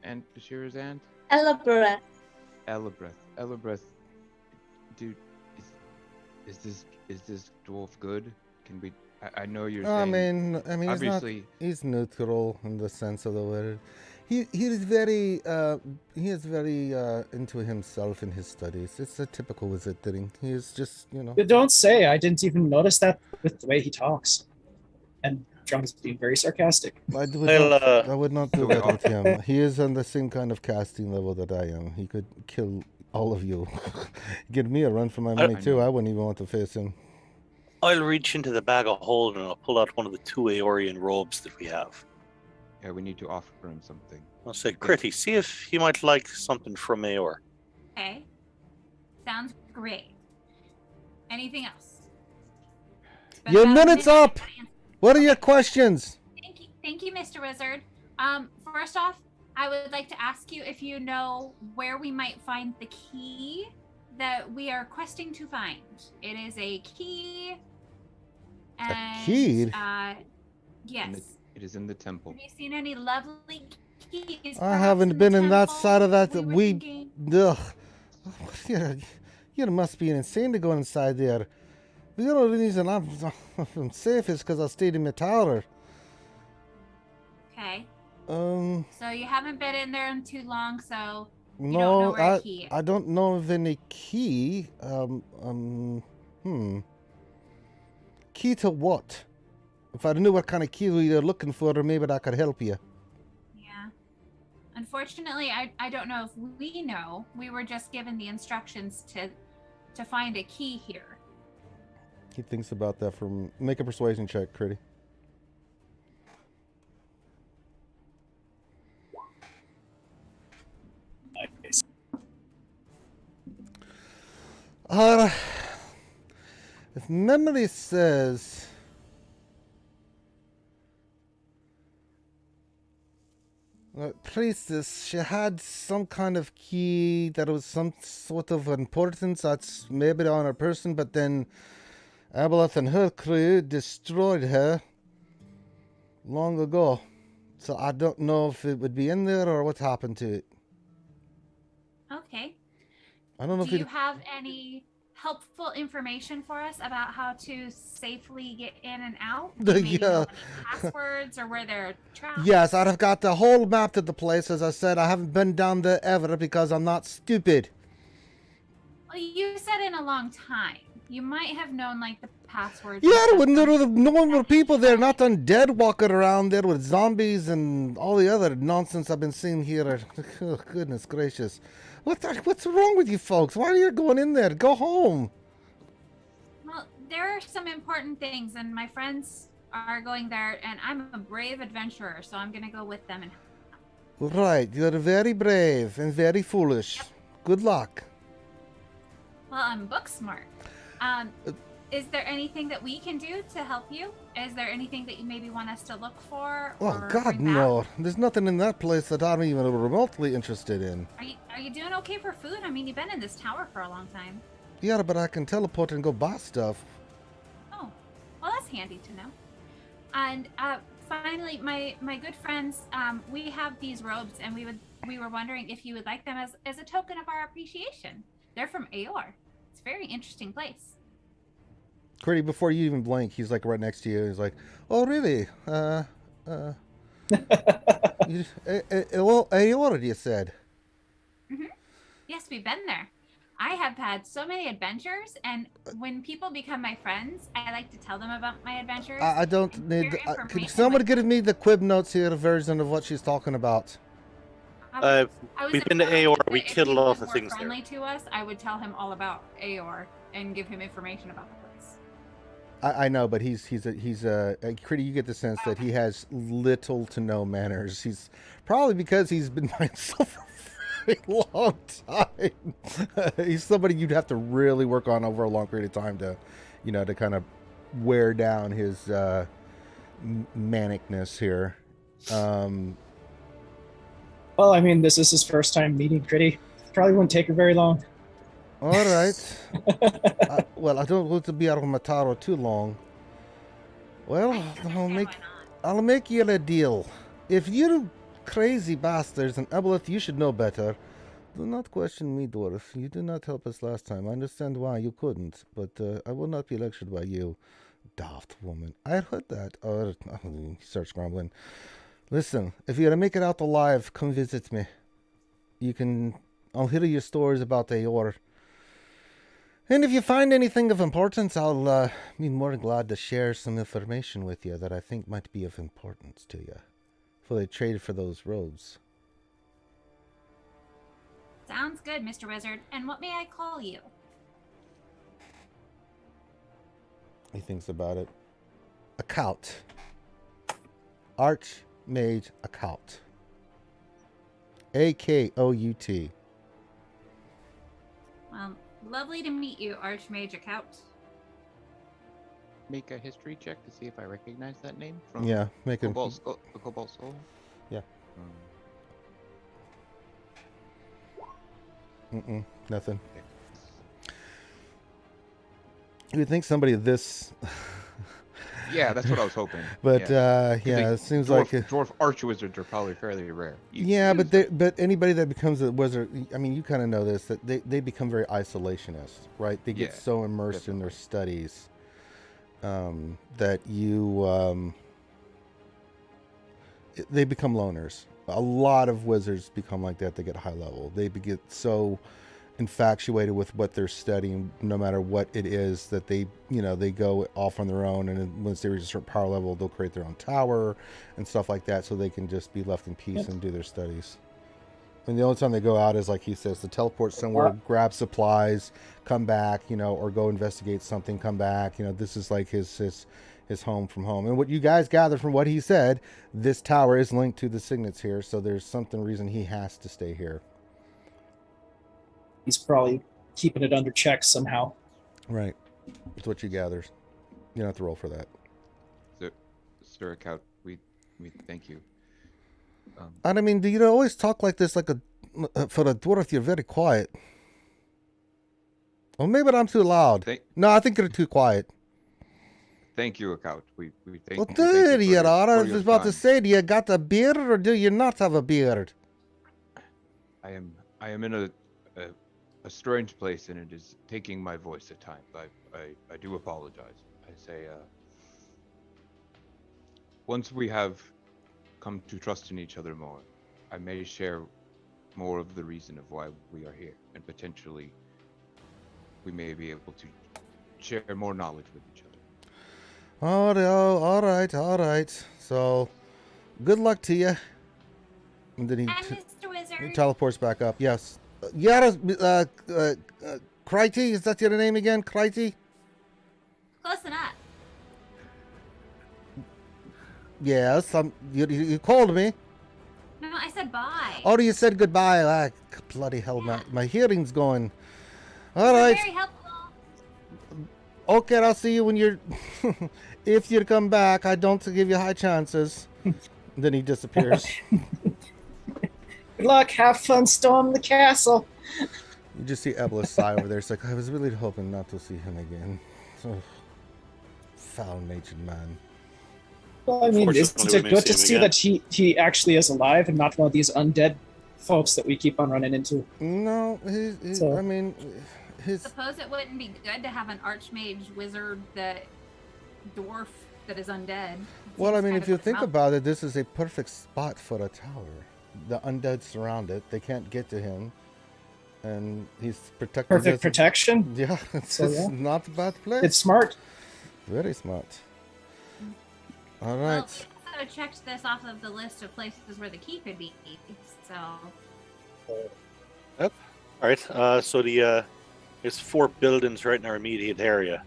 And Bashira's aunt? Elaborate. Elabreth. Dude, is this dwarf good? Can we? I know you're saying. I mean, obviously he's neutral in the sense of the word. He is very into himself and his studies. It's a typical wizard thing. He is just, you know. But don't say I didn't even notice that with the way he talks. And Drum's being very sarcastic. I would not do that with him. He is on the same kind of casting level that I am. He could kill all of you. Give me a run for my money too. I wouldn't even want to face him. I'll reach into the bag of holding and I'll pull out one of the 2 Aeorian robes that we have. Yeah, we need to offer him something. I'll say, Critty, see if he might like something from Aeor. Okay. Sounds great. Anything else? Your minute's up! What are your questions? Thank you, Mr. Wizard. First off, I would like to ask you if you know where we might find the key that we are questing to find. It is a key. And, a key? Yes. It is in the temple. Have you seen any lovely keys? I haven't been in that side of that. Ugh. You must be insane to go inside there. The only reason I'm safe is because I stayed in my tower. Okay. So you haven't been in there in too long, so you don't no, know where a key is. I don't know of any key. Key to what? If I knew what kind of key you're looking for, maybe I could help you. Yeah. Unfortunately, I don't know if we know. We were just given the instructions to find a key here. He thinks about that make a persuasion check, Critty. Nice. If memory says priestess, she had some kind of key that was some sort of importance that's maybe on her person, but then Aboleth and her crew destroyed her long ago. So I don't know if it would be in there or what happened to it. Okay. I don't know Do you have any helpful information for us about how to safely get in and out? Maybe know any passwords or where they're trapped? Yes, I've got the whole map to the place. As I said, I haven't been down there ever because I'm not stupid. Well, you said in a long time. You might have known like the passwords. Yeah, when there were normal people there, not undead walking around there with zombies and all the other nonsense I've been seeing here. Oh, goodness gracious. What's wrong with you folks? Why are you going in there? Go home. Well, there are some important things, and my friends are going there, and I'm a brave adventurer, so I'm going to go with them. Right, you're very brave and very foolish. Yep. Good luck. Well, I'm book smart. Is there anything that we can do to help you? Is there anything that you maybe want us to look for? Oh, God, no. There's nothing in that place that I'm even remotely interested in. Are you doing okay for food? I mean, you've been in this tower for a long time. Yeah, but I can teleport and go buy stuff. Oh, well, that's handy to know. And finally, my good friends, we have these robes, and we were wondering if you would like them as a token of our appreciation. They're from Aeor. It's a very interesting place. Critty, before you even blink, he's like right next to you. He's like, "Oh, really? Aeor, you said." Mm-hmm. Yes, we've been there. I have had so many adventures, and when people become my friends, I like to tell them about my adventures. I don't need. Can someone give me the Quib Notes here version of what she's talking about? We've been to Aeor. We killed a lot of things there. Friendly to us, I would tell him all about Aeor and give him information about the place. I know, but he's Critty, you get the sense that he has little to no manners. He's probably because he's been by himself for a very long time. He's somebody you'd have to really work on over a long period of time to, to kind of wear down his manicness here. Well, I mean, this is his first time meeting Critty. Probably wouldn't take her very long. All right. Well, I don't want to be out of Mataro too long. Well, I'll make you a deal. If you crazy bastards and Aboleth, you should know better. Do not question me, dwarf. You did not help us last time. I understand why you couldn't, but I will not be lectured by you, daft woman. I heard that. He starts grumbling. Listen, if you're gonna make it out alive, come visit me. I'll hear your stories about Aor. And if you find anything of importance, I'll be more than glad to share some information with you that I think might be of importance to you. For they trade for those robes. Sounds good, Mr. Wizard. And what may I call you? He thinks about it. Akout. Archmage Akout. Akout. Well, lovely to meet you, Archmage Akout. Make a history check to see if I recognize that name from Yeah, make a Cobalt Soul. Yeah. Nothing. You would think somebody this. Yeah, that's what I was hoping. But it seems like dwarf archwizards are probably fairly rare. But anybody that becomes a wizard, I mean, you kind of know this, that they become very isolationist, right? They get so immersed in their studies that they become loners. A lot of wizards become like that. They get high level. They get so infatuated with what they're studying, no matter what it is, that they go off on their own, and once they reach a certain power level, they'll create their own tower and stuff like that, so they can just be left in peace and do their studies. And the only time they go out is, like he says, to teleport somewhere, grab supplies, come back, or go investigate something, come back. This is like his home from home. And what you guys gather from what he said, this tower is linked to the signets here, so there's reason he has to stay here. He's probably keeping it under check somehow. Right. That's what you gather. You don't have to roll for that. Sir Akout, we thank you. And I mean, do you always talk like this, for a dwarf, you're very quiet. Well, maybe I'm too loud. No, I think you're too quiet. Thank you, Akout. We thank well, you. There you are. I was about to say, do you got a beard or do you not have a beard? I am in a strange place, and it is taking my voice at times. I do apologize. I say, once we have come to trust in each other more, I may share more of the reason of why we are here, and potentially we may be able to share more knowledge with each other. All right. So, good luck to you. And then Mr. Wizard. he teleports back up. Yes. Kriti, is that your name again? Kriti? Close enough. Yes, you called me. No, I said bye. Oh, you said goodbye. Bloody hell, my hearing's going. All right. Very helpful. Okay, I'll see you when you're... if you come back. I don't give you high chances. Then he disappears. Good luck. Have fun storming the castle. You just see Evelyn sigh over there. It's like, I was really hoping not to see him again. Oh, foul-natured man. Well, I mean, it's good to see that he actually is alive and not one of these undead folks that we keep on running into. No, I mean... Suppose it wouldn't be good to have an archmage wizard dwarf that is undead. Well, I mean, if you think about it, this is a perfect spot for a tower. The undead surround it. They can't get to him. And he's protected. Perfect protection? Yeah, it's not a bad place. It's smart. Very smart. All right. Well, we also checked this off of the list of places where the key could be, so... Yep. All right, so there's 4 buildings right in our immediate area.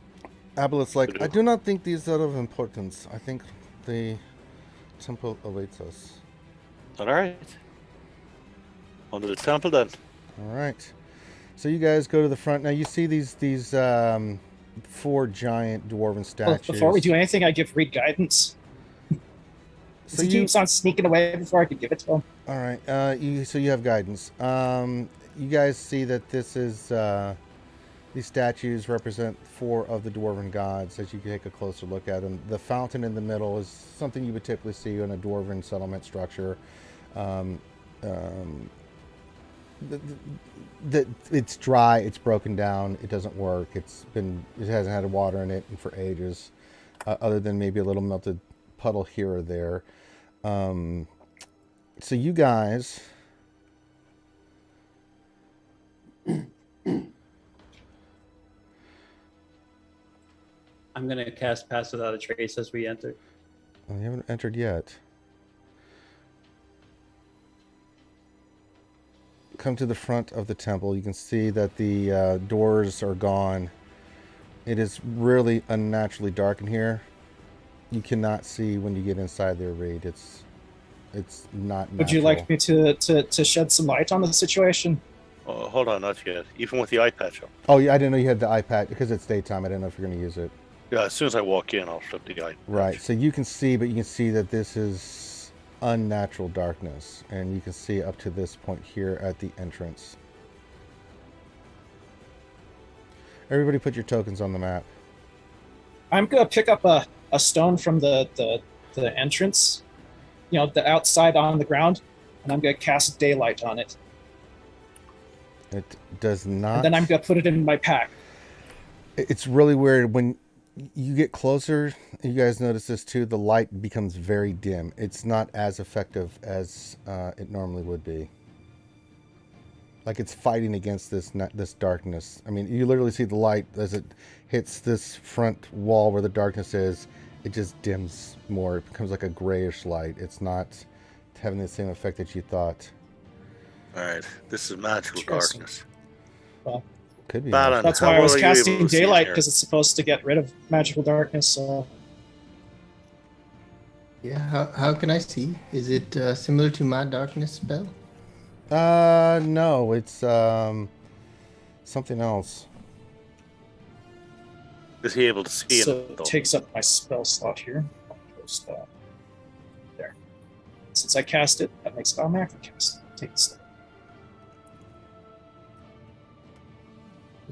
Abelet's like, I do not think these are of importance. I think the temple awaits us. All right. On to the temple then. All right. So you guys go to the front. Now you see these 4 giant dwarven statues. Before we do anything, I give Reed guidance. So he keeps on sneaking away before I could give it to him. All right. So you have guidance. You guys see that this is... these statues represent 4 of the dwarven gods as you take a closer look at them. The fountain in the middle is something you would typically see in a dwarven settlement structure. It's dry, it's broken down, it doesn't work. It hasn't had water in it for ages, other than maybe a little melted puddle here or there. So you guys. I'm gonna cast Pass Without a Trace as we enter. Oh, you haven't entered yet. Come to the front of the temple. You can see that the doors are gone. It is really unnaturally dark in here. You cannot see when you get inside the raid. It's not natural. Would you like me to shed some light on the situation? Oh, hold on, not yet. Even with the eye patch up. Oh, yeah, I didn't know you had the iPad because it's daytime. I didn't know if you're going to use it. Yeah, as soon as I walk in, I'll flip the eye. Right, so you can see, but you can see that this is unnatural darkness, and you can see up to this point here at the entrance. Everybody put your tokens on the map. I'm gonna pick up a stone from the entrance, you know, the outside on the ground, and I'm gonna cast daylight on it. It does not. And then I'm gonna put it in my pack. It's really weird when you get closer. You guys notice this too. The light becomes very dim. It's not as effective as it normally would be. Like it's fighting against this darkness. I mean, you literally see the light as it hits this front wall where the darkness is. It just dims more. It becomes like a grayish light. It's not having the same effect that you thought. All right, this is magical darkness. Well, could be. Balin, that's why I was casting daylight, because it's supposed to get rid of magical darkness. So. Yeah, how can I see? Is it similar to my darkness spell? No, it's something else. Is he able to see so it? It takes up my spell slot here. I'll post that. There. Since I cast it, that makes it automatically cast. Take the step.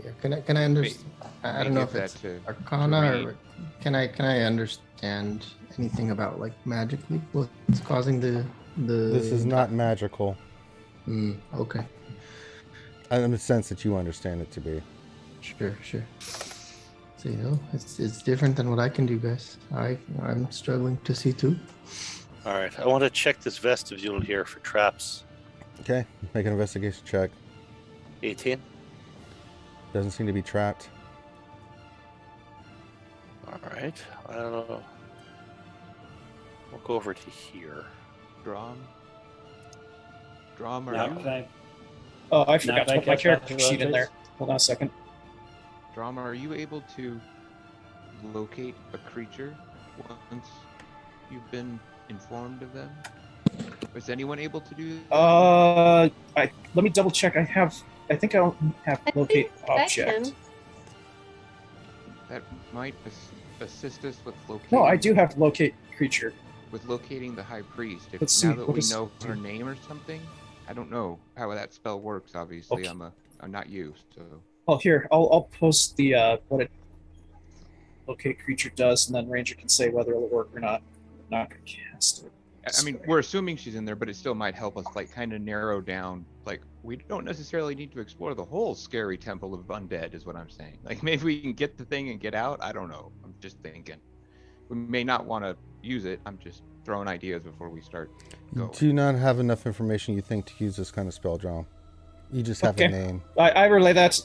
Yeah, can I understand? I don't know if it's Arcana or can I understand anything about like magically what's causing the. This is not magical. Okay. In the sense that you understand it to be. Sure. So you know, it's different than what I can do, guys. I'm struggling to see too. All right, I want to check this vestibule here for traps. Okay, make an investigation check. 18. Doesn't seem to be trapped. All right, I don't know. We'll go over to here. Drum, Oh, I forgot to put my character sheet in there. Hold on a second. Drama, are you able to locate a creature once you've been informed of them? Is anyone able to do that? Let me double check. I think I don't have locate object. That might assist us with locating. No, I do have locate creature. With locating the high priest. If, Let's see, now that what we is- know her name or something, I don't know how that spell works. Obviously, Okay. I'm not used. So. Oh, here I'll post the what it locate creature does, and then Ranger can say whether it'll work or not. I'm not gonna cast it. I mean, we're assuming she's in there, but it still might help us, like, kind of narrow down. Like, we don't necessarily need to explore the whole scary temple of undead, is what I'm saying. Like, maybe we can get the thing and get out. I don't know. I'm just thinking. We may not want to use it. I'm just throwing ideas before we start going. You do not have enough information, you think, to use this kind of spell, John. You just have a name. I relay that.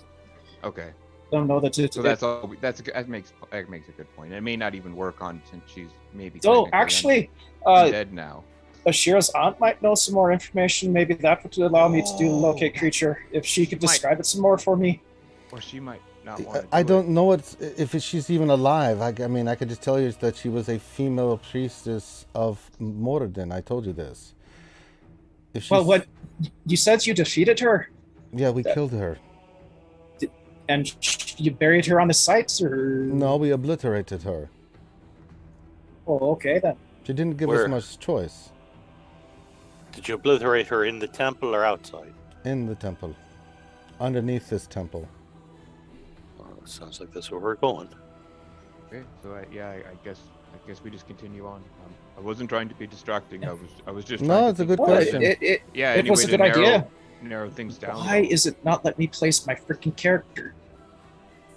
Okay. Don't know that it's. So that's all. That makes a good point. It may not even work on since she's maybe. Oh, actually, dead now. Ashira's aunt might know some more information. Maybe that would allow me to do locate creature if she could describe it some more for me. Or she might not want to. I don't know if she's even alive. I mean, I could just tell you that she was a female priestess of Moradin. I told you this. Well, what you said, you defeated her. Yeah, we killed her. And you buried her on the site, or no? We obliterated her. Oh, okay then. She didn't give us much choice. Did you obliterate her in the temple or outside? In the temple, underneath this temple. Sounds like that's where we're going. Okay, so I guess we just continue on. I wasn't trying to be distracting. I was just. No, it's a good question. It was a good idea. Narrow things down. Why is it not let me place my freaking character?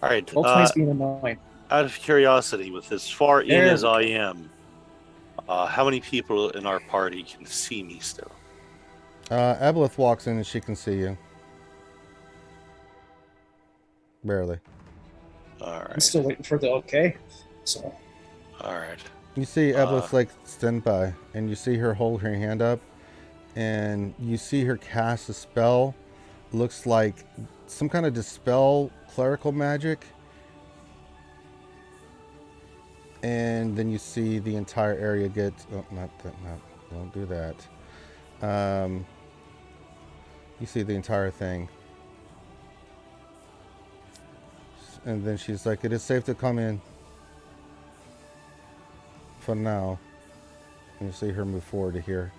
All right. Roleplay's being annoying. Out of curiosity, with as far in as I am, how many people in our party can see me still? Evelith walks in and she can see you. Barely. All right. I'm still waiting for the okay. So. All right. You see Evelith like stand by, and you see her hold her hand up, and you see her cast a spell. Looks like some kind of dispel clerical magic. And then you see the entire area get... Oh, don't do that. You see the entire thing. And then she's like, it is safe to come in. For now. And you see her move forward to here.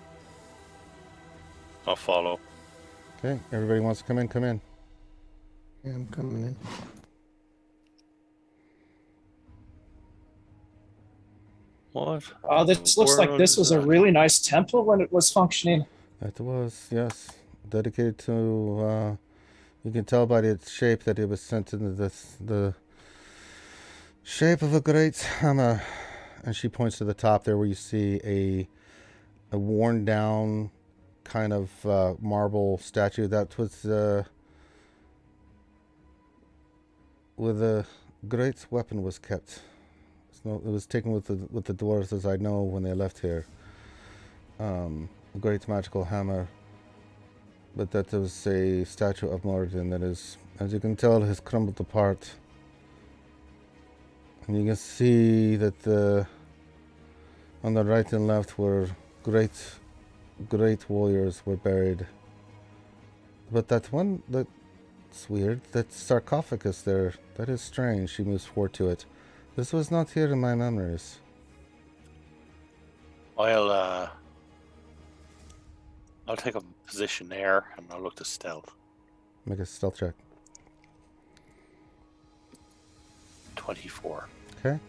I'll follow. Okay, everybody wants to come in, come in. Yeah, I'm coming in. What? This looks like this was a really nice temple when it was functioning. That was, yes. Dedicated to, you can tell by its shape that it was sent into the shape of a great hammer. And she points to the top there where you see a worn down kind of marble statue that was where the great weapon was kept. It was taken with the dwarves, as I know, when they left here. A great magical hammer. But that was a statue of Moradin that is, as you can tell, has crumbled apart. And you can see that on the right and left were great warriors were buried. But that one, that's weird. That sarcophagus there, that is strange. She moves forward to it. This was not here in my memories. I'll take a position there, and I'll look to stealth. Make a stealth check. 24. Okay.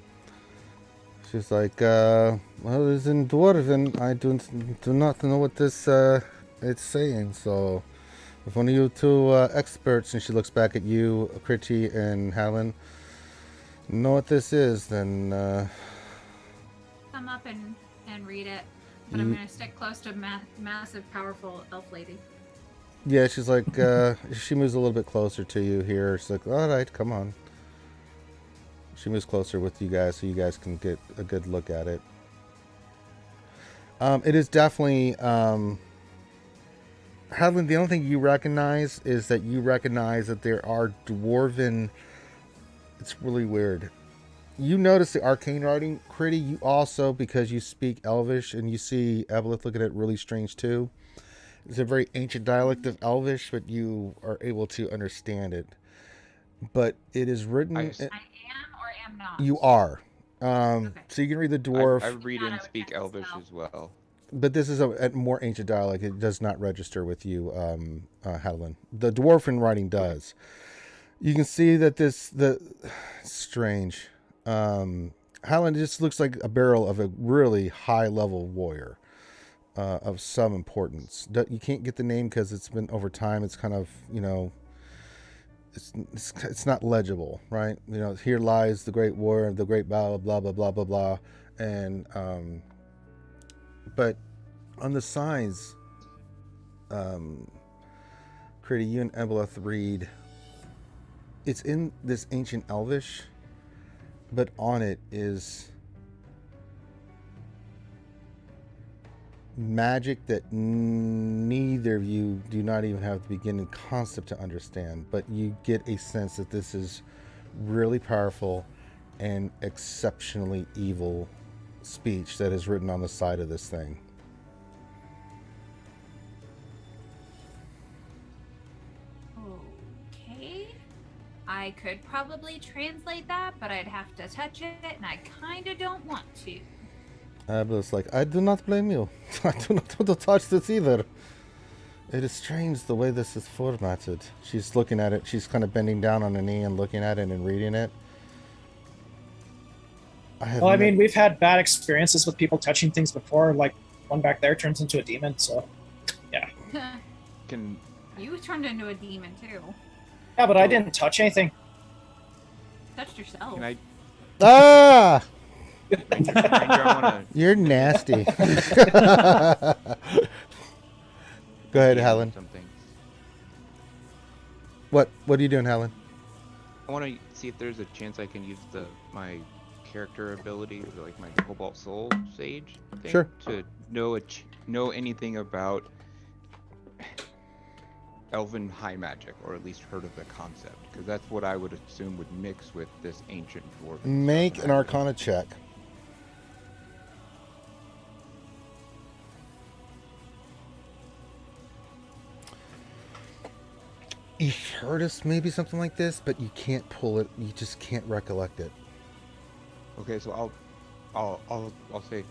She's like, well, it's in Dwarven. I do not know what this it's saying. So, if one of you two experts, and she looks back at you, Critty and Helen, know what this is, then Come up and read it, but I'm gonna stick close to massive, powerful elf lady. Yeah, she's like, she moves a little bit closer to you here. She's like, all right, come on. She moves closer with you guys so you guys can get a good look at it. It is definitely, Hadlin, the only thing you recognize is that you recognize that there are dwarven. It's really weird. You notice the arcane writing, Critty. You also, because you speak Elvish and you see Evelith looking at it really strange too. It's a very ancient dialect of Elvish, but you are able to understand it. But it is written. I am or am not. You are. Okay. So you can read the dwarf. I read and speak Elvish as well. But this is a more ancient dialect. It does not register with you, Hadlin. The dwarven writing does. You can see that strange. Hadlin just looks like a barrel of a really high level warrior of some importance. You can't get the name because it's been over time. It's kind of, it's not legible, right? Here lies the great warrior, the great battle, blah blah blah blah blah, and but on the signs, Critty, you and Evelith read. It's in this ancient Elvish, but on it is magic that neither of you do not even have the beginning concept to understand, but you get a sense that this is really powerful and exceptionally evil speech that is written on the side of this thing. Okay. I could probably translate that, but I'd have to touch it, and I kind of don't want to. Abla's like, I do not blame you. I do not want to touch this either. It is strange the way this is formatted. She's looking at it. She's kind of bending down on her knee and looking at it and reading it. I mean, we've had bad experiences with people touching things before. Like, one back there turns into a demon, so, yeah. You turned into a demon, too. Yeah, but I didn't touch anything. Touched yourself. Ah! You're nasty. Go ahead, DM Helen. some things. What are you doing, Helen? I want to see if there's a chance I can use my character ability, like my Cobalt Soul Sage thing, Sure. to know anything about Elven high magic, or at least heard of the concept, because that's what I would assume would mix with this ancient dwarven. Make an Arcana check. You heard us maybe something like this, but you can't pull it. You just can't recollect it. Okay, so I'll say,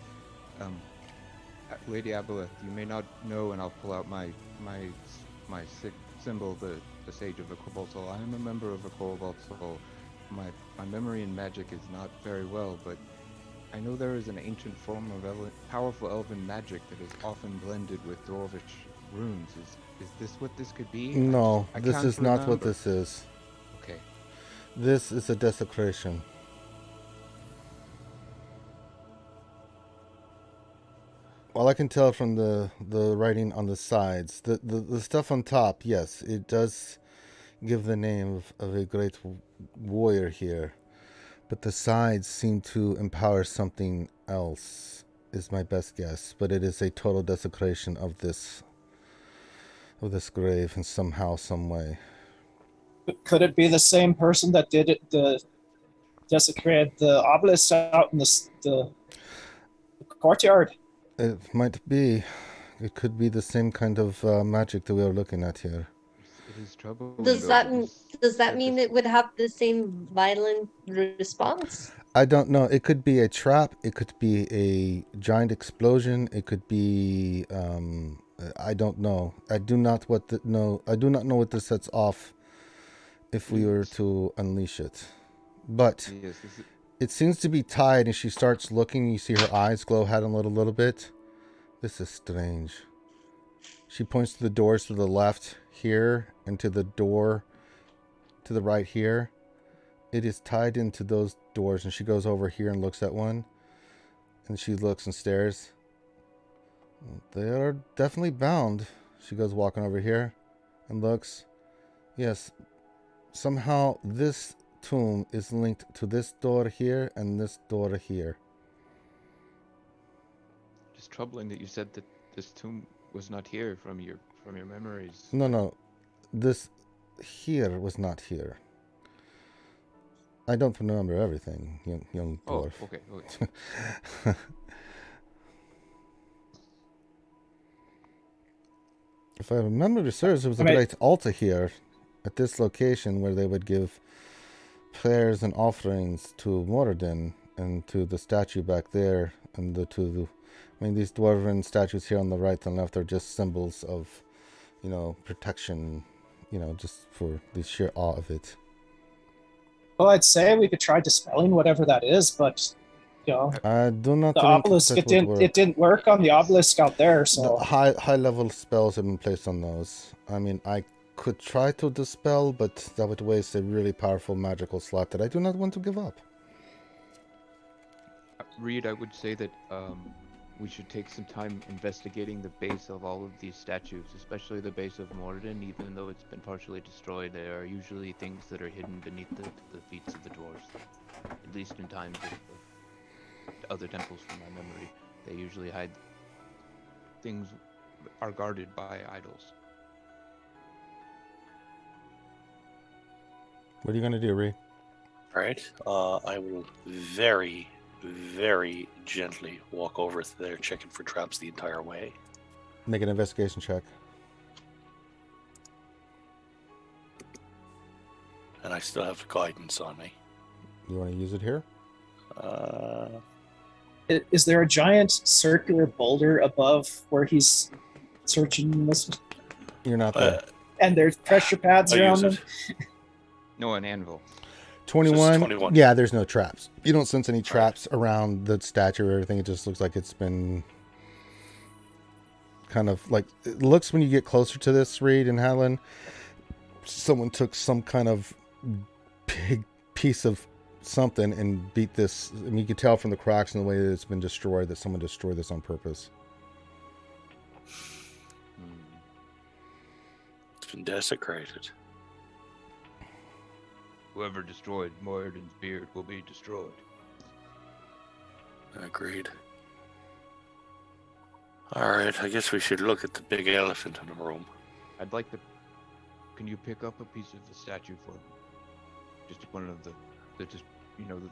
Lady Aboleth, you may not know, and I'll pull out my symbol, the Sage of the Cobalt Soul. I am a member of the Cobalt Soul. My memory in magic is not very well, but I know there is an ancient form of powerful elven magic that is often blended with dwarvish runes. Is this what this could be? No, I this can't is not what remember. this is. Okay. This is a desecration. Well, I can tell from the writing on the sides. The stuff on top, yes, it does give the name of a great warrior here. But the sides seem to empower something else, is my best guess. But it is a total desecration of this grave in somehow, some way. Could it be the same person that did it, desecrated the obelisk out in the courtyard? It might be. It could be the same kind of magic that we are looking at here. It is trouble. Does that mean it would have the same violent response? I don't know. It could be a trap. It could be a giant explosion. It could be. I don't know. I do not know what this sets off if we were to unleash it. But Yes, it seems to be tied, and she starts looking. You see her eyes glow ahead a little bit. This is strange. She points to the doors to the left here and to the door to the right here. It is tied into those doors, and she goes over here and looks at one. And she looks and stares. They are definitely bound. She goes walking over here and looks. Yes, somehow this tomb is linked to this door here and this door here. It's troubling that you said that this tomb was not here from your memories. No. This here was not here. I don't remember everything, young dwarf. Oh, okay. If I remember the serves, there was a great altar here at this location where they would give prayers and offerings to Moradin and to the statue back there, and these dwarven statues here on the right and left are just symbols of, protection, just for the sheer awe of it. Well, I'd say we could try dispelling whatever that is, but I do not the think obelisk. that It didn't work on the obelisk out there. So the high level spells have been placed on those. I mean, I could try to dispel, but that would waste a really powerful magical slot that I do not want to give up. Reed, I would say that we should take some time investigating the base of all of these statues, especially the base of Moradin. Even though it's been partially destroyed, there are usually things that are hidden beneath the feet of the dwarves. At least in times of other temples from my memory, they usually hide things, are guarded by idols. What are you going to do, Ree? All right. I will very, very gently walk over to there, checking for traps the entire way. Make an investigation check. And I still have guidance on me. You want to use it here? is there a giant circular boulder above where he's searching this? You're not there. And there's pressure pads I'll around use them? No, an anvil. 21? 21. Yeah, there's no traps. You don't sense any traps around the statue or everything. It just looks like it's been kind of like... It looks when you get closer to this, Reed and Helen, someone took some kind of big piece of something and beat this. I mean, you can tell from the cracks and the way that it's been destroyed that someone destroyed this on purpose. been desecrated. Whoever destroyed Moradin's beard will be destroyed. Agreed. Alright, I guess we should look at the big elephant in the room. I'd like to... Can you pick up a piece of the statue for me? Just one of the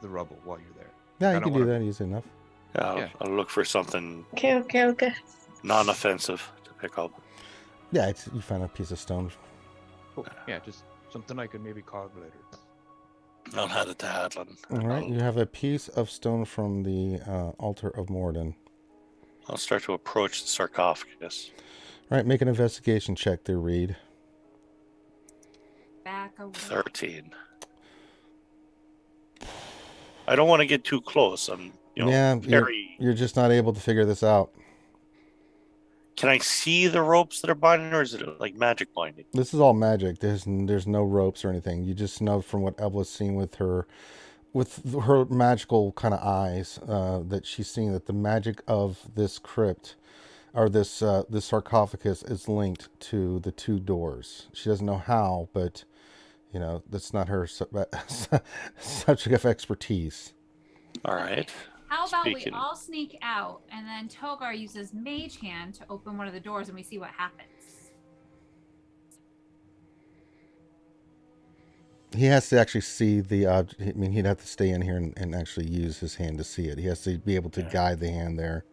the rubble while you're there. Yeah, you can do that easy enough. Yeah, I'll look for something Okay. non-offensive to pick up. Yeah, you find a piece of stone. Cool. Yeah, just something I could maybe carve later. I'll hand it to Hadlin. All right, you have a piece of stone from the altar of Moradin. I'll start to approach the sarcophagus. All right, make an investigation check there, Reed. Back away. 13. I don't want to get too close. I'm, you're just not able to figure this out. Can I see the ropes that are binding, or is it like magic binding? This is all magic. There's no ropes or anything. You just know from what Evelyn's seen with her magical kind of eyes that she's seeing that the magic of this crypt or this sarcophagus is linked to the two doors. She doesn't know how, but that's not her subject of expertise. All right. How about we all sneak out and then Togar uses Mage Hand to open one of the doors and we see what happens? He has to actually see the object. I mean, he'd have to stay in here and actually use his hand to see it. He has to be able to guide the hand there.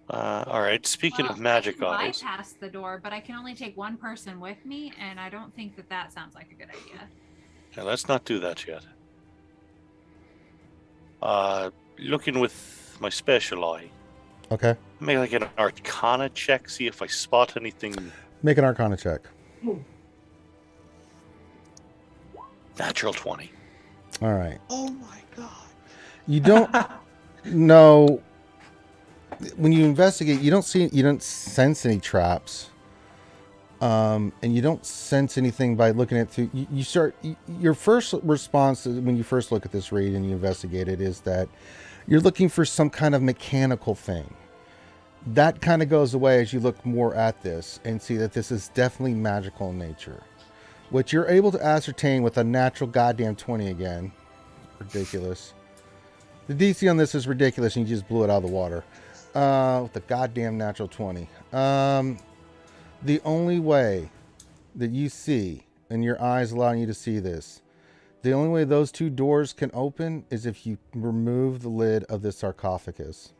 All right. Speaking of magic eyes, I bypass the door, but I can only take one person with me, and I don't think that sounds like a good idea. Yeah, let's not do that yet. Looking with my special eye. Okay. Make like an Arcana check. See if I spot anything. Make an Arcana check. Natural 20. All right. Oh my god. You don't know when you investigate. You don't sense any traps, and you don't sense anything by looking at through. Your first response when you first look at this raid and you investigate it is that you're looking for some kind of mechanical thing. That kind of goes away as you look more at this and see that this is definitely magical in nature. What you're able to ascertain with a natural goddamn 20 again. Ridiculous. The DC on this is ridiculous and you just blew it out of the water. With the goddamn natural 20. The only way that you see, and your eyes allowing you to see this, the only way those two doors can open is if you remove the lid of this sarcophagus.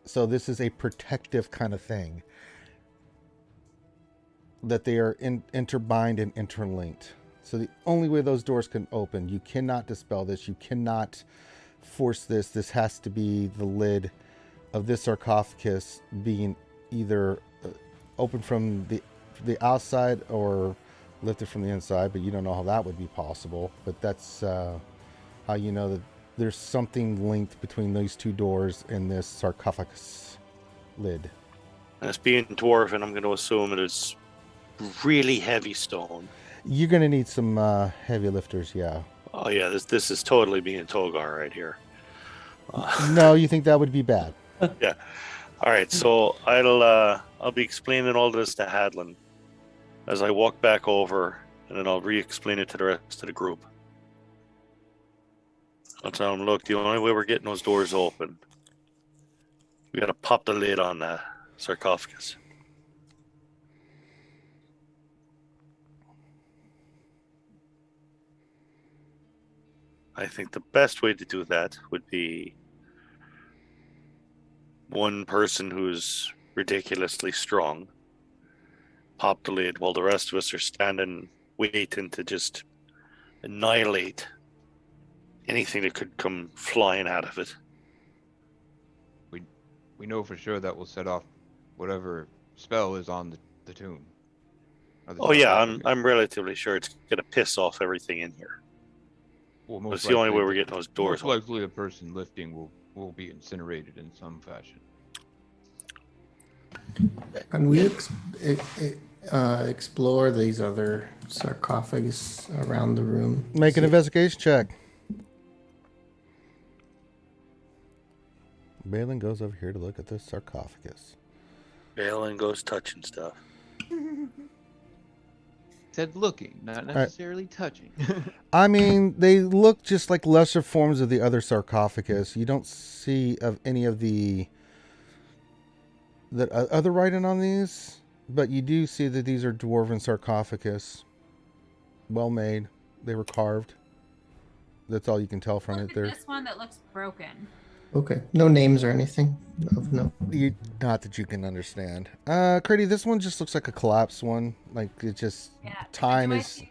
So this is a protective kind of thing. That they are intertwined and interlinked. So the only way those doors can open, you cannot dispel this, you cannot force this. This has to be the lid of this sarcophagus being either open from the outside or lifted from the inside, but you don't know how that would be possible. But that's how you know that there's something linked between these two doors and this sarcophagus lid. And it's being dwarf, and I'm going to assume it is really heavy stone. You're going to need some heavy lifters, yeah. Oh yeah, this is totally being Togar right here. No, you think that would be bad? Yeah. All right, so I'll be explaining all this to Hadlin as I walk back over, and then I'll re-explain it to the rest of the group. I'll tell them, look, the only way we're getting those doors open, we got to pop the lid on the sarcophagus. I think the best way to do that would be one person who's ridiculously strong, pop the lid while the rest of us are standing waiting to just annihilate anything that could come flying out of it. We know for sure that will set off whatever spell is on the tomb. Oh yeah, I'm relatively sure it's gonna piss off everything in here. Well, it's the only way we're getting those doors. Most likely, the person lifting will be incinerated in some fashion. Can we explore these other sarcophagus around the room? Make an investigation check. Balin goes over here to look at this sarcophagus. Balin goes touching stuff. said looking, not necessarily touching. I mean, they look just like lesser forms of the other sarcophagus. You don't see of any of the other writing on these, but you do see that these are dwarven sarcophagus. Well made. They were carved. That's all you can tell from it. This one that looks broken. Okay. No names or anything? No. Not that you can understand. Critty, this one just looks like a collapsed one. Like, it just... Yeah. Time do is...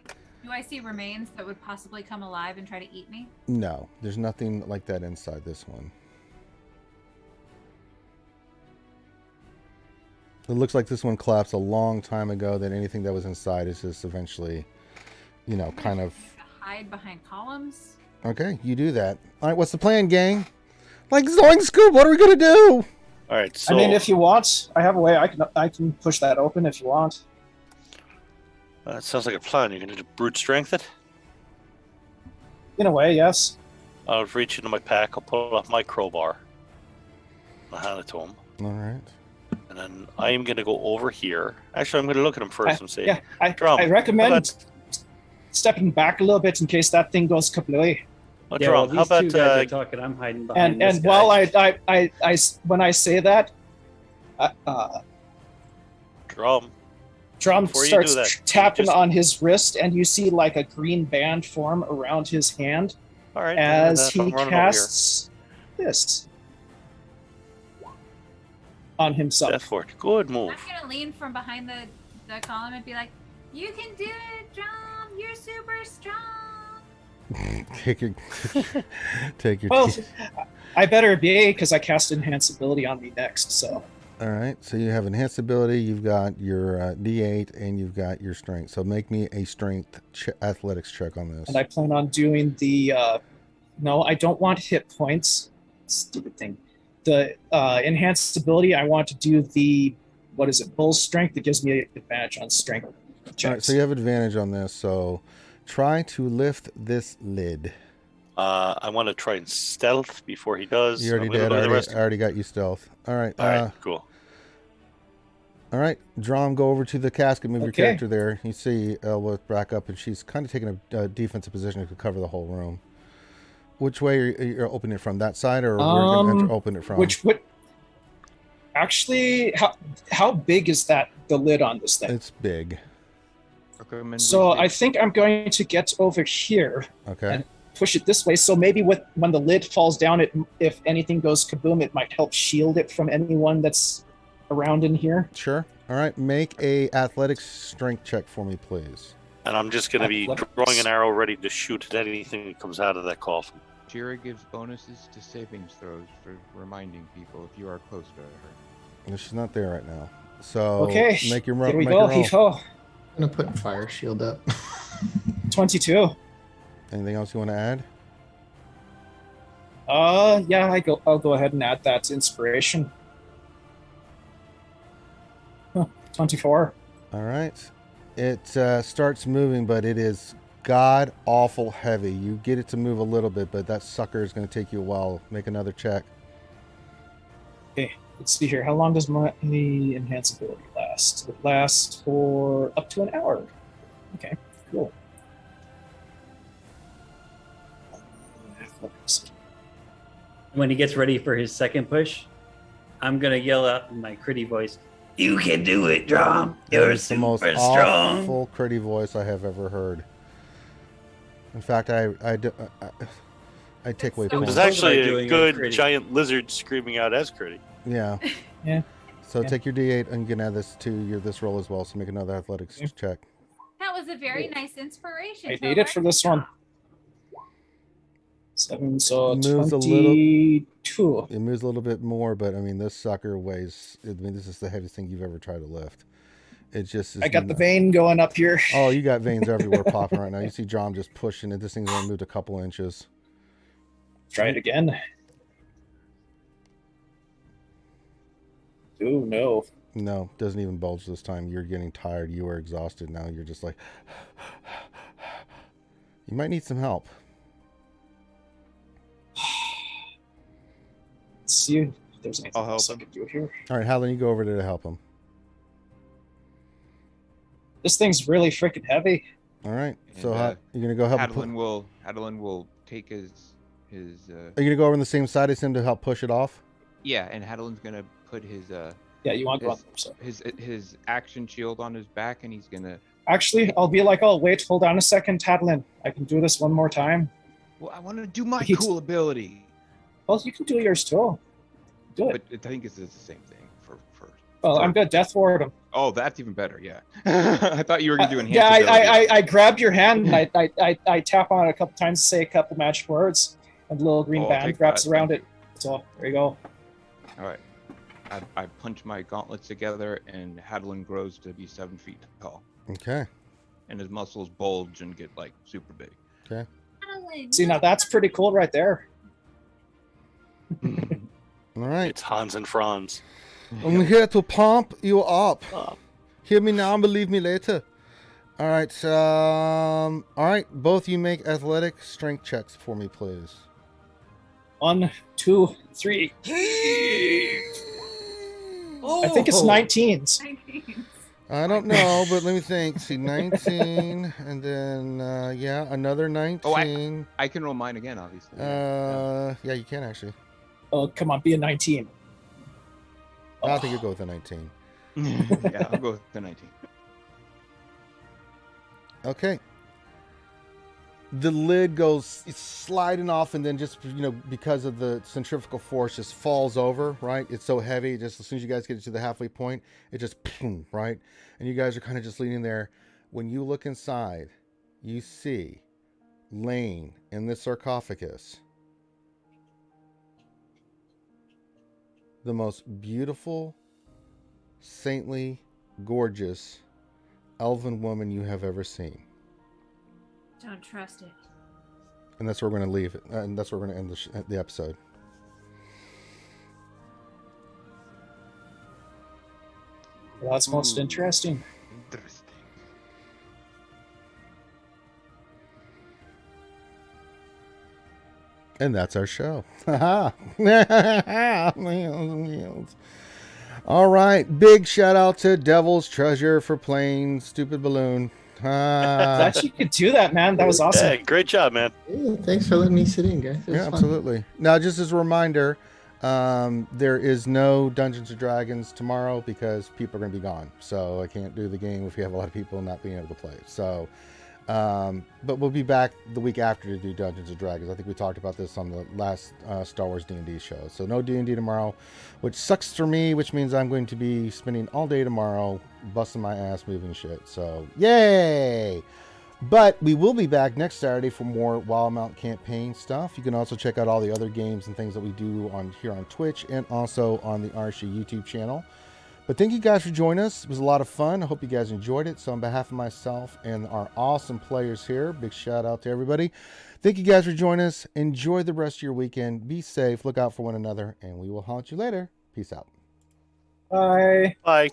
Do I see remains that would possibly come alive and try to eat me? No. There's nothing like that inside this one. It looks like this one collapsed a long time ago, that anything that was inside is just eventually, you know, kind of... Hide behind columns? Okay, you do that. All right, what's the plan, gang? Like, Zoink Scoop, what are we going to do? All right, so... I mean, if you want, I have a way. I can push that open if you want. That sounds like a plan. You're going to brute strength it? In a way, yes. I'll reach into my pack. I'll pull off my crowbar. I'll hand it to him. All right. And then I am going to go over here. Actually, I'm going to look at him first and say, I recommend stepping back a little bit in case that thing goes kablooey. Oh, Yeah, Drum, well, how these two about... guys are talking. I'm hiding behind And this guy. while I when I say that, Drum. Drum Before you do starts that, tapping just- on his wrist, and you see like a green band form around his hand All right. as I'm he running over here. casts this on himself. Death Fort. Good move. I'm gonna lean from behind the column and be like, "You can do it, Drum. You're super strong." Take your Well, I better be because I cast enhance ability on me next. So all right, so you have enhanced ability, you've got your D8, and you've got your strength. So make me a strength athletics check on this. and I plan on doing the. No, I don't want hit points. Stupid thing. The enhanced ability. I want to do the what is it? Bull strength. That gives me an advantage on strength checks. All right, so you have advantage on this. So try to lift this lid. I want to try and stealth before he does. You already I'm gonna did. look at the I rest. already got you stealth. All right. All right, cool. All right, Drom, go over to the casket, move your Okay. character there. You see Elwood back up, and she's kind of taking a defensive position to cover the whole room. Which way are you opening it from? That side, or where are you going to open it from? What? Actually, how big is that? The lid on this thing. It's big. So I think I'm going to get over here Okay. and push it this way. So maybe when the lid falls down, if anything goes kaboom, it might help shield it from anyone that's around in here. Sure. All right, make a athletics strength check for me, please. And I'm just going to be Athletics. drawing an arrow ready to shoot at anything that comes out of that coffin. Jira gives bonuses to savings throws for reminding people if you are close to her. And she's not there right now. So Okay, make your here we make go. your roll. Hee-ho. I'm gonna put fire shield up. 22. Anything else you want to add? Yeah, I'll go ahead and add that to inspiration. 24. All right. It starts moving, but it is god awful heavy. You get it to move a little bit, but that sucker is going to take you a while. Make another check. Okay, let's see here. How long does my enhance ability last? It lasts for up to an hour. Okay, cool. When he gets ready for his second push, I'm gonna yell out in my Critty voice, "You can do it, Drum. That You're is the most super strong." awful Critty voice I have ever heard. In fact, I take away It points. was actually a doing it good pretty. giant lizard screaming out as Critty. Yeah. Yeah. So Yeah. take your D8 and you can add this to this roll as well. So make another athletics check. That was a very nice inspiration. I need it for this one. 7, so Moves a little- 22. It moves a little bit more, but I mean, this sucker weighs. I mean, this is the heaviest thing you've ever tried to lift. It just. Is I got the vein going up here. Oh, you got veins everywhere popping right now. You see John just pushing it. This thing's only moved a couple inches. Try it again. Oh, no. No, doesn't even bulge this time. You're getting tired. You are exhausted now. You're just like. You might need some help. Let's see if there's anything I'll help else I him. can do here. All right, Helen, you go over there to help him. This thing's really freaking heavy. All right. And, So you're gonna go help. Adeline will take his. Are you gonna go over on the same side as him to help push it off? Yeah, and Adeline's gonna put his Yeah, you want to go on the side. his action shield on his back, and he's gonna. Actually, I'll be like, oh wait, hold on a second, Tadlin. I can do this one more time. Well, I want to do my cool ability. Well, you can do yours too. Do it. But I think it's the same thing for. Well, I'm gonna death ward him. Oh, that's even better. Yeah. I thought you were gonna do enhanced. Yeah, ability. I grabbed your hand and I tap on it a couple times to say a couple magic words, and the little green band wraps around it. So there you go. All right. I punch my gauntlets together, and Hadlin grows to be 7 feet tall. Okay. And his muscles bulge and get like super big. Okay. See, now that's pretty cool right there. All right. It's Hans and Franz. I'm here to pump you up. Hear me now, believe me later. All right. All right. Both you make athletic strength checks for me, please. 1, 2, 3. I think it's 19s. I don't know, but let me think. See, 19, and then yeah, another 19. Oh, I can roll mine again, obviously. Yeah, you can actually. Oh, come on, be a 19. I think you'll go with a 19. Yeah, I'll go with the 19. Okay. The lid goes, it's sliding off, and then just, because of the centrifugal force, just falls over, right? It's so heavy, just as soon as you guys get to the halfway point, it just, right? And you guys are kind of just leaning there. When you look inside, you see, laying in the sarcophagus, the most beautiful, saintly, gorgeous, elven woman you have ever seen. Don't trust it. And that's where we're going to leave it. And that's where we're going to end the episode. Well, that's most interesting. Interesting. And that's our show. All right. Big shout out to Devil's Treasure for playing Stupid Balloon. That you could do that, man. That was awesome. Yeah, great job, man. Yeah, thanks for letting me sit in, guys. Yeah, absolutely. Now, just as a reminder, there is no Dungeons & Dragons tomorrow because people are going to be gone. So I can't do the game if you have a lot of people not being able to play. So, but we'll be back the week after to do Dungeons & Dragons. I think we talked about this on the last Star Wars D&D show. So no D&D tomorrow, which sucks for me, which means I'm going to be spending all day tomorrow busting my ass moving shit. So yay! But we will be back next Saturday for more Wildemount Campaign stuff. You can also check out all the other games and things that we do on here on Twitch and also on the RSG YouTube channel. But thank you guys for joining us. It was a lot of fun. I hope you guys enjoyed it. So on behalf of myself and our awesome players here, big shout out to everybody. Thank you guys for joining us. Enjoy the rest of your weekend. Be safe. Look out for one another. And we will holler at you later. Peace out. Bye. Bye.